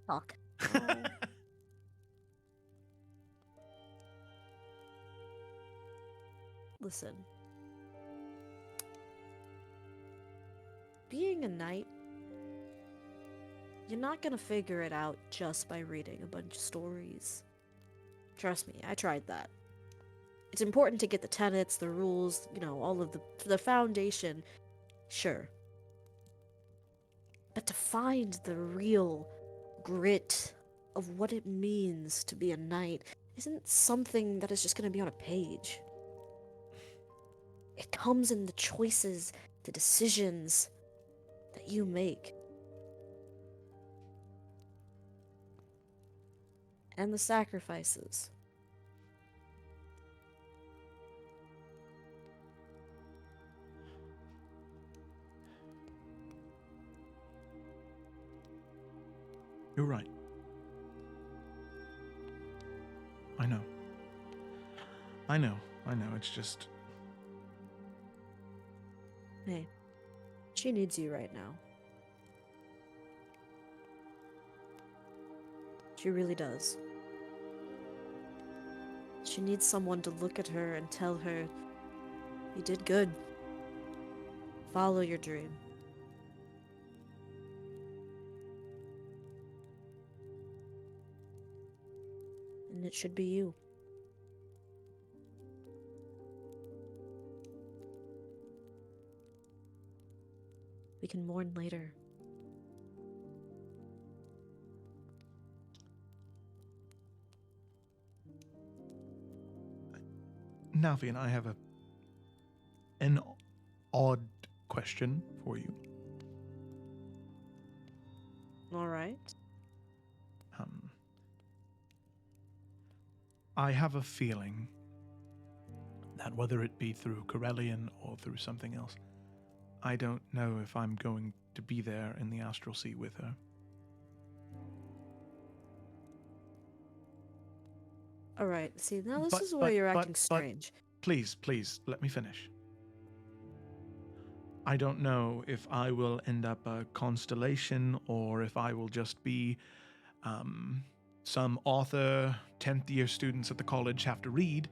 Fuck. Listen. Being a knight, you're not gonna figure it out just by reading a bunch of stories. Trust me, I tried that. It's important to get the tenets, the rules, you know, all of the foundation, sure. But to find the real grit of what it means to be a knight isn't something that is just gonna be on a page. It comes in the choices, the decisions that you make. And the sacrifices. You're right. I know. It's just... Hey, she needs you right now. She really does. She needs someone to look at her and tell her, you did good. Follow your dream. And it should be you. We can mourn later. Nalfian, I have an odd question for you. All right. I have a feeling that whether it be through Corellian or through something else, I don't know if I'm going to be there in the Astral Sea with her. All right. See, now this is where you're acting strange. Please, let me finish. I don't know if I will end up a constellation or if I will just be some author 10th year students at the college have to read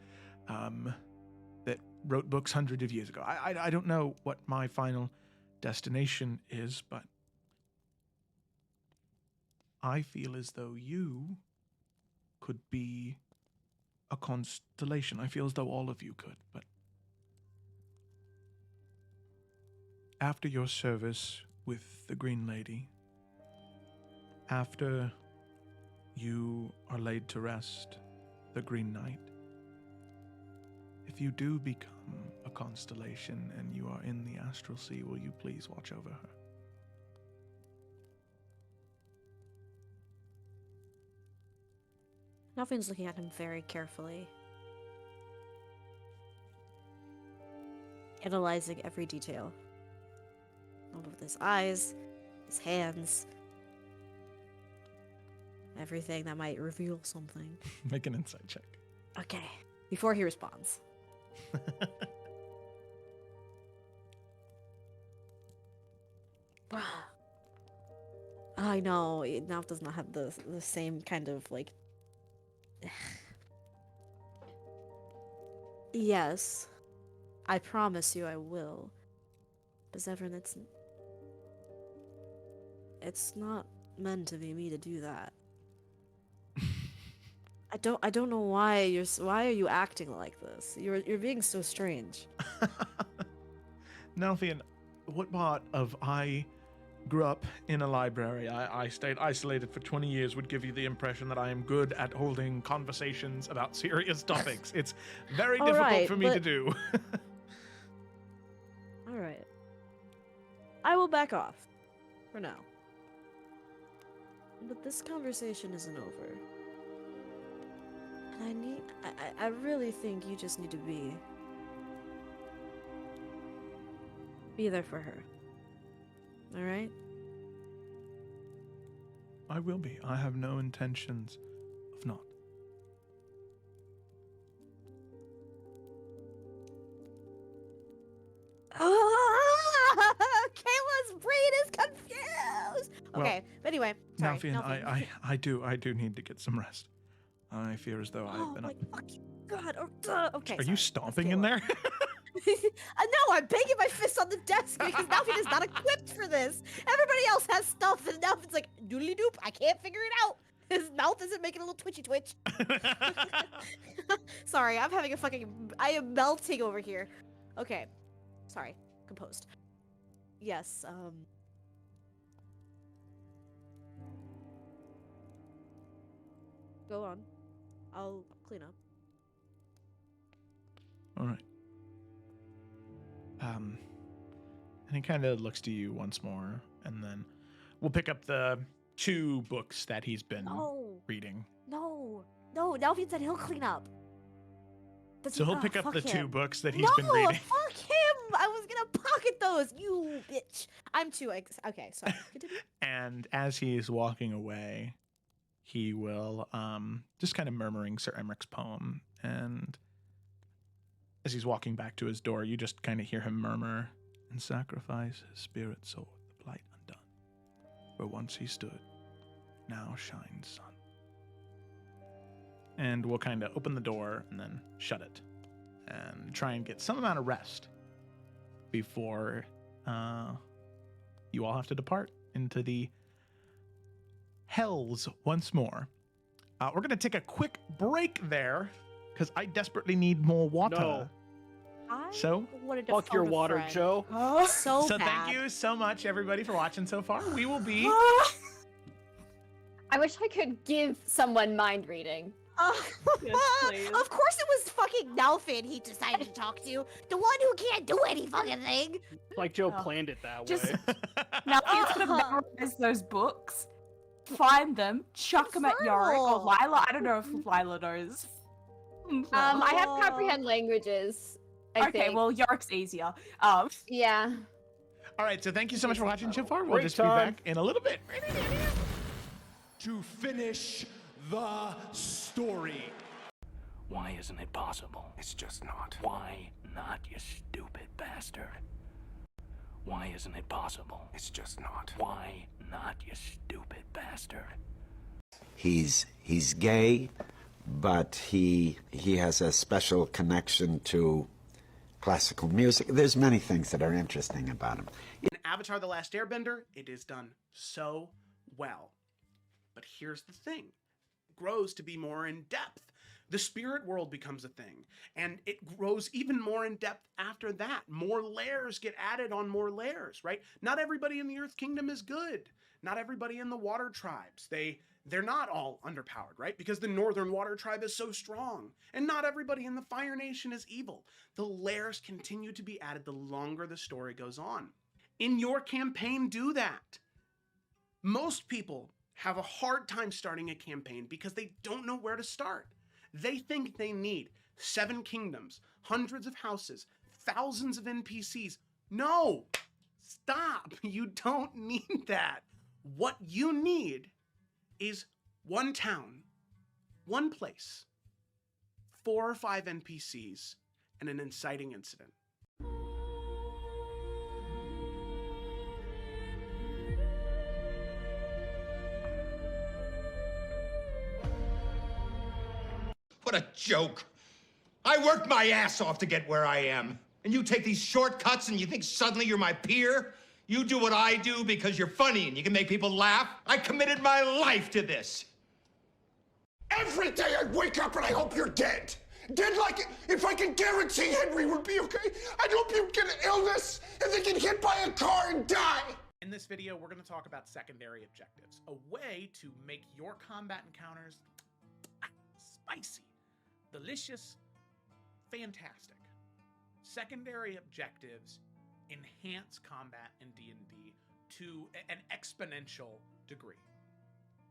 that wrote books hundreds of years ago. I don't know what my final destination is, but I feel as though you could be a constellation. I feel as though all of you could, but after your service with the Green Lady, after you are laid to rest, the Green Knight, if you do become a constellation and you are in the Astral Sea, will you please watch over her? Nalfian's looking at him very carefully. Analyzing every detail. All of his eyes, his hands, everything that might reveal something. Make an insight check. Okay, before he responds. I know, Nalf does not have the same kind of, like... Yes, I promise you I will. But Zevran, it's not meant to be me to do that. I don't know why are you acting like this? You're being so strange. Nalfian, what part of I grew up in a library, I stayed isolated for 20 years would give you the impression that I am good at holding conversations about serious topics? It's very difficult for me to do. Alright. I will back off. For now. But this conversation isn't over. And I really think you just need to be there for her. All right? I will be. I have no intentions of not. Kayla's brain is confused. Well, Okay, but anyway, sorry. Nalfian, Nalfian. I do need to get some rest. I fear as though I've been up. fucking God. Okay. Are you stomping in there? No, I'm banging my fist on the desk because Nalfian is not equipped for this. Everybody else has stuff, and Nalfian's like, doodly doop, I can't figure it out. His mouth isn't making a little twitchy twitch. Sorry, I'm having a I am melting over here. Okay. Sorry. Composed. Yes, Go on. I'll clean up. All right. And he kind of looks to you once more, and then we'll pick up the 2 books that he's been reading. No, Nalfian said he'll clean up. So he'll pick up the 2 him. books that he's been reading. Fuck him! I was gonna pocket those, you bitch. I'm too okay. Sorry. Continue. And as he's walking away, he will just kind of murmuring Sir Emmerich's poem, and as he's walking back to his door, you just kind of hear him murmur, "And sacrifice his spirit sword, the blight undone, where once he stood, now shines sun." And we'll kind of open the door and then shut it and try and get some amount of rest before you all have to depart into the hells once more. We're going to take a quick break there because I desperately need more water. No. So, fuck your water, Joe. So bad. Thank you so much, everybody, for watching so far. We will be... I wish I could give someone mind reading. Of course it was fucking Nalfian he decided to talk to. The one who can't do any fucking thing. Like Joe planned it that Just- way. Now he's gonna memorize those books, find them, chuck them at Yorick or Lila. I don't know if Lila knows. I have comprehend languages. I think. well, Yorick's easier. Yeah. All right, so thank you so much for watching so far. We'll Break just time. be back in a little bit. To finish the story. Why isn't it possible? It's just not. Why not, you stupid bastard? Why isn't it possible? It's just not. Why not, you stupid bastard? He's gay, but he has a special connection to classical music. There's many things that are interesting about him. In Avatar: The Last Airbender, it is done so well. But here's the thing. It grows to be more in depth. The spirit world becomes a thing, and it grows even more in depth after that. More layers get added on more layers, right? Not everybody in the Earth Kingdom is good. Not everybody in the Water Tribes. They're not all underpowered, right? Because the Northern Water Tribe is so strong. And not everybody in the Fire Nation is evil. The layers continue to be added the longer the story goes on. In your campaign, do that. Most people have a hard time starting a campaign because they don't know where to start. They think they need 7 kingdoms, hundreds of houses, thousands of NPCs. No! Stop! You don't need that. What you need is 1 town, 1 place, 4 or 5 NPCs, and an inciting incident. What a joke. I worked my ass off to get where I am. And you take these shortcuts and you think suddenly you're my peer? You do what I do because you're funny and you can make people laugh? I committed my life to this. Every day I wake up and I hope you're dead. Dead like if I can guarantee Henry would be okay, I'd hope you get an illness and then get hit by a car and die. In this video, we're going to talk about secondary objectives, a way to make your combat encounters spicy, delicious, fantastic. Secondary objectives enhance combat in D&D to an exponential degree.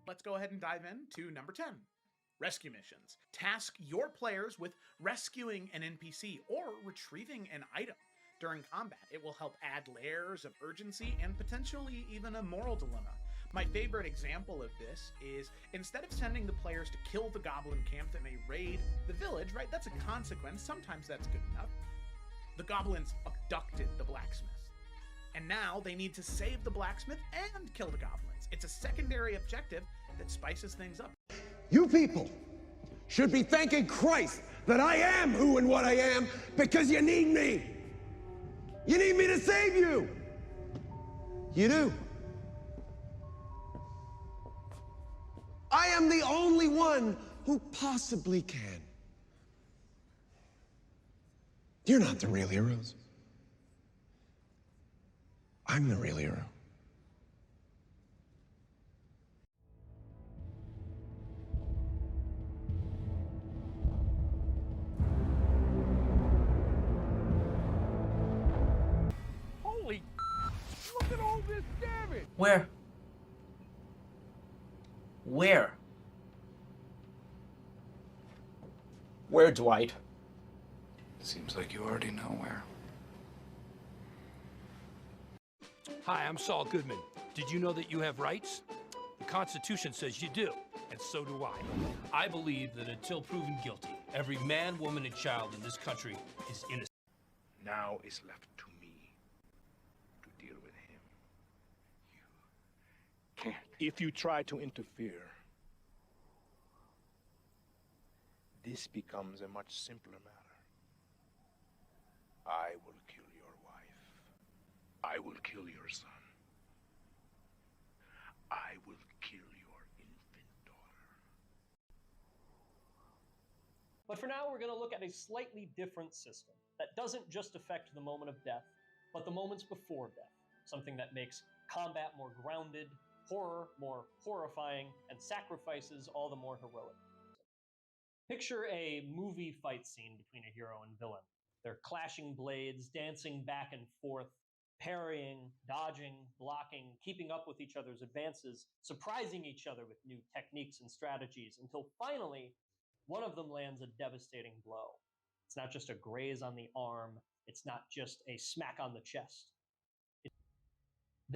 Let's go ahead and dive into number 10. Rescue missions. Task your players with rescuing an NPC or retrieving an item. during combat. It will help add layers of urgency and potentially even a moral dilemma. My favorite example of this is instead of sending the players to kill the goblin camp that may raid the village, right? That's a consequence. Sometimes that's good enough. The goblins abducted the blacksmith. And now they need to save the blacksmith and kill the goblins. It's a secondary objective that spices things up. You people should be thanking Christ that I am who and what I am because you need me. You need me to save you. You do. I am the only one who possibly can. You're not the real heroes. I'm the real hero. Holy, look at all this damage! Where? Where? Where, Dwight? Seems like you already know where. Hi, I'm Saul Goodman. Did you know that you have rights? The Constitution says you do, and so do I. I believe that until proven guilty, every man, woman, and child in this country is innocent. Now it's left to me to deal with him. You can't. If you try to interfere, this becomes a much simpler matter. I will kill your wife. I will kill your son. I will kill your infant daughter. But for now, we're going to look at a slightly different system that doesn't just affect the moment of death, but the moments before death. Something that makes combat more grounded, horror more horrifying, and sacrifices all the more heroic. Picture a movie fight scene between a hero and villain. They're clashing blades, dancing back and forth, parrying, dodging, blocking, keeping up with each other's advances, surprising each other with new techniques and strategies, until finally, one of them lands a devastating blow. It's not just a graze on the arm, it's not just a smack on the chest. It's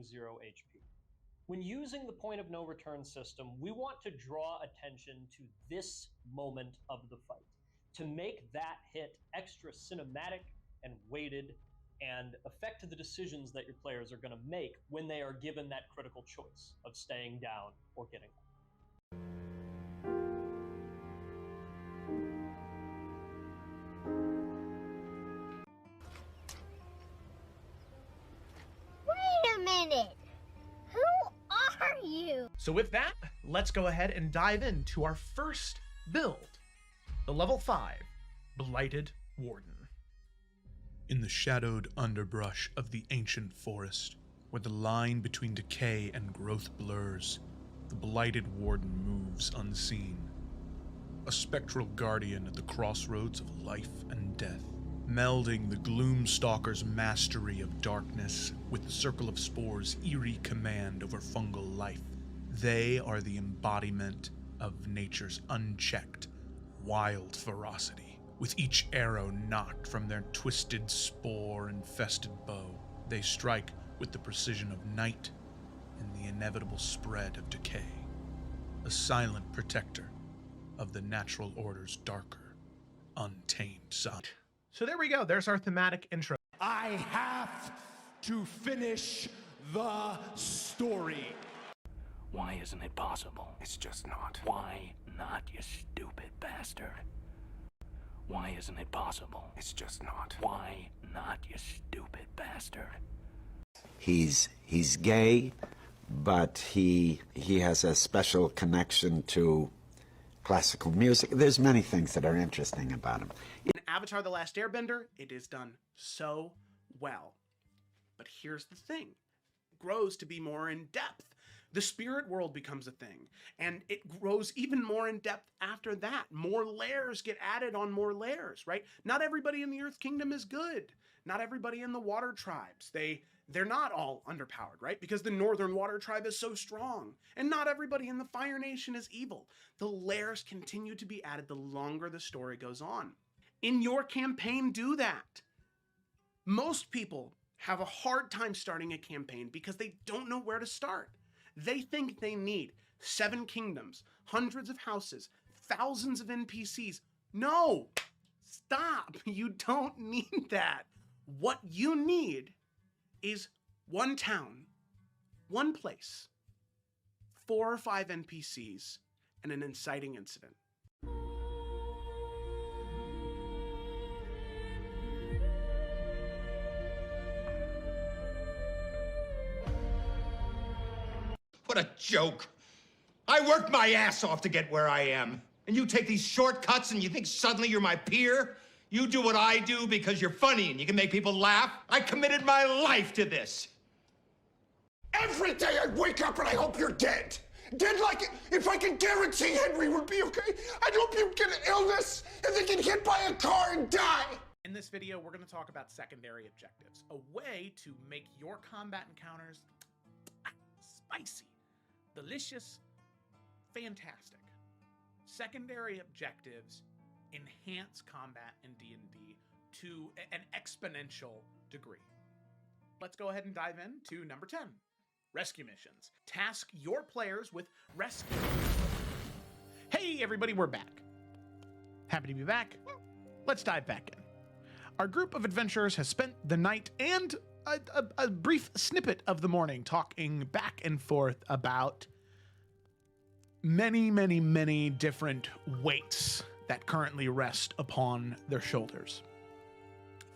0 HP. When using the point of no return system, we want to draw attention to this moment of the fight, to make that hit extra cinematic and weighted and affect the decisions that your players are going to make when they are given that critical choice of staying down or getting up. Wait a minute! Who are you? So with that, let's go ahead and dive into our first build, the level 5 Blighted Warden. In the shadowed underbrush of the ancient forest, where the line between decay and growth blurs, the Blighted Warden moves unseen. A spectral guardian at the crossroads of life and death, melding the Gloomstalker's mastery of darkness with the Circle of Spores' eerie command over fungal life. They are the embodiment of nature's unchecked, wild ferocity. With each arrow knocked from their twisted, spore-infested bow, they strike with the precision of night and the inevitable spread of decay. A silent protector of the natural order's darker, untamed side. So there we go. There's our thematic intro. I have to finish the story. Why isn't it possible? It's just not. Why not, you stupid bastard? Why isn't it possible? It's just not. Why not, you stupid bastard? He's gay, but he has a special connection to classical music. There's many things that are interesting about him. In Avatar: The Last Airbender, it is done so well. But here's the thing. It grows to be more in depth. The spirit world becomes a thing, and it grows even more in depth after that. More layers get added on more layers, right? Not everybody in the Earth Kingdom is good. Not everybody in the Water Tribes. They're not all underpowered, right? Because the Northern Water Tribe is so strong. And not everybody in the Fire Nation is evil. The layers continue to be added the longer the story goes on. In your campaign, do that. Most people have a hard time starting a campaign because they don't know where to start. They think they need 7 kingdoms, hundreds of houses, thousands of NPCs. No! Stop! You don't need that. What you need is one town, one place, 4 or 5 NPCs, and an inciting incident. What a joke. I worked my ass off to get where I am. And you take these shortcuts and you think suddenly you're my peer? You do what I do because you're funny and you can make people laugh? I committed my life to this. Every day I wake up and I hope you're dead. Dead like if I can guarantee Henry would be okay. I'd hope you get an illness and then get hit by a car and die. In this video, we're going to talk about secondary objectives, a way to make your combat encounters spicy, delicious, fantastic. Secondary objectives enhance combat in D&D to an exponential degree. Let's go ahead and dive into number 10, rescue missions. Task your players with rescue. Hey everybody, we're back. Happy to be back. Let's dive back in. Our group of adventurers has spent the night and a brief snippet of the morning talking back and forth about many different weights that currently rest upon their shoulders.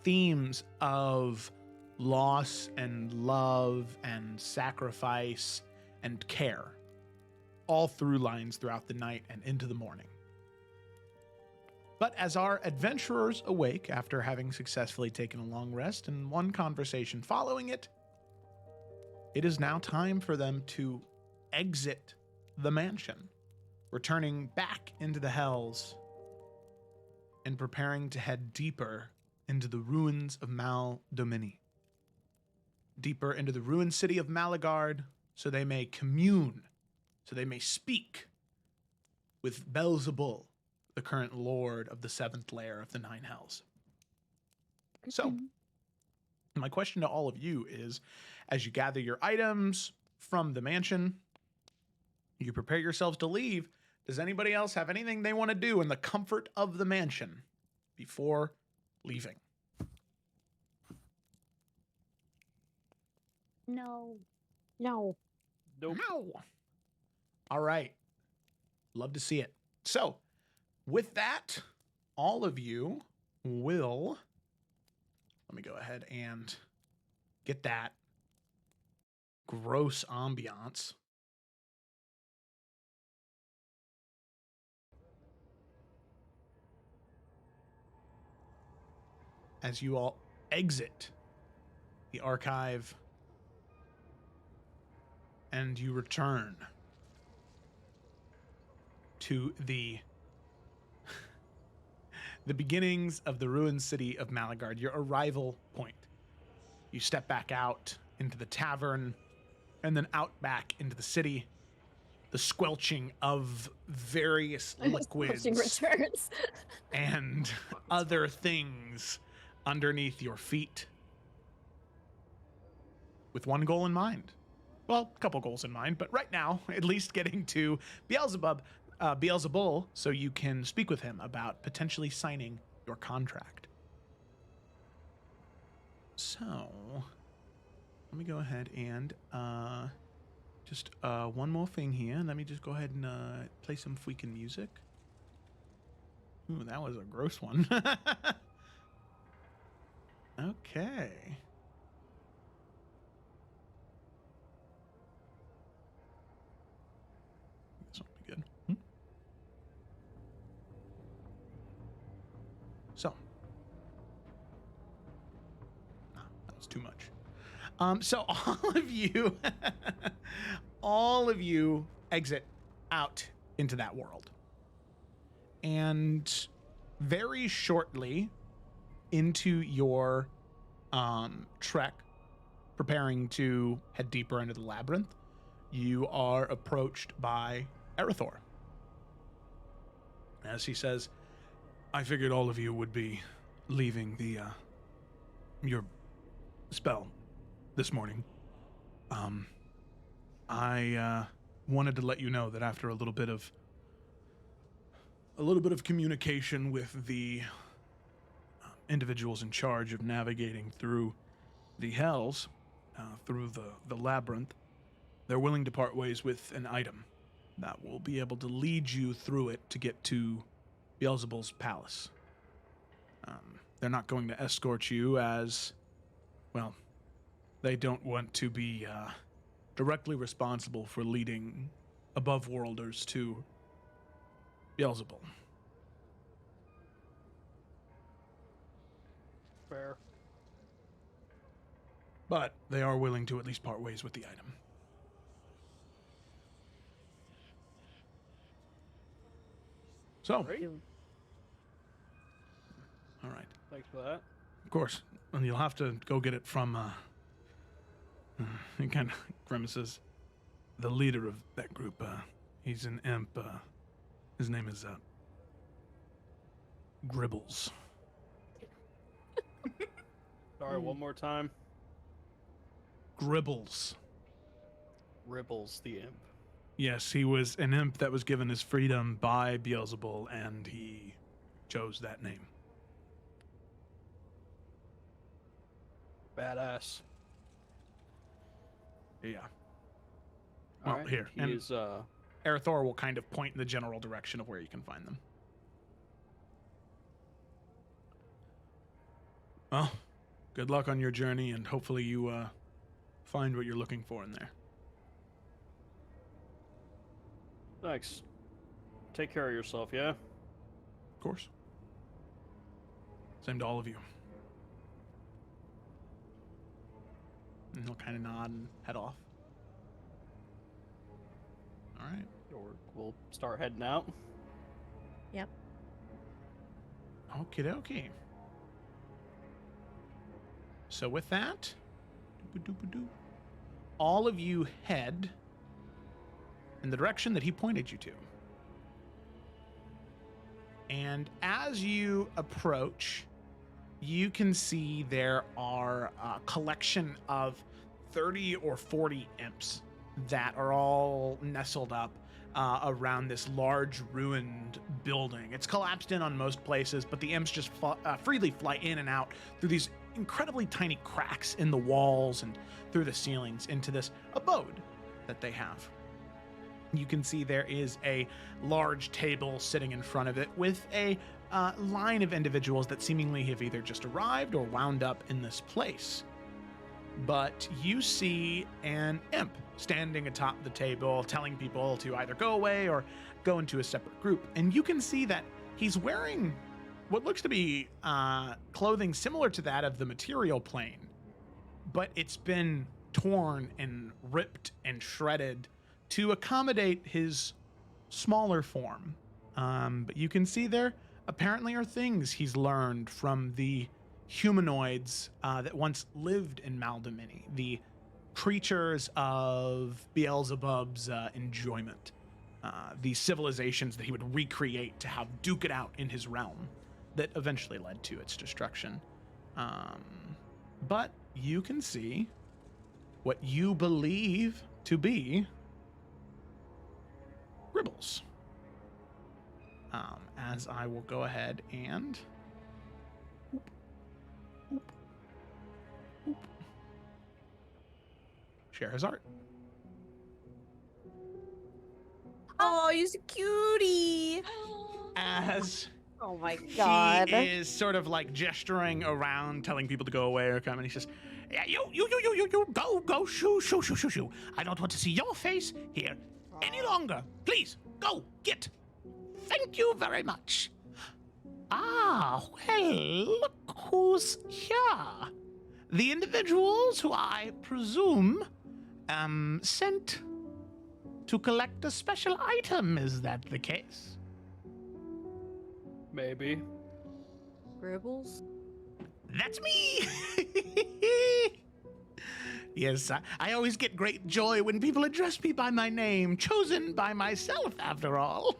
Themes of loss and love and sacrifice and care, all through lines throughout the night and into the morning. But as our adventurers awake after having successfully taken a long rest and one conversation following it, it is now time for them to exit the mansion, returning back into the hells and preparing to head deeper into the ruins of Mal Domini. Deeper into the ruined city of Malagard, so they may commune, so they may speak with Beelzebul, the current lord of the 7th layer of the 9 hells. So, my question to all of you is, as you gather your items from the mansion, you prepare yourselves to leave, does anybody else have anything they want to do in the comfort of the mansion before leaving? No. No. Nope. No. All right. Love to see it. So, with that, all of you will, let me go ahead and get that gross ambiance. As you all exit the archive and you return to the beginnings of the ruined city of Malagard, your arrival point. You step back out into the tavern and then out back into the city. The squelching of various liquids returns. and other things underneath your feet, with one goal in mind. Well, a couple goals in mind, but right now, at least getting to Beelzebul, so you can speak with him about potentially signing your contract. So, let me go ahead and just one more thing here. Let me just go ahead and play some freaking music. Ooh, that was a gross one. Okay. This will be good. So. No, that was too much. So all of you exit out into that world. And very shortly into your trek, preparing to head deeper into the labyrinth, you are approached by Erithor. As he says, I figured all of you would be leaving the your spell this morning. I wanted to let you know that after a little bit of communication with the individuals in charge of navigating through the hells, through the labyrinth, they're willing to part ways with an item that will be able to lead you through it to get to Beelzebul's palace. They're not going to escort you as, well, they don't want to be directly responsible for leading above-worlders to Beelzebul. Fair. But they are willing to at least part ways with the item. So, Great. all right. Thanks for that. Of course, and you'll have to go get it from, he kind of grimaces, the leader of that group. He's an imp. His name is, Gribbles. Sorry, one more time. Gribbles. Ribbles the imp. Yes, he was an imp that was given his freedom by Beelzebul, and he chose that name. Badass. Yeah. Well, Alright, here. he And is, Arathor will kind of point in the general direction of where you can find them. Well, good luck on your journey, and hopefully you find what you're looking for in there. Thanks. Take care of yourself, yeah? Of course. Same to all of you. And he'll kind of nod and head off. All right. We'll start heading out. Yep. Okie dokie. So with that, all of you head in the direction that he pointed you to. And as you approach, you can see there are a collection of 30 or 40 imps that are all nestled up around this large ruined building. It's collapsed in on most places, but the imps just freely fly in and out through these incredibly tiny cracks in the walls and through the ceilings into this abode that they have. You can see there is a large table sitting in front of it with a line of individuals that seemingly have either just arrived or wound up in this place. But you see an imp standing atop the table, telling people to either go away or go into a separate group. And you can see that he's wearing what looks to be clothing similar to that of the material plane, but it's been torn and ripped and shredded to accommodate his smaller form. But you can see there apparently are things he's learned from the humanoids that once lived in Maldamini, the creatures of Beelzebub's enjoyment, the civilizations that he would recreate to have duke it out in his realm that eventually led to its destruction. But you can see what you believe to be Gribbles. As I will go ahead and share his art. Oh, he's a cutie. As oh my god, he is sort of like gesturing around, telling people to go away or come, and he says, "Yeah, you, go, shoo. I don't want to see your face here any longer. Please, go, get. Thank you very much." Ah, well, look who's here. The individuals who I presume sent to collect a special item. Is that the case? Maybe. Gribbles? That's me! Yes, I always get great joy when people address me by my name, chosen by myself, after all.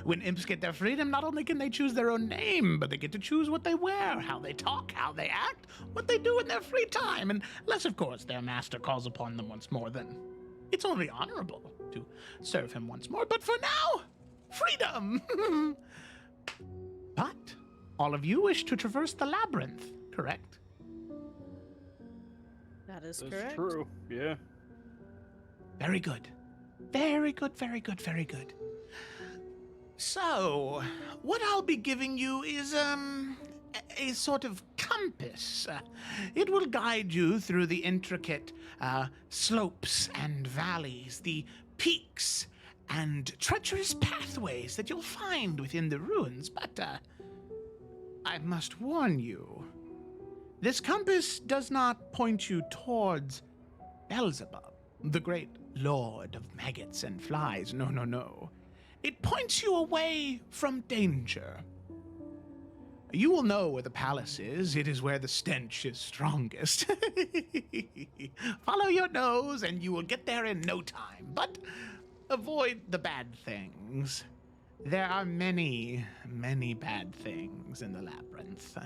When imps get their freedom, not only can they choose their own name, but they get to choose what they wear, how they talk, how they act, what they do in their free time, unless, of course, their master calls upon them once more, then it's only honorable to serve him once more. But for now, freedom! But all of you wish to traverse the labyrinth, correct? That is That's correct. true, yeah. Very good. Very good, very good, very good. So, what I'll be giving you is, a sort of compass. It will guide you through the intricate slopes and valleys, the peaks and treacherous pathways that you'll find within the ruins. But I must warn you, this compass does not point you towards Beelzebub, the great lord of maggots and flies. No, no, no. It points you away from danger. You will know where the palace is. It is where the stench is strongest. Follow your nose and you will get there in no time. But avoid the bad things. There are many, many bad things in the labyrinth.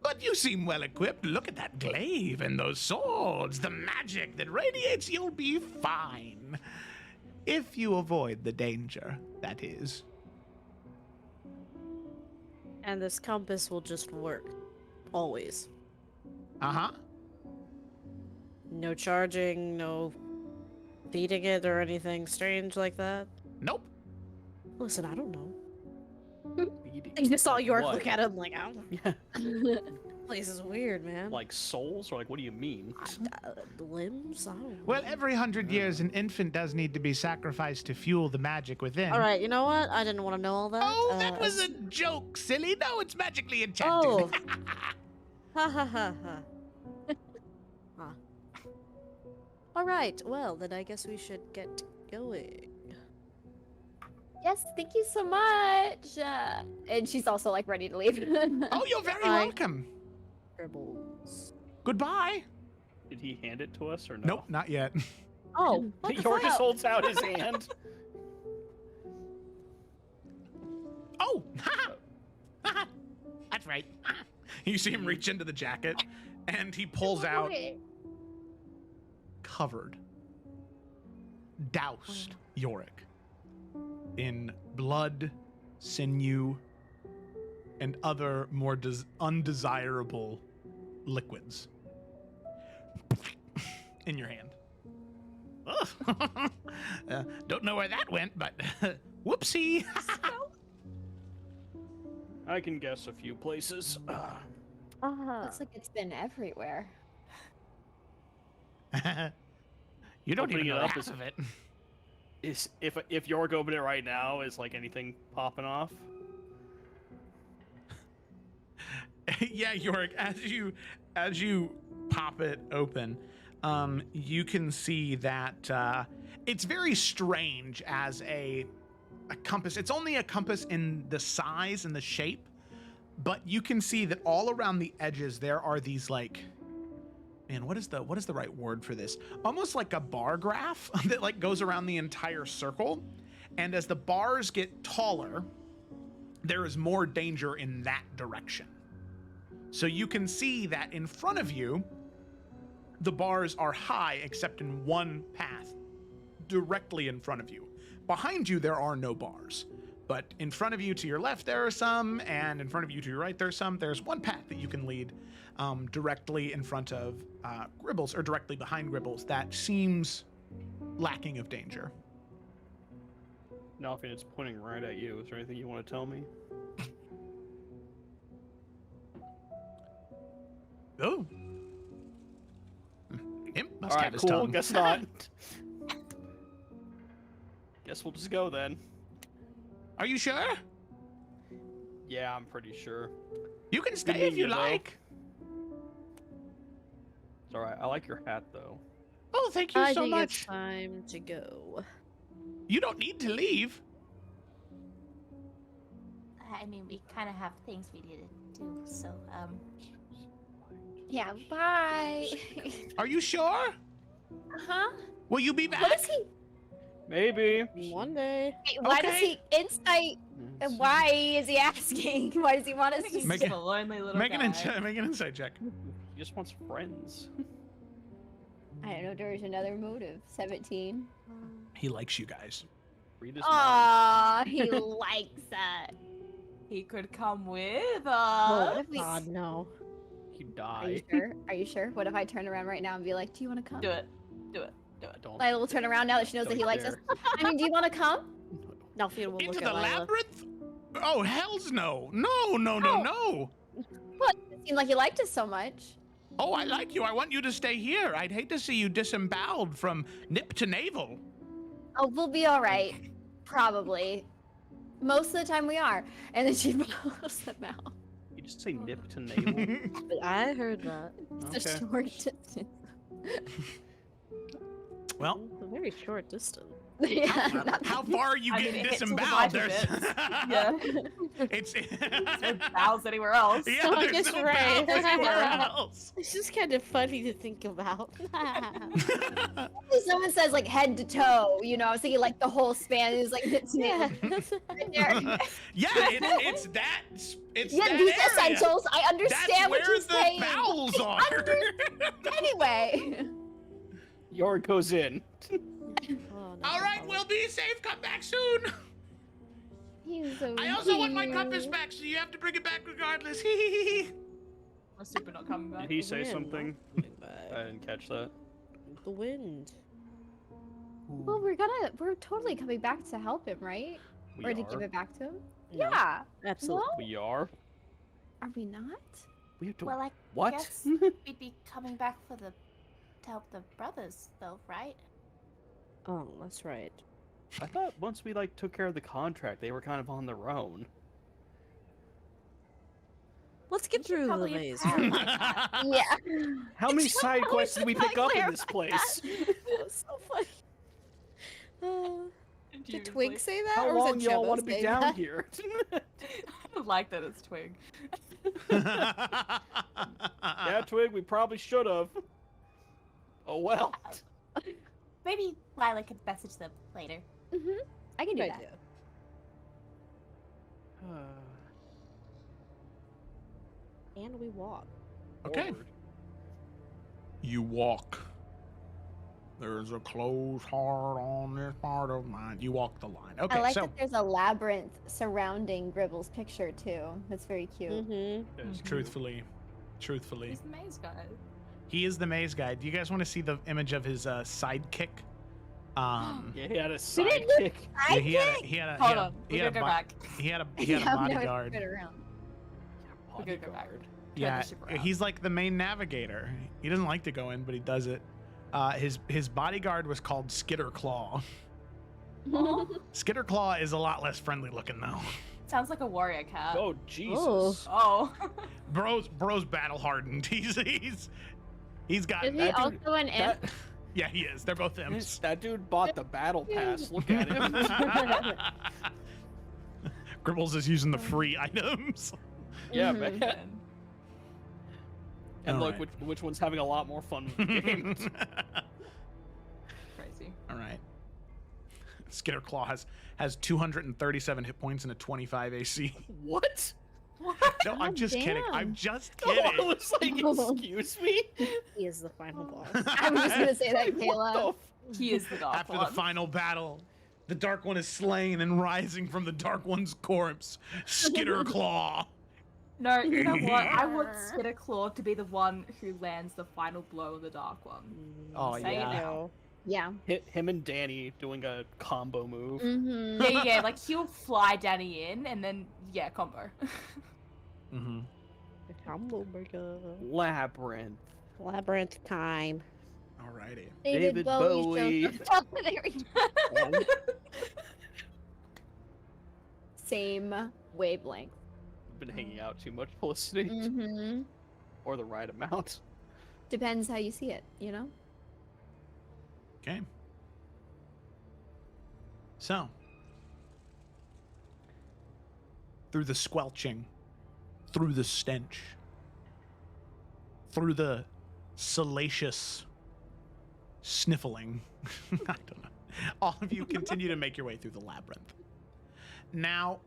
But you seem well equipped. Look at that glaive and those swords, the magic that radiates. You'll be fine. If you avoid the danger, that is. And this compass will just work. Always. Uh-huh. No charging, no feeding it or anything strange like that? Nope. Listen, I don't know. You just saw York look at him like, I don't know. Place is weird, man. Like souls, or like what do you mean? Limbs? I don't know. Well, every 100 years, an infant does need to be sacrificed to fuel the magic within. All right, you know what? I didn't want to know all that. Oh, that was a joke, silly. No, it's magically enchanted. Oh. Ha ha ha ha. Huh. All right, well, then I guess we should get going. Yes, thank you so much. And she's also like ready to leave. Oh, you're very welcome. Dribbles. Goodbye. Did he hand it to us or no? Nope, not yet. Oh, Yor just holds out his hand. Oh, that's right. You see him reach into the jacket, and he pulls out covered, doused Yorick in blood, sinew, and other more undesirable liquids in your hand. Don't know where that went, but whoopsie. I can guess a few places. Looks like it's been everywhere. You don't Opening even know it up half is- of it. Is if York opened it right now, is like anything popping off? Yeah, Yorick, as you pop it open, you can see that it's very strange as a compass. It's only a compass in the size and the shape, but you can see that all around the edges there are these like, man, what is the right word for this? Almost like a bar graph that like goes around the entire circle, and as the bars get taller, there is more danger in that direction. So you can see that in front of you, the bars are high except in one path, directly in front of you. Behind you, there are no bars. But in front of you to your left, there are some, and in front of you to your right, there are some. There's one path that you can lead directly in front of Gribbles, or directly behind Gribbles, that seems lacking of danger. Nothing. It's pointing right at you. Is there anything you want to tell me? Oh. Imp must All right, have his cool. tongue. Guess not. Guess we'll just go then. Are you sure? Yeah, I'm pretty sure. You can Good stay if meeting you though. like. It's alright. I like your hat though. Oh, thank you I so think much. it's time to go. You don't need to leave. I mean, we kind of have things we need to do, so, Yeah, bye. Are you sure? Huh? Will you be back? What is he? Maybe. One day. Wait, why does he insight? Why is he asking? Why does he want us to? He's just a lonely little Make guy. make an insight check. He just wants friends. I don't know. There's another motive. 17. He likes you guys. Read his Aw, he likes that. He could come with Well, us. what if we? God, no. You Are you die. sure? Are you sure? What if I turn around right now and be like, "Do you want to come?" Do it. Do it. Do it. Don't. Lila will turn around now that she knows that Don't he likes us. dare. I mean, do you want to come? Nalfian will Into look the at Lila. labyrinth? Oh, hells no. No, no, no, Oh. no. Well, it seemed like you liked us so much. Oh, I like you. I want you to stay here. I'd hate to see you disemboweled from nip to navel. Oh, we'll be all right. Probably. Most of the time we are. And then she blows them out. You just say nip to navel. I heard that. It's a Okay. short distance. Well, It's a very short distance. Yeah. how far are you I mean, getting it hits all the disemboweled? vital There's bits. Yeah. it's No bowels anywhere else. yeah, I there's guess no you're right. bowels anywhere else. It's just kind of funny to think about. Someone says like head to toe, you know, I was thinking like the whole span is like hits me. Yeah. Right there. Yeah, it's that. It's Yeah, that these area. essentials. I understand That's what where you're the saying. bowels are. Anyway. Yor goes in. Oh, no. All right, we'll be safe. Come back soon. He's so I also want my cute. compass back, so you have to bring it back regardless. My super not coming back. Did he say Wind. something? Coming back. I didn't catch that. The wind. Well, we're totally coming back to help him, right? We Or to are. give it back to him? No, Yeah. absolutely. No? We are. Are we not? We have to. Well, I What? guess we'd be coming back for to help the brothers, though, right? Oh, that's right. I thought once we like took care of the contract, they were kind of on their own. Let's get through the probably maze. Yeah. How many side quests did we pick up in this clarify place? That was so funny. Did Twig say that? How or was long it y'all Chubba want to be saying down that? here? I don't like that it's Twig. Yeah, Twig, we probably should have. Oh well. Maybe Lila could message them later. Mm-hmm. I can do Good that. idea. And we walk. Okay. Forward. You walk. There's a closed heart on this part of mine. You walk the line. Okay, I like so that there's a labyrinth surrounding Gribble's picture too. That's very cute. Mm-hmm. truthfully, He's the maze guy. he is the maze guy. Do you guys want to see the image of his sidekick? Yeah, he had a didn't sidekick. Yeah, he had a Hold on, we gotta go back. He had a Yeah, I've never bodyguard. been around. We gotta go back. Yeah, Turn the ship he's like the main navigator. He doesn't like to go in, but he does it. His bodyguard was called Skitterclaw. Skitterclaw is a lot less friendly looking though. Sounds like a warrior cat. Oh Jesus! Oh. Bro's battle hardened. He's got. Is he that dude- also an imp? That, Yeah, he is. They're both imps. that dude bought the battle pass. Look at him. Gribbles is using the free items. Yeah, Mhm. man. And All look, right. which one's having a lot more fun with the game. Crazy. All right. Skitterclaw has 237 hit points and a 25 AC. What? No, I'm just kidding. damn. I'm just Oh, I kidding. was like, excuse me. He is the final boss. I was just gonna say that, What Kayla. the f- He is the dark After one. the final battle, the Dark One is slain and rising from the Dark One's corpse. Skitterclaw. No, you know what? I want Skitterclaw to be the one who lands the final blow of the Dark One. Oh, Say it yeah. now. Yeah. Him and Danny doing a combo move. Mm-hmm. Yeah, like he'll fly Danny in and then, yeah, combo. Mm-hmm. The combo burger. Labyrinth. Labyrinth time. Alrighty. David Bowie. shows up. Oh, there we go. Same wavelength. Been hanging out too much, Felicity. Mm-hmm. Or the right amount. Depends how you see it, you know? Okay. So, through the squelching, through the stench, through the salacious sniffling, I don't know. All of you continue to make your way through the labyrinth. Now,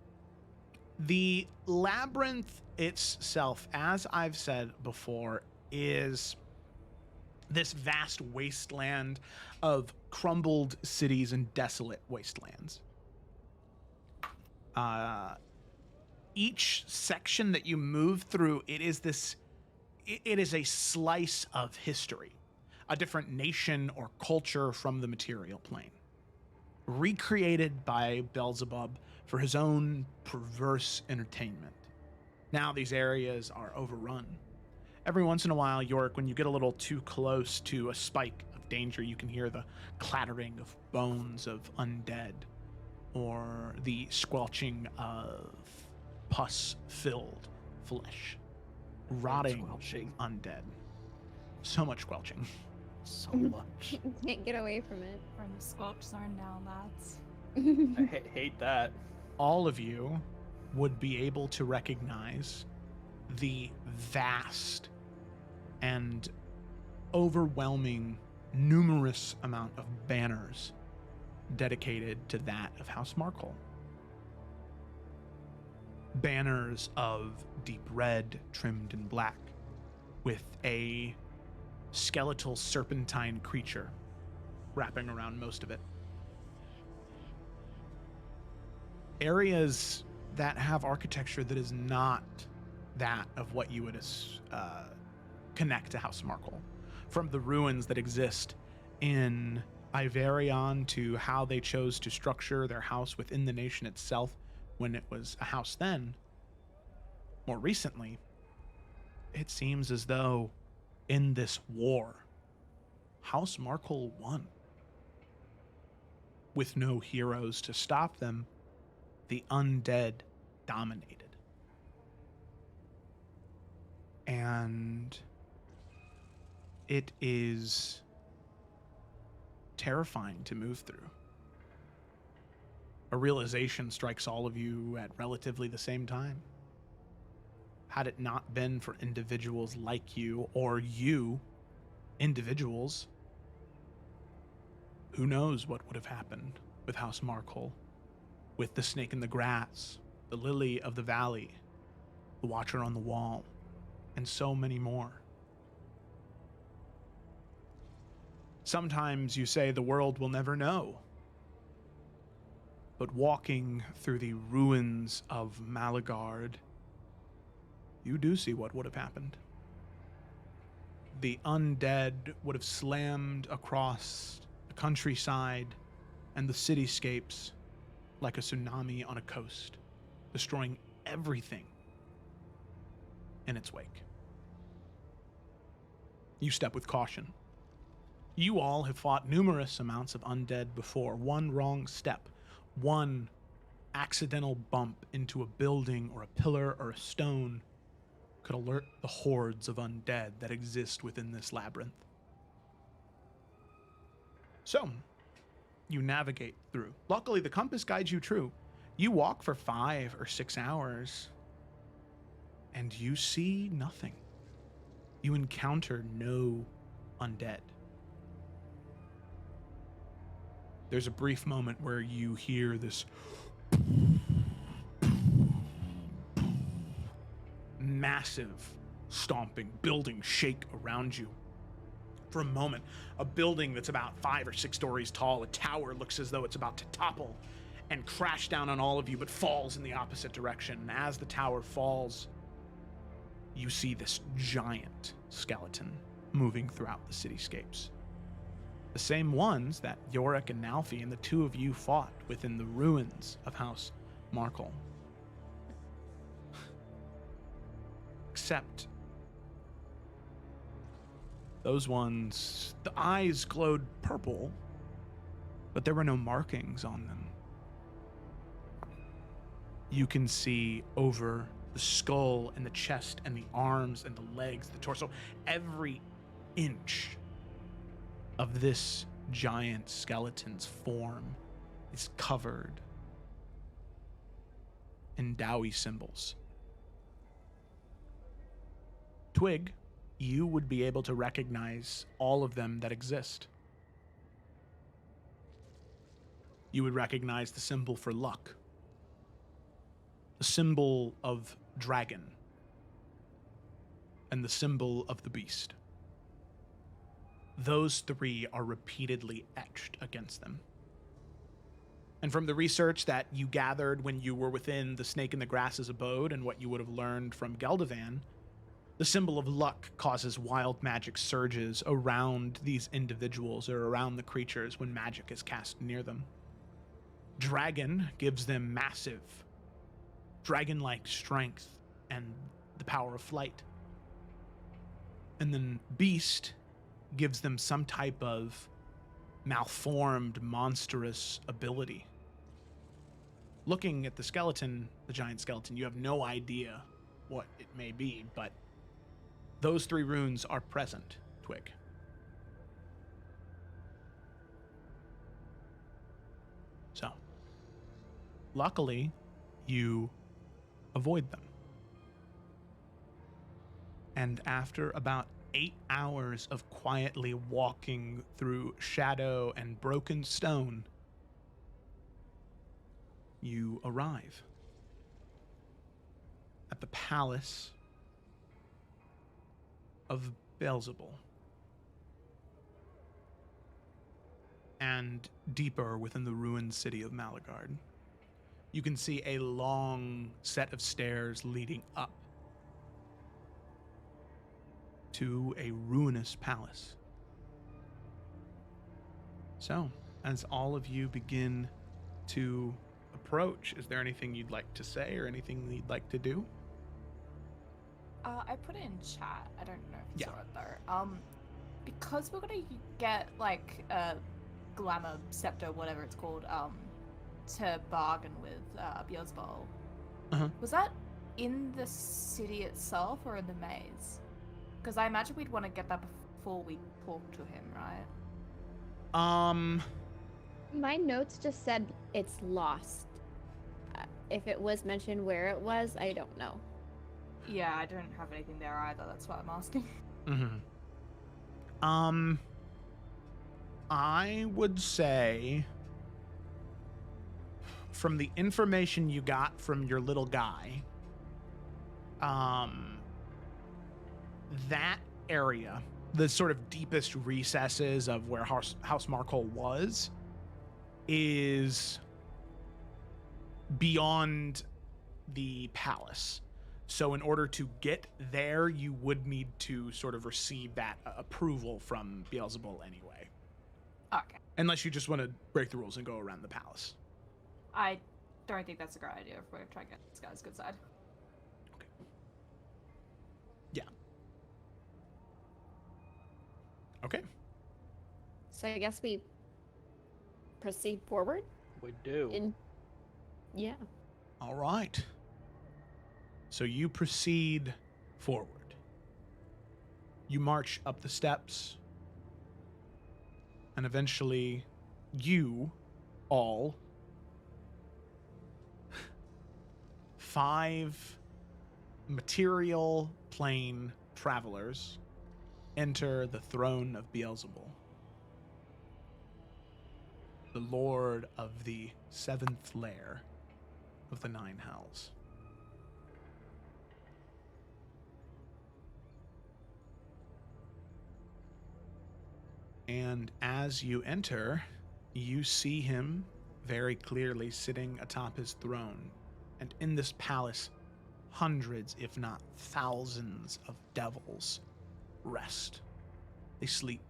the labyrinth itself, as I've said before, is this vast wasteland of crumbled cities and desolate wastelands. Each section that you move through, it is a slice of history, a different nation or culture from the material plane, recreated by Beelzebub for his own perverse entertainment. Now these areas are overrun. Every once in a while, Yorick, when you get a little too close to a spike of danger, you can hear the clattering of bones of undead, or the squelching of pus-filled flesh, rotting undead. So much squelching. So much. Can't get away from it. We're in the squelch zone now, lads. I hate that. All of you would be able to recognize the vast and overwhelming numerous amount of banners dedicated to that of House Markle. Banners of deep red trimmed in black, with a skeletal serpentine creature wrapping around most of it. Areas that have architecture that is not that of what you would connect to House Markle. From the ruins that exist in Iverion to how they chose to structure their house within the nation itself when it was a house then. More recently, it seems as though in this war, House Markle won. With no heroes to stop them, the undead dominated. And it is terrifying to move through. A realization strikes all of you at relatively the same time. Had it not been for individuals like you, or you, individuals, who knows what would have happened with House Markle, with the snake in the grass, the lily of the valley, the watcher on the wall, and so many more. Sometimes you say the world will never know. But walking through the ruins of Malagard, you do see what would have happened. The undead would have slammed across the countryside and the cityscapes like a tsunami on a coast, destroying everything in its wake. You step with caution. You all have fought numerous amounts of undead before. One wrong step, one accidental bump into a building or a pillar or a stone could alert the hordes of undead that exist within this labyrinth. So, you navigate through. Luckily, the compass guides you true. You walk for 5 or 6 hours, and you see nothing. You encounter no undead. There's a brief moment where you hear this massive stomping, building shake around you. For a moment, a building that's about 5 or 6 stories tall, a tower, looks as though it's about to topple and crash down on all of you, but falls in the opposite direction. And as the tower falls, you see this giant skeleton moving throughout the cityscapes. The same ones that Yorick and Nalfi and the two of you fought within the ruins of House Markle. Except those ones, the eyes glowed purple, but there were no markings on them. You can see over the skull and the chest and the arms and the legs, the torso, every inch of this giant skeleton's form is covered in Dowie symbols. Twig, you would be able to recognize all of them that exist. you would recognize the symbol for luck. The symbol of dragon. And the symbol of the beast. Those three are repeatedly etched against them. And from the research that you gathered when you were within the Snake in the Grass's abode and what you would have learned from Geldovan, the symbol of luck causes wild magic surges around these individuals or around the creatures when magic is cast near them. Dragon gives them massive, dragon-like strength and the power of flight. And then beast gives them some type of malformed, monstrous ability. Looking at the skeleton, the giant skeleton, you have no idea what it may be, but those three runes are present, Twig. So, luckily, you avoid them. And after about 8 hours of quietly walking through shadow and broken stone, you arrive at the palace of Beelzebul. And deeper within the ruined city of Malagard, you can see a long set of stairs leading up to a ruinous palace. So, as all of you begin to approach, is there anything you'd like to say or anything you'd like to do? I put it in chat. I don't know if you Yeah. saw it though. Because we're gonna get like a glamour scepter, whatever it's called, to bargain with Beelzebul. Uh-huh. Was that in the city itself or in the maze? Because I imagine we'd want to get that before we talk to him, right? My notes just said it's lost. If it was mentioned where it was, I don't know. Yeah, I don't have anything there either. That's why I'm asking. I would say, from the information you got from your little guy, that area, the sort of deepest recesses of where House Markle was, is beyond the palace. So in order to get there, you would need to sort of receive that approval from Beelzebul anyway. Okay. Unless you just want to break the rules and go around the palace. I don't think that's a great idea if we're trying to get this guy's good side. Yeah. Okay. So I guess we proceed forward? We do. Yeah. All right. So you proceed forward. You march up the steps, and eventually you all, 5 material plane travelers, enter the throne of Beelzebul, the lord of the 7th lair of the 9 hells. And as you enter, you see him very clearly sitting atop his throne. And in this palace, hundreds, if not thousands, of devils rest. They sleep,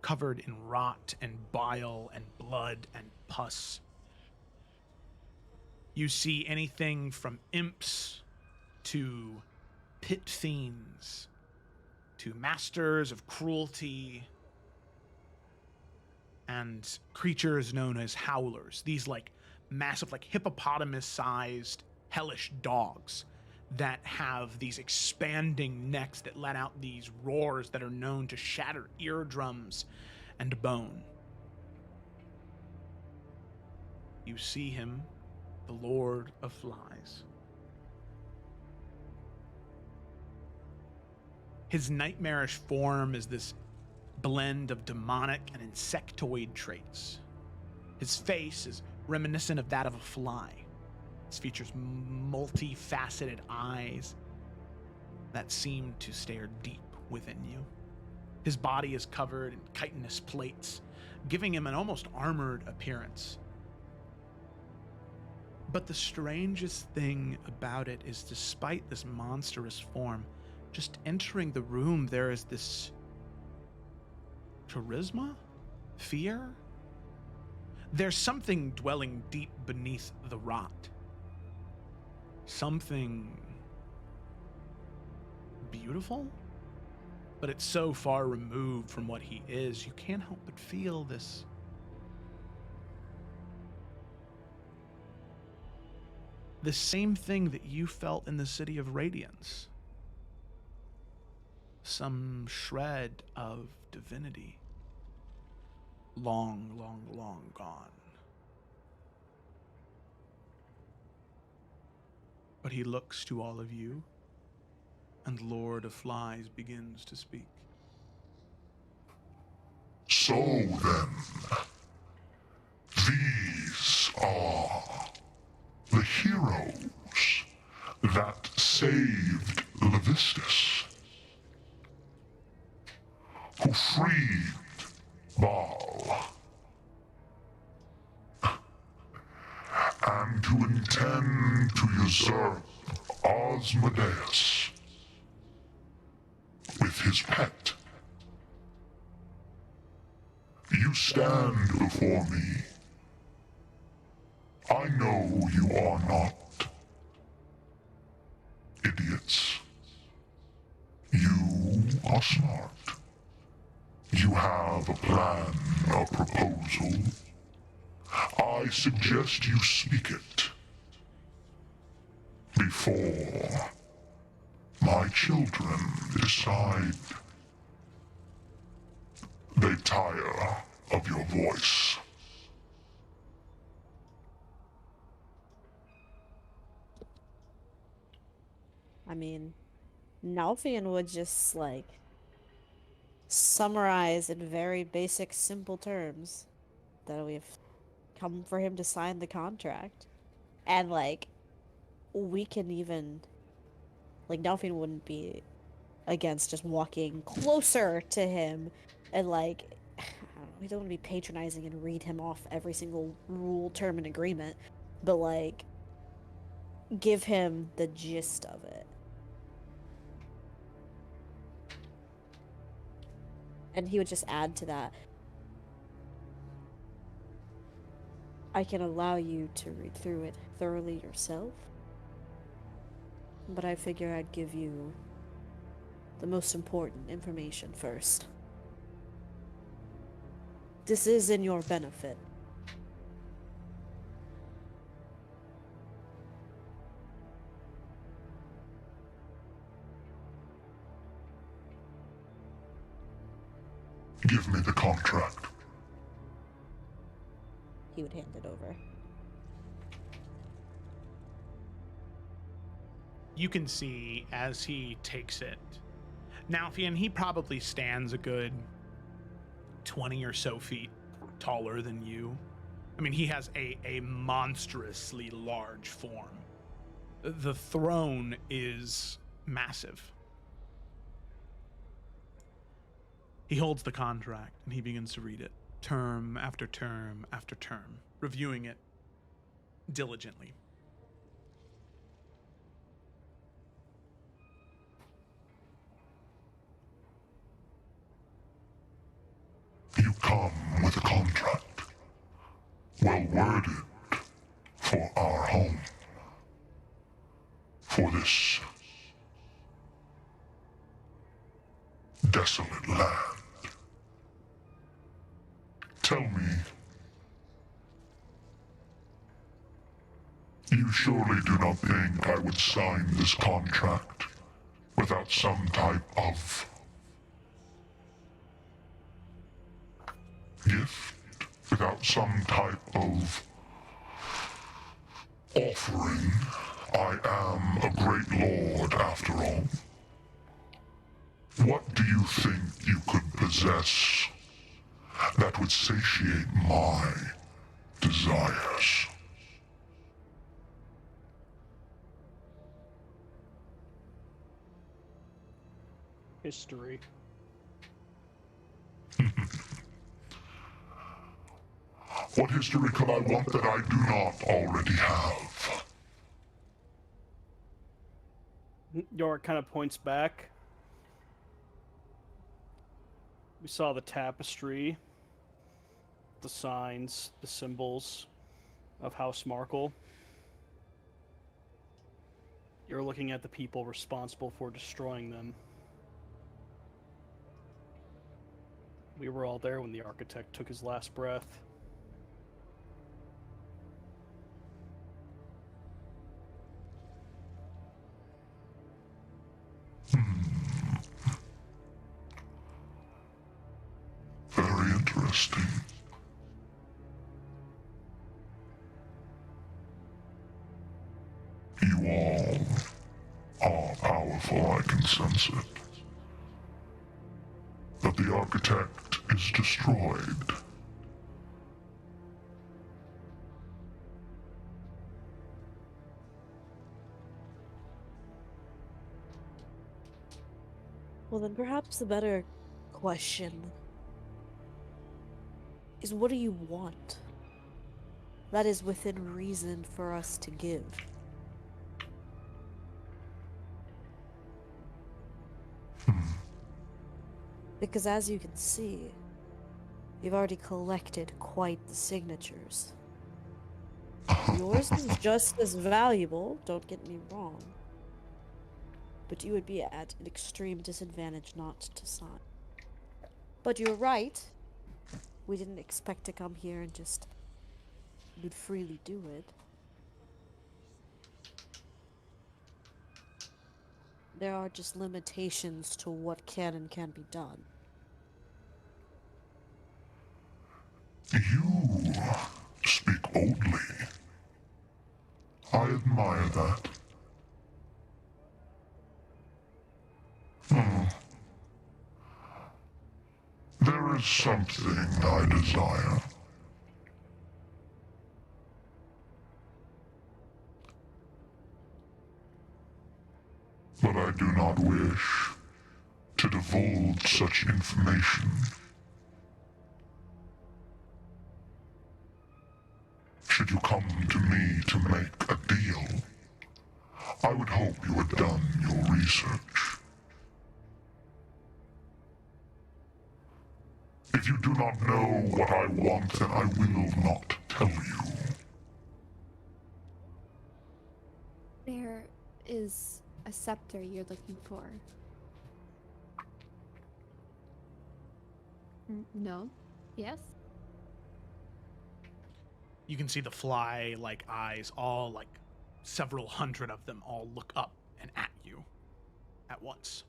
covered in rot and bile and blood and pus. You see anything from imps to pit fiends to masters of cruelty and creatures known as howlers. These like massive, like hippopotamus-sized hellish dogs that have these expanding necks that let out these roars that are known to shatter eardrums and bone. You see him, the Lord of Flies. His nightmarish form is this blend of demonic and insectoid traits. His face is reminiscent of that of a fly. It features multifaceted eyes that seem to stare deep within you. His body is covered in chitinous plates, giving him an almost armored appearance. But the strangest thing about it is, despite this monstrous form, just entering the room, there is this charisma? Fear? There's something dwelling deep beneath the rot. Something beautiful? But it's so far removed from what he is, you can't help but feel this the same thing that you felt in the city of Radiance. Some shred of divinity. Long, long, long gone. But he looks to all of you, and Lord of Flies begins to speak. So then, these are the heroes that saved Levistus, who freed Baal, and who intend to usurp Osmodeus with his pet. You stand before me. I know you are not idiots. You are smart. You have a plan, a proposal. I suggest you speak it before my children decide they tire of your voice. I mean, Nalfian would just, like, summarize in very basic, simple terms that we've come for him to sign the contract. And, like, we can even, like, Nalfian wouldn't be against just walking closer to him and, like, I don't know, we don't want to be patronizing and read him off every single rule, term, and agreement, but, like, give him the gist of it. And he would just add to that, I can allow you to read through it thoroughly yourself, but I figure I'd give you the most important information first. This is in your benefit. Give me the contract. He would hand it over. You can see as he takes it. Nalfian, he probably stands a good 20 or so feet taller than you. I mean, he has a monstrously large form. The throne is massive. He holds the contract and he begins to read it, term after term after term, reviewing it diligently. You come with a contract, well worded, for our home, for this desolate land. Tell me, you surely do not think I would sign this contract without some type of gift, without some type of offering? I am a great lord, after all. What do you think you could possess that would satiate my desires. History. What history could I want that I do not already have? Yorick kind of points back. We saw the tapestry, the signs, the symbols of House Markle. You're looking at the people responsible for destroying them. We were all there when the architect took his last breath. Very interesting. You all are powerful, I can sense it. But the architect is destroyed. Well, then perhaps the better question is, what do you want? That is within reason for us to give. Because as you can see, you've already collected quite the signatures. Yours is just as valuable, don't get me wrong. But you would be at an extreme disadvantage not to sign. But you're right. We didn't expect to come here and just would freely do it. There are just limitations to what can and can't be done. You speak boldly. I admire that. There is something I desire. But I do not wish to divulge such information. Should you come to me to make a deal, I would hope you had done your research. If you do not know what I want, then I will not tell you. There is a scepter you're looking for. No? Yes? You can see the fly like eyes, all like several hundred of them, all look up and at you at once.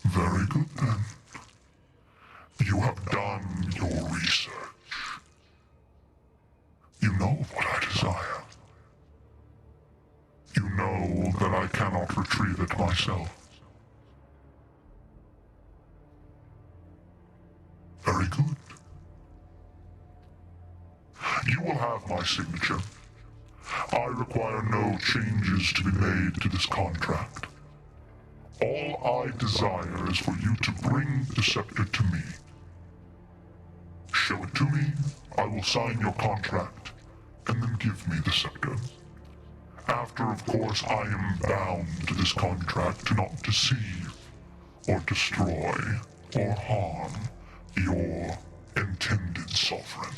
Very good then. You have done your research. You know what I desire. You know that I cannot retrieve it myself. Very good. You will have my signature. I require no changes to be made to this contract. All I desire is for you to bring the scepter to me. Show it to me, I will sign your contract, and then give me the scepter. After, of course, I am bound to this contract to not deceive, or destroy, or harm your intended sovereign.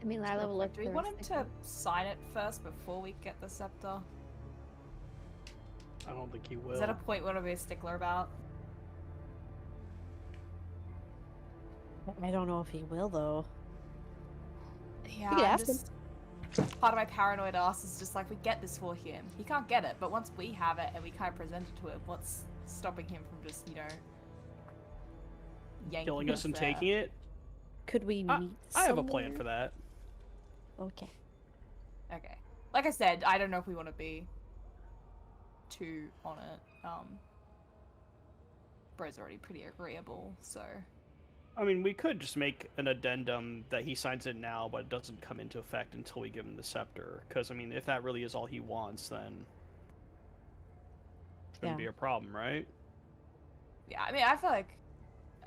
I mean, Lila will look. Do we want him to sign it first before we get the scepter? I don't think he will. Is that a point we want to be a stickler about? I don't know if he will, though. Yeah, You could I'm ask him. just... Part of my paranoid ass is just like, we get this for him. He can't get it, but once we have it and we kind of present it to him, what's stopping him from just, you know, yanking Killing us and there? taking it? Could we meet I have a plan somewhere? for that. Okay. Okay. like I said, I don't know if we want to be too on it. Bro's already pretty agreeable, so. I mean, we could just make an addendum that he signs it now, but it doesn't come into effect until we give him the scepter. Because, I mean, if that really is all he wants, then it shouldn't be a problem, right? Yeah, I mean, I feel like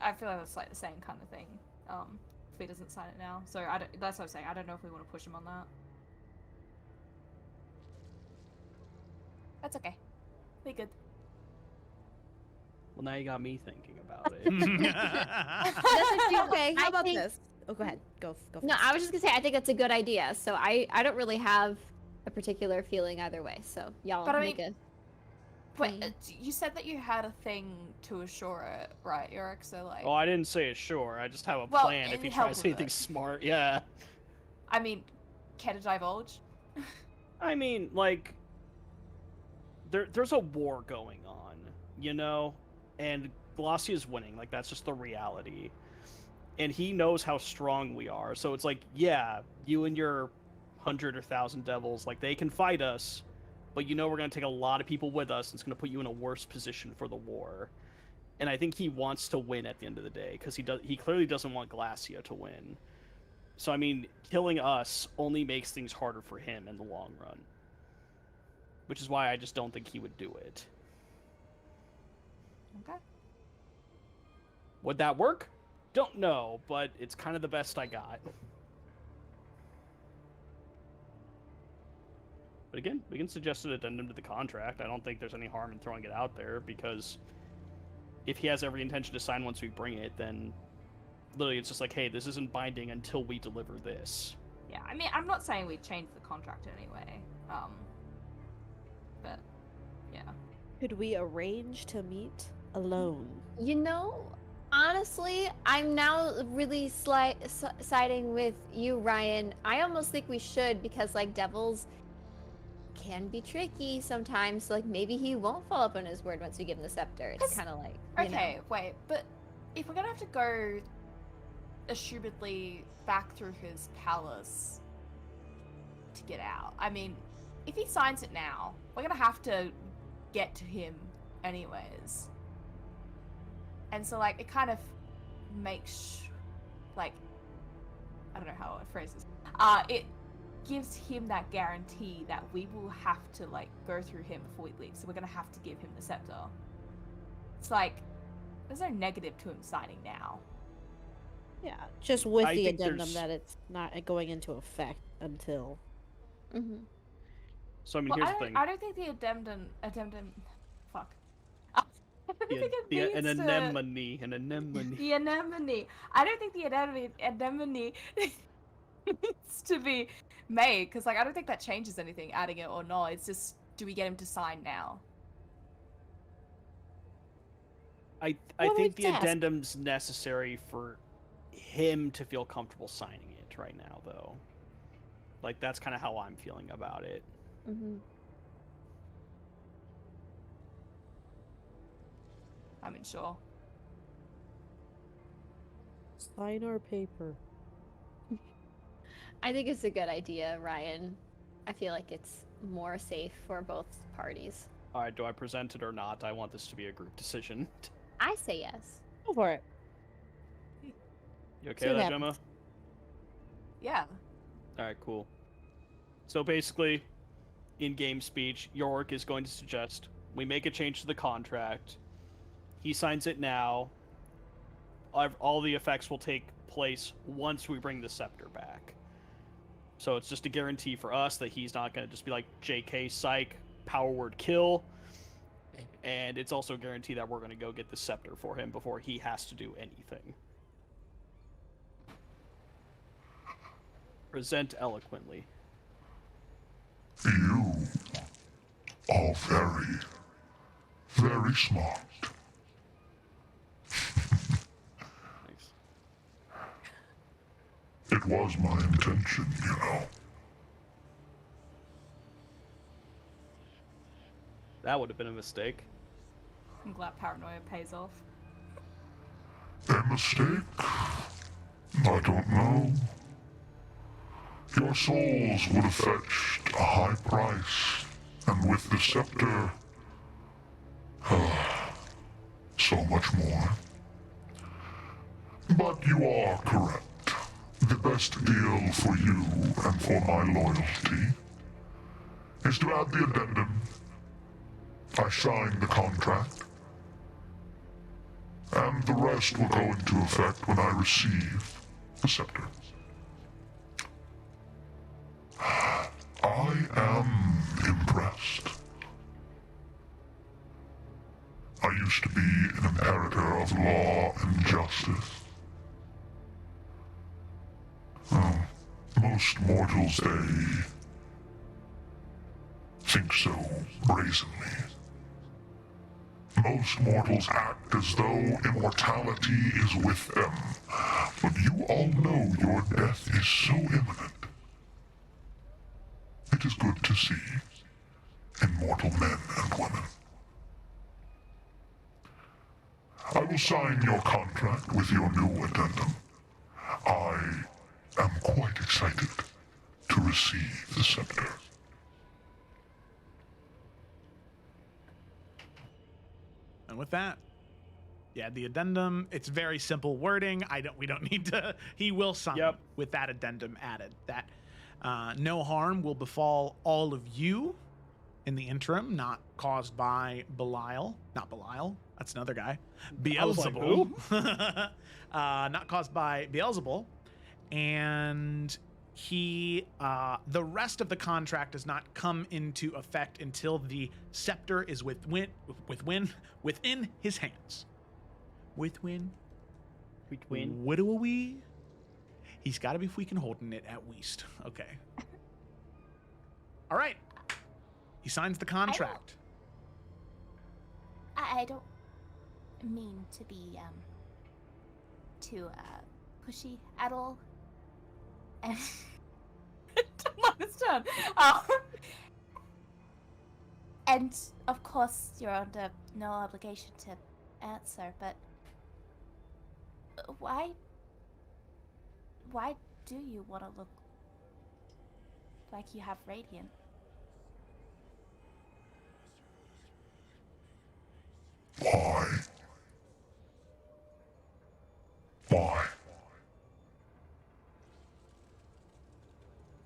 it's like the same kind of thing. If he doesn't sign it now, so that's what I'm saying. I don't know if we want to push him on that. That's okay. We good. Well, now you got me thinking about it. Okay, how about this? Oh, go ahead. Go. No, I was just gonna say I think that's a good idea. So I don't really have a particular feeling either way. So y'all make a. Wait, you said that you had a thing to assure it, right, Eric? So like. Oh, I didn't say it sure. I just have a Well, plan if he help tries with anything it. smart. Yeah. I mean, care to divulge? I mean, like, there's a war going on, you know? And Glacier's winning. Like, that's just the reality. And he knows how strong we are. So it's like, yeah, you and your 100 or 1,000 devils, like, they can fight us. But you know we're going to take a lot of people with us, and it's going to put you in a worse position for the war. And I think he wants to win at the end of the day, because he clearly doesn't want Glacia to win. So, I mean, killing us only makes things harder for him in the long run. Which is why I just don't think he would do it. Okay. Would that work? Don't know, but it's kind of the best I got. But again, we can suggest an addendum to the contract. I don't think there's any harm in throwing it out there, because if he has every intention to sign once we bring it, then literally it's just like, hey, this isn't binding until we deliver this. Yeah, I mean, I'm not saying we change the contract anyway. But yeah. Could we arrange to meet alone? You know, honestly, I'm now really siding with you, Ryan. I almost think we should, because like devils can be tricky sometimes. So, like maybe he won't follow up on his word once we give him the scepter. It's kind of like Okay, wait, but if we're gonna have to go assumedly back through his palace to get out, I mean, if he signs it now, we're gonna have to get to him anyways. And so, like, it kind of makes, like, I don't know how I phrase this. It gives him that guarantee that we will have to, like, go through him before we leave. So we're gonna have to give him the scepter. It's like, there's no negative to him signing now. Yeah, just with I the think addendum there's- that it's not going into effect until. So, I mean, Well, here's the thing. I don't think the addendum, fuck. An anemone. The anemone. I don't think the anemone needs to be made, because like I don't think that changes anything, adding it or not. It's just, do we get him to sign now? I think the addendum's necessary for him to feel comfortable signing it right now, though. Like, that's kind of how I'm feeling about it. I mean, sure. Sign our paper. I think it's a good idea, Ryan. I feel like it's more safe for both parties. All right, do I present it or not? I want this to be a group decision. I say yes. Go for it. You okay with that, Gemma? Yeah. All right, cool. So basically, in-game speech, Yorick is going to suggest we make a change to the contract. He signs it now. All the effects will take place once we bring the scepter back. So it's just a guarantee for us that he's not going to just be like, JK, psych, power word kill. And it's also a guarantee that we're going to go get the scepter for him before he has to do anything. Present eloquently. You are very, very smart. Thanks. It was my intention, you know. That would have been a mistake. I'm glad paranoia pays off. A mistake? I don't know. Your souls would have fetched a high price, and with the scepter, so much more. But you are correct. The best deal for you and for my loyalty is to add the addendum. I sign the contract, and the rest will go into effect when I receive the scepter. I am impressed. I used to be an imperator of law and justice. Most mortals, they think so brazenly. Most mortals act as though immortality is with them, but you all know your death is so imminent. It is good to see immortal men and women. I will sign your contract with your new addendum. I am quite excited to receive the scepter. And with that, yeah, the addendum, it's very simple wording. We don't need to, he will sign with that addendum added. That no harm will befall all of you in the interim, not caused by Belial. Not Belial, that's another guy. Beelzebul. Not caused by Beelzebul. And he, the rest of the contract does not come into effect until the scepter is within his hands. Between. What do we? He's got to be freaking holding it at least. Okay. All right. He signs the contract. I don't mean to be too pushy at all. And don't understand. And of course, you're under no obligation to answer, but why do you want to look like you have radiant? Why?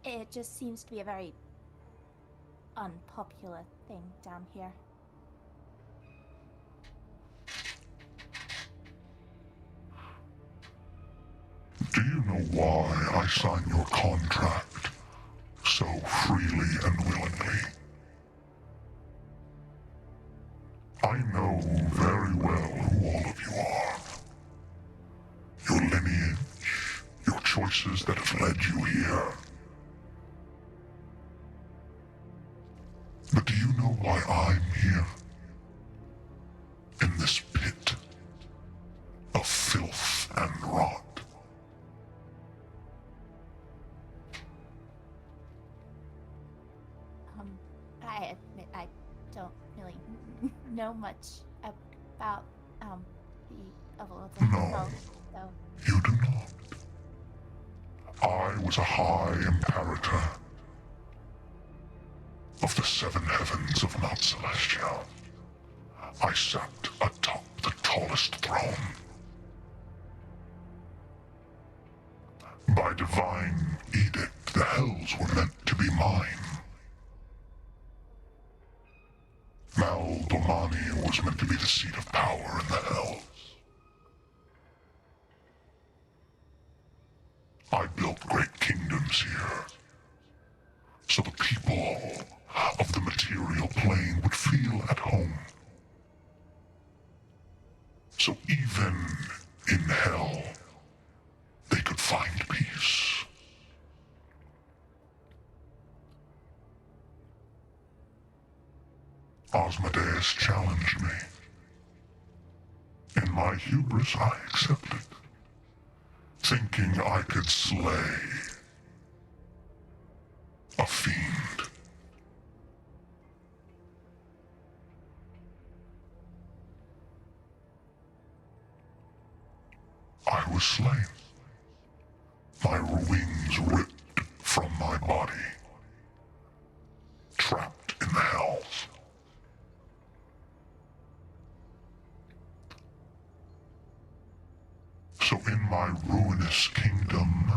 It just seems to be a very unpopular thing down here. Do you know why I sign your contract so freely and willingly? I know very well who all of you are. Your lineage, your choices that have led you here. But do you know why I'm here? In this pit of filth and rot. I admit I don't really know much about the Overlord's No, so. you do not. I was a high imperator of the seven heavens of Mount Celestial. I sat atop the tallest throne. By divine edict, the hells were meant to be mine. Mal Domani was meant to be the seat of power in the hells. I built great kingdoms here, so the people of the material plane would feel at home. So even in hell, they could find peace. Asmodeus challenged me. In my hubris, I accepted, thinking I could slay a fiend. I was slain. My wings ripped from my body, trapped in the hells. So in my ruinous kingdom,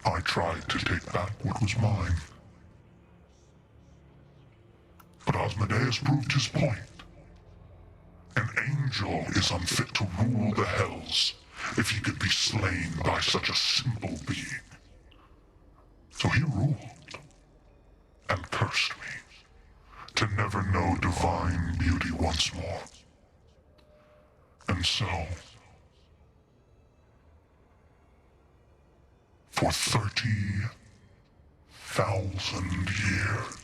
I tried to take back what was mine. But Asmodeus proved his point. An angel is unfit to rule the hells if he could be slain by such a simple being. So he ruled and cursed me to never know divine beauty once more. And so, for 30,000 years,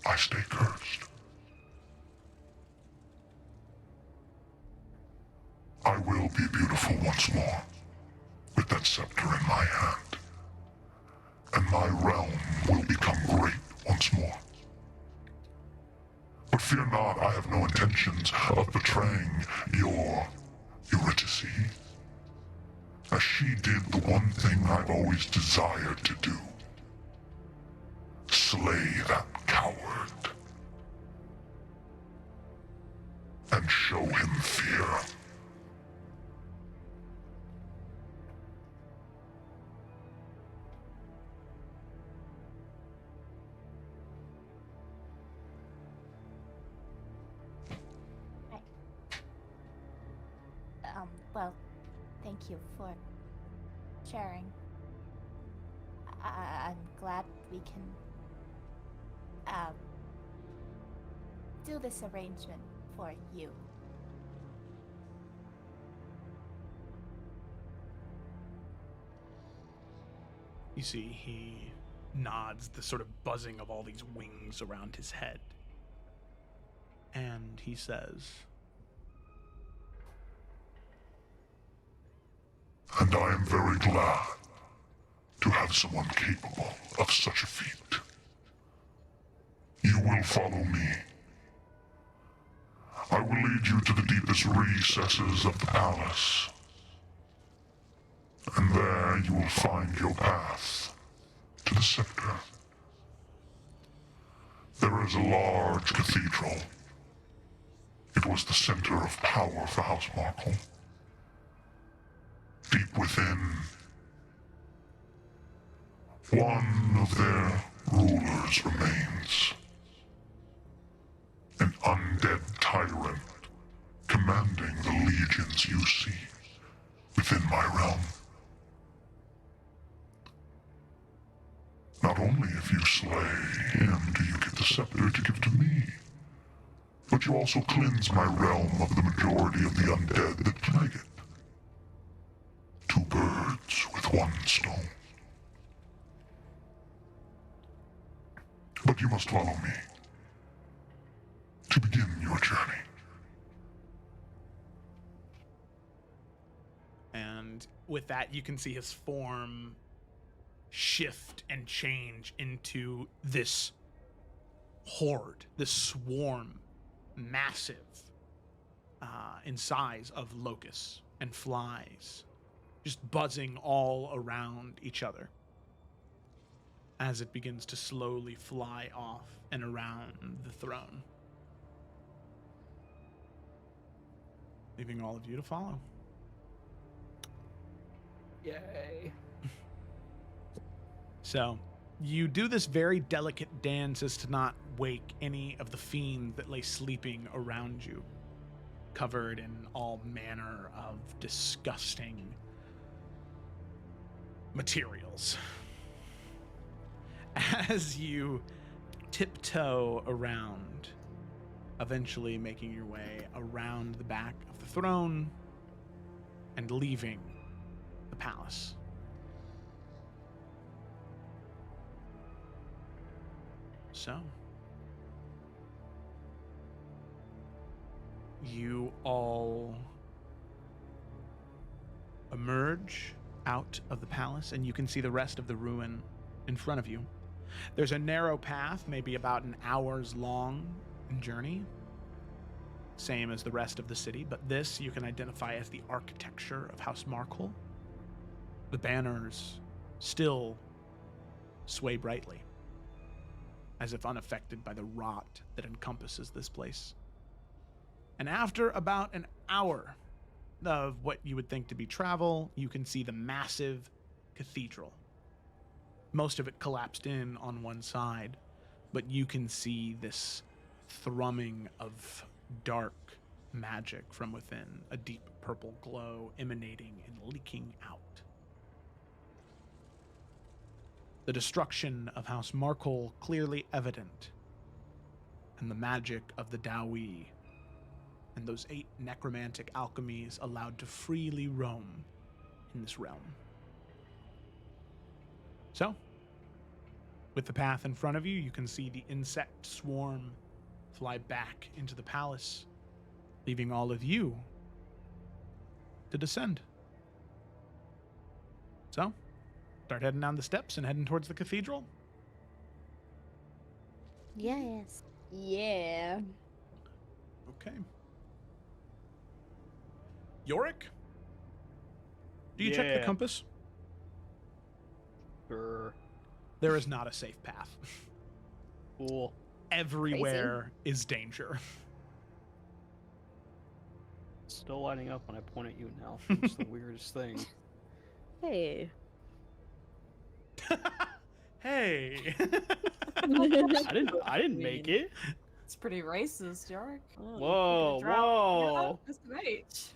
I stay cursed. I will be beautiful once more, with that scepter in my hand, and my realm will become great once more. But fear not, I have no intentions of betraying your Eurydice, as she did the one thing I've always desired to do. Slay that coward, and show him fear. Well, thank you for sharing. I'm glad we can, do this arrangement for you. You see, he nods, the sort of buzzing of all these wings around his head. And he says, And I am very glad to have someone capable of such a feat. You will follow me. I will lead you to the deepest recesses of the palace. And there you will find your path to the scepter. There is a large cathedral. It was the center of power for House Markle. Deep within, one of their rulers remains. An undead tyrant commanding the legions you see within my realm. Not only if you slay him do you get the scepter to give to me, but you also cleanse my realm of the majority of the undead that plague it. 2 birds with 1 stone. But you must follow me to begin your journey. and with that, you can see his form shift and change into this horde, this swarm, massive in size, of locusts and flies, just buzzing all around each other as it begins to slowly fly off and around the throne, leaving all of you to follow. Yay. So, you do this very delicate dance as to not wake any of the fiends that lay sleeping around you, covered in all manner of disgusting materials. As you tiptoe around, eventually making your way around the back of the throne and leaving the palace. So, you all emerge out of the palace, and you can see the rest of the ruin in front of you. There's a narrow path, maybe about an hour's long journey, same as the rest of the city, but this you can identify as the architecture of House Markle. The banners still sway brightly, as if unaffected by the rot that encompasses this place. And after about an hour of what you would think to be travel, you can see the massive cathedral. Most of it collapsed in on one side, but you can see this thrumming of dark magic from within, a deep purple glow emanating and leaking out. The destruction of House Markle clearly evident, and the magic of the Dawi and those 8 necromantic alchemies allowed to freely roam in this realm. So, with the path in front of you, you can see the insect swarm fly back into the palace, leaving all of you to descend. So, start heading down the steps and heading towards the cathedral. Yes. Yeah. Okay. Yorick? Do you check the Yeah. compass? Sure. There is not a safe path. Cool. Everywhere is danger. Still lighting up when I point at you now. It's the weirdest thing. Hey. Hey. I didn't make it. It's pretty racist, York. Whoa, whoa. That's great.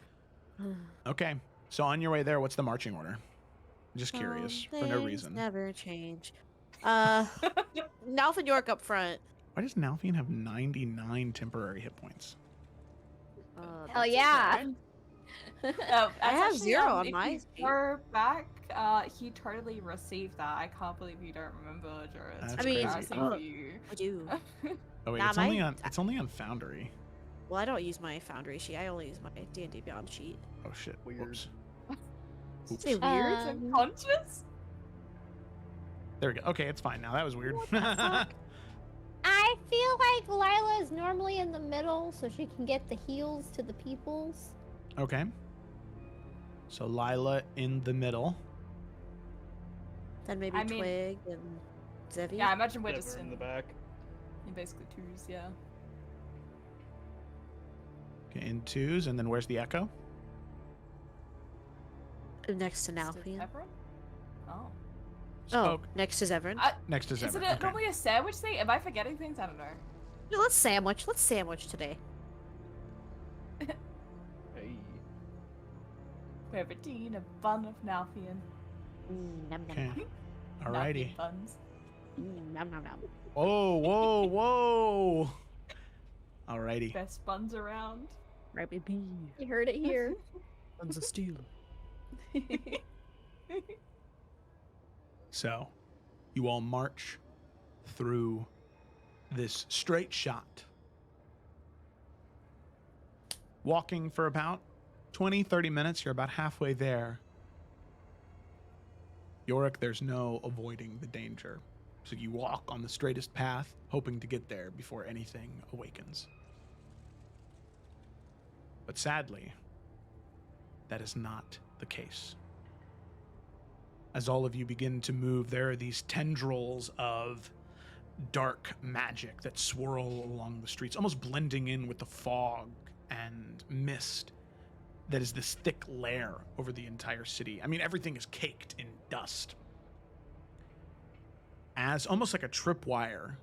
Okay, so on your way there, what's the marching order? Just curious, for no Things reason. Never change. Nalf and York up front. Why does Nalfian have 99 temporary hit points? Hell yeah. I have 0 on if my you sheet. go back, he totally received that. I can't believe you don't remember, Jared. That's It's crazy. embarrassing for you. I do. Oh wait, Nah, it's only on Foundry. Well, I don't use my Foundry sheet. I only use my D&D Beyond sheet. Oh shit. Whoops. Say weird. Subconscious? There we go. Okay, it's fine now. That was weird. I feel like Lila is normally in the middle so she can get the heals to the peoples. Okay. So Lila in the middle. Then maybe I mean- Twig and Zevi. Yeah, I imagine we're just in the back. in basically twos, yeah. Okay, in 2s, and then where's the Echo? Next to Nalfian. Everyone? Oh. Oh, next to Zevran. Next to Isn't Zevran. it Okay. normally a sandwich thing? Am I forgetting things? I don't know. No, let's sandwich. Let's sandwich today. Hey. We have a tea, a bun of Nalfian. Nom, nom, Okay. nom. Alrighty. Nalfian buns. Nom, nom, nom. Whoa, whoa, whoa. Alrighty. Best buns around. Rabbit bee. You heard it here. Buns of steel. So, you all march through this straight shot. Walking for about 20-30 minutes, you're about halfway there. Yorick, there's no avoiding the danger. So you walk on the straightest path, hoping to get there before anything awakens. But sadly, that is not the case. As all of you begin to move, there are these tendrils of dark magic that swirl along the streets, almost blending in with the fog and mist that is this thick layer over the entire city. I mean, everything is caked in dust. As almost like a tripwire,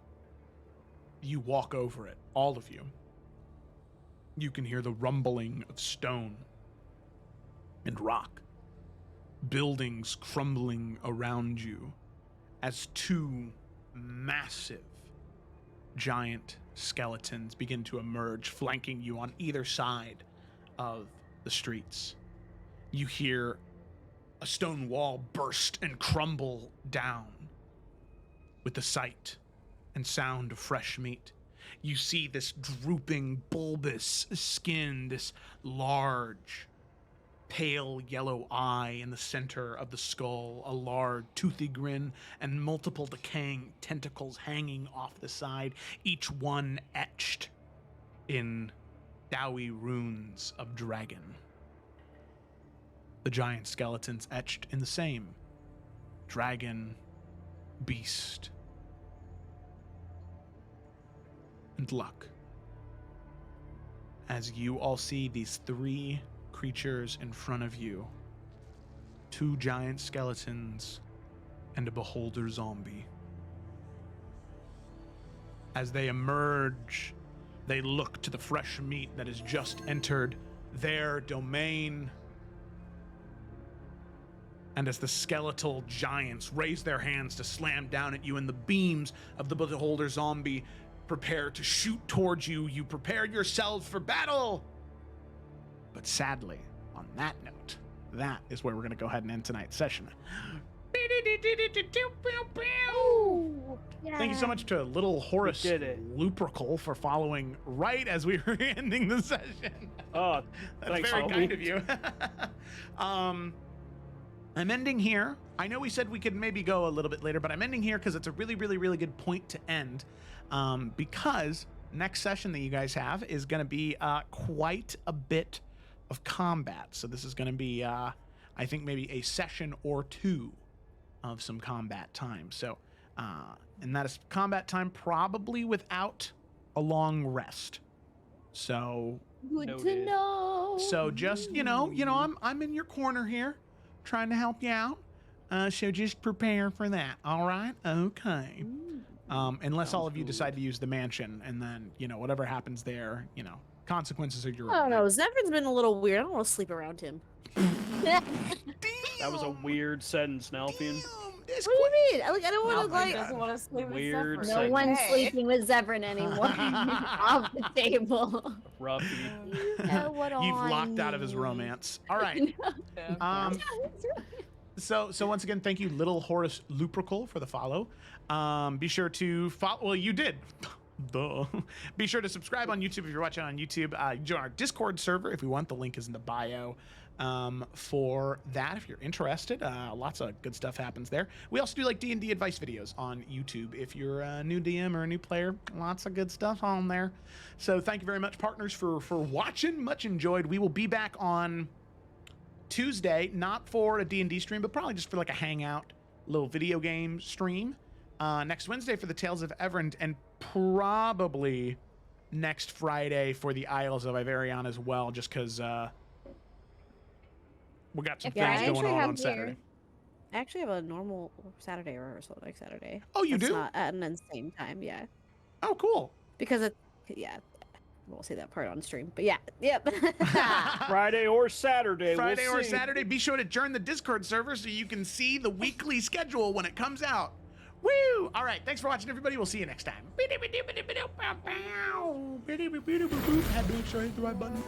you walk over it, all of you. You can hear the rumbling of stone and rock. Buildings crumbling around you as 2 massive giant skeletons begin to emerge, flanking you on either side of the streets. You hear a stone wall burst and crumble down with the sight and sound of fresh meat. You see this drooping, bulbous skin, this large, pale yellow eye in the center of the skull, a large toothy grin, and multiple decaying tentacles hanging off the side, each one etched in Dawi runes of dragon. The giant skeletons etched in the same dragon Beast, and Luck. As you all see these 3 creatures in front of you, 2 giant skeletons and a beholder zombie. As they emerge, they look to the fresh meat that has just entered their domain. And as the skeletal giants raise their hands to slam down at you, and the beams of the beholder zombie prepare to shoot towards you, you prepare yourselves for battle. But sadly, on that note, that is where we're going to go ahead and end tonight's session. Thank you so much to Little Horace Lupercal for following right as we were ending the session. Oh, that's thanks, very Albie. kind of you. I'm ending here. I know we said we could maybe go a little bit later, but I'm ending here because it's a really, really, really good point to end. Because next session that you guys have is going to be quite a bit of combat. So this is going to be, I think, maybe a session or 2 of some combat time. So, and that is combat time probably without a long rest. So, Good to know. so just, I'm in your corner here trying to help you out. So just prepare for that. All right. Okay. Unless all of you decide to use the mansion, and then, whatever happens there, consequences are your I own. don't know. Zevran's been a little weird. I don't want to sleep around him. That was a weird sentence, Nalfian. What do you mean? I don't want to Nobody doesn't want to sleep with Weird Zephyr. No sentence. one's sleeping with Zevran anymore. Off the table. Roughy. You've locked out of his romance. All right. So once again, thank you, Little Horace Lupercal, for the follow. Be sure to follow. Well, you did. Duh. Be sure to subscribe on YouTube if you're watching on YouTube. Join our Discord server if you want. The link is in the bio for that if you're interested. Lots of good stuff happens there. We also do like D&D advice videos on YouTube. If you're a new DM or a new player, lots of good stuff on there. So thank you very much, partners, for watching. Much enjoyed. We will be back on Tuesday, not for a D&D stream, but probably just for like a hangout, little video game stream. Next Wednesday for the Tales of Iverion, and probably next Friday for the Isles of Iverion as well, just because we got some things going on Saturday. I actually have a normal Saturday rehearsal next Saturday. Oh, you It's do? not at an insane time, yeah. Oh, cool. Because I won't say that part on stream, but yeah, yep. Friday or Saturday. Friday we'll or see. Saturday. Be sure to join the Discord server so you can see the weekly schedule when it comes out. Woo! All right, thanks for watching, everybody. We'll see you next time. Had to make sure I hit the right button.